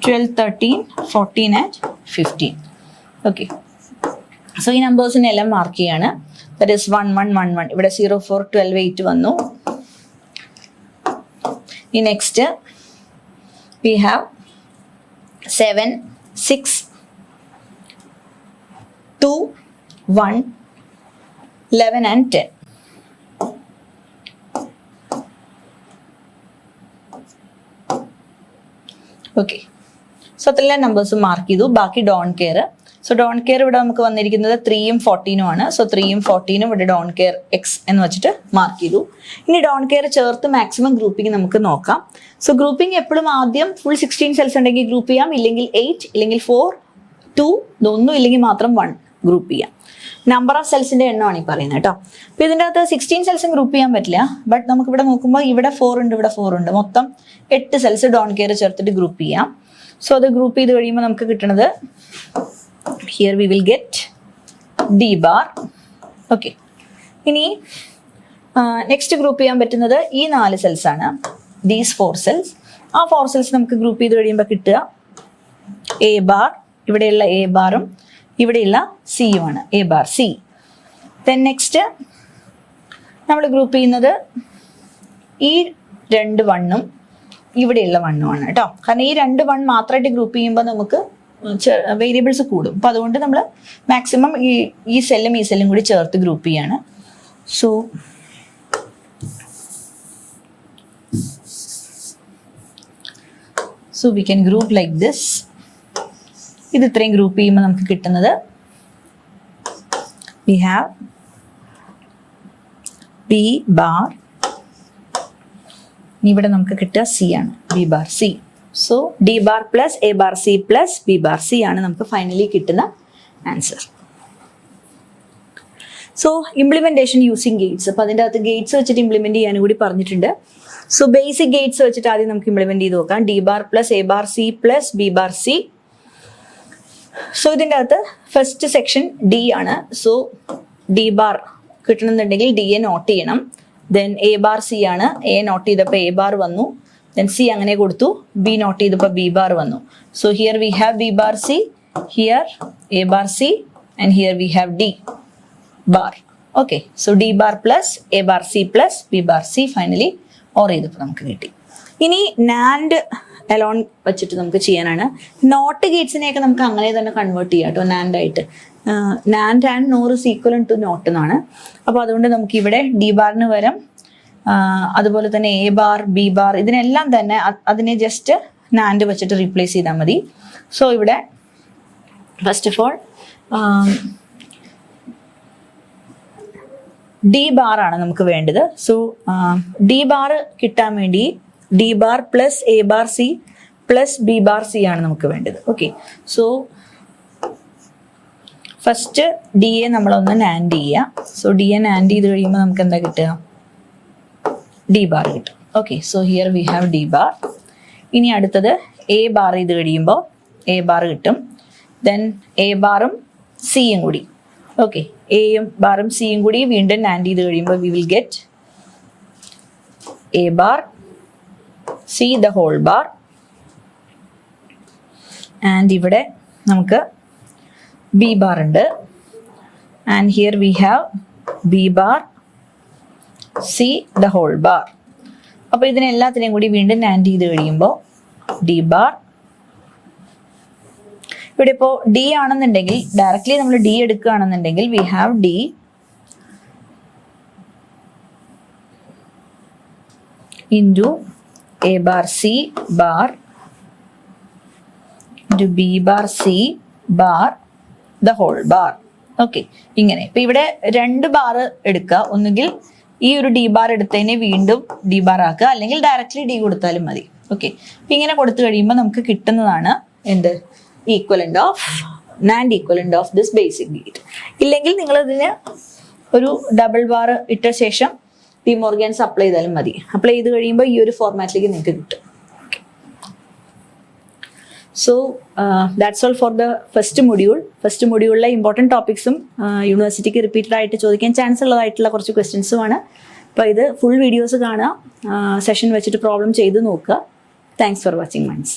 12, 13, 14 and 15. Okay. So ഈ നമ്പേഴ്സിനെ എല്ലാം മാർക്ക് ചെയ്യാണ്. That is 1, 1, 1, 1. ഇവിടെ 0, 4, 12, 8 വന്നു. ഈ നെക്സ്റ്റ് we have 7, 6, 2, 1, 11 and 10. ഓക്കെ, സോ അത്രയെല്ലാം നമ്പേഴ്സ് മാർക്ക് ചെയ്തു. ബാക്കി don't care. So don't care ഇവിടെ നമുക്ക് വന്നിരിക്കുന്നത് 3ഉം 14ഉം ആണ്. സോ 3ഉം 14ഉം ഇവിടെ ഡോൺ കെയർ X എന്ന് വെച്ചിട്ട് മാർക്ക് ചെയ്തു. ഇനി ഡോൺ കെയർ ചേർത്ത് മാക്സിമം ഗ്രൂപ്പിംഗ് നമുക്ക് നോക്കാം. സോ ഗ്രൂപ്പിംഗ് എപ്പോഴും ആദ്യം ഫുൾ 16 സെൽസ് ഉണ്ടെങ്കിൽ ഗ്രൂപ്പ് ചെയ്യാം, ഇല്ലെങ്കിൽ 8, ഇല്ലെങ്കിൽ 4, 2, ഇതൊന്നും ഇല്ലെങ്കിൽ മാത്രം 1 ഗ്രൂപ്പ് ചെയ്യാം. നമ്പർ ഓഫ് സെൽസിന്റെ എണ്ണമാണ് ഈ പറയുന്നത് കേട്ടോ. അപ്പൊ ഇതിൻ്റെ അകത്ത് 16 സെൽസും ഗ്രൂപ്പ് ചെയ്യാൻ പറ്റില്ല. ബട്ട് നമുക്ക് ഇവിടെ നോക്കുമ്പോൾ ഇവിടെ 4 ഉണ്ട്, ഇവിടെ 4 ഉണ്ട്. മൊത്തം 8 സെൽസ് ഡോൺ കെയർ ചേർത്തിട്ട് ഗ്രൂപ്പ് ചെയ്യാം. സോ അത് ഗ്രൂപ്പ് ചെയ്ത് കഴിയുമ്പോൾ നമുക്ക് കിട്ടുന്നത് here we will get D bar. Okay, ഇനി നെക്സ്റ്റ് ഗ്രൂപ്പ് ചെയ്യാൻ പറ്റുന്നത് ഈ 4 സെൽസ് ആണ്, ദീസ് 4 സെൽസ്. ആ 4 സെൽസ് നമുക്ക് ഗ്രൂപ്പ് ചെയ്ത് കഴിയുമ്പോൾ കിട്ടുക എ ബാർ, ഇവിടെയുള്ള എ ബാറും ഇവിടെയുള്ള സിയുമാണ്, A bar C. Then next നമ്മൾ ഗ്രൂപ്പ് ചെയ്യുന്നത് ഈ 2 1ഉം ഇവിടെയുള്ള 1ഉമാണ് കേട്ടോ. കാരണം ഈ 2 1 മാത്രമായിട്ട് ഗ്രൂപ്പ് ചെയ്യുമ്പോൾ നമുക്ക് വേരിയബിൾസ് കൂടും. അപ്പോൾ അതുകൊണ്ട് നമ്മൾ മാക്സിമം ഈ സെല്ലും ഈ സെല്ലും കൂടി ചേർത്ത് ഗ്രൂപ്പ് ചെയ്യാണ്. So we can group like this. ഇത് ഇത്രയും ഗ്രൂപ്പ് ചെയ്യുമ്പോൾ നമുക്ക് കിട്ടുന്നത് we have B bar. ഇവിടെ നമുക്ക് കിട്ടുക C ആണ്, B bar C. So D bar plus A bar C plus B bar C ആണ് നമുക്ക് ഫൈനലി കിട്ടുന്ന answer. So implementation using Gates. അപ്പോൾ അതിൻ്റെ അകത്ത് ഗേറ്റ്സ് വെച്ചിട്ട് ഇംപ്ലിമെന്റ് ചെയ്യാനും കൂടി പറഞ്ഞിട്ടുണ്ട്. സോ ബേസിക് ഗേറ്റ്സ് വെച്ചിട്ട് ആദ്യം നമുക്ക് ഇംപ്ലിമെന്റ് ചെയ്ത് നോക്കാം. D bar plus A bar C plus B bar C. So ഇതിൻ്റെ അകത്ത് ഫസ്റ്റ് സെക്ഷൻ D ആണ്. സോ D bar കിട്ടണമെന്നുണ്ടെങ്കിൽ D യെ നോട്ട് ചെയ്യണം. ദെൻ A bar C ആണ്, A നോട്ട് ചെയ്തപ്പോൾ A bar വന്നു. ദെൻ C അങ്ങനെ കൊടുത്തു, B നോട്ട് ചെയ്തപ്പോൾ B bar വന്നു. So here we have B bar C, here A bar C, and here we have D bar. Okay, so D bar plus A bar C plus B bar C finally or ചെയ്തപ്പോൾ നമുക്ക് കിട്ടി. ഇനി NAND alone വെച്ചിട്ട് നമുക്ക് ചെയ്യാനാണ്. Not ഗേറ്റ്സിനെയൊക്കെ നമുക്ക് അങ്ങനെ തന്നെ കൺവേർട്ട് ചെയ്യാം കേട്ടോ, നാൻഡ് ആയിട്ട്. NAND and nor is equal to not എന്നാണ്. അപ്പോൾ അതുകൊണ്ട് നമുക്ക് ഇവിടെ ഡി ബാറിന് പകരം അതുപോലെ തന്നെ എ ബാർ ബി ബാർ ഇതിനെല്ലാം തന്നെ അതിനെ ജസ്റ്റ് നാൻഡ് വെച്ചിട്ട് റീപ്ലേസ് ചെയ്താൽ മതി. സോ ഇവിടെ first of all D bar ആണ് നമുക്ക് വേണ്ടത്. സോ ഡി ബാർ കിട്ടാൻ വേണ്ടി D bar plus A bar C plus B bar C ആണ് നമുക്ക് വേണ്ടത്. Okay, so first D A നമ്മളൊന്ന് നാൻഡ് ചെയ്യാം. സോ ഡി എ നാൻഡ് ചെയ്ത് കഴിയുമ്പോൾ നമുക്ക് എന്താ കിട്ടുക? ഡി ബാർ കിട്ടും. Okay, so here we have D bar. ഇനി അടുത്തത് എ ബാർ ചെയ്ത് കഴിയുമ്പോൾ എ ബാർ കിട്ടും. ദെൻ എ ബാറും സിയും കൂടി. ഓക്കെ, എയും ബാറും സിയും കൂടി വീണ്ടും നാൻഡ് ചെയ്ത് കഴിയുമ്പോൾ we will get A bar C the whole bar. And ഇവിടെ നമുക്ക് ബി ബാർ ഉണ്ട്. And here we have B bar C the whole bar. അപ്പോൾ ഇതിനെല്ലാത്തിനെയും കൂടി വീണ്ടും നാൻഡ് ചെയ്ത് കഴിയുമ്പോൾ ഡി ബാർ. ഇവിടെ ഇപ്പോൾ ഡി ആണെന്നുണ്ടെങ്കിൽ ഡയറക്ട്ലി നമ്മൾ ഡി എടുക്കുകയാണെന്നുണ്ടെങ്കിൽ we have D into A bar C bar into B bar C bar the whole bar. Okay, ഇങ്ങനെ. ഇപ്പം ഇവിടെ 2 ബാർ എടുക്കുക. ഒന്നുകിൽ ഈ ഒരു ഡി ബാർ എടുത്തതിനെ വീണ്ടും ഡി ബാർ ആക്കുക, അല്ലെങ്കിൽ ഡയറക്ട്ലി ഡി കൊടുത്താലും മതി. ഓക്കെ, അപ്പം ഇങ്ങനെ കൊടുത്തു കഴിയുമ്പോൾ നമുക്ക് കിട്ടുന്നതാണ് എന്ത്? Equivalent of NAND equivalent of this basic gate. ഇല്ലെങ്കിൽ നിങ്ങൾ ഇതിന് ഒരു ഡബിൾ ബാർ ഇട്ട ശേഷം ഡി മോർഗൻസ് അപ്ലൈ ചെയ്താലും മതി. അപ്ലൈ ചെയ്ത് കഴിയുമ്പോൾ ഈ ഒരു ഫോർമാറ്റിലേക്ക് നിങ്ങൾക്ക് കിട്ടും. So that's all for the first module. First മൊഡ്യൂളിലെ ഇമ്പോർട്ടൻറ്റ് ടോപ്പിക്സും യൂണിവേഴ്സിറ്റിക്ക് റിപ്പീറ്റഡ് ആയിട്ട് ചോദിക്കാൻ ചാൻസ് ഉള്ളതായിട്ടുള്ള കുറച്ച് ക്വസ്റ്റ്യൻസുമാണ്. അപ്പോൾ ഇത് ഫുൾ വീഡിയോസ് കാണുക, സെഷൻ വെച്ചിട്ട് പ്രോബ്ലം ചെയ്ത് നോക്കുക. Thanks for watching minds.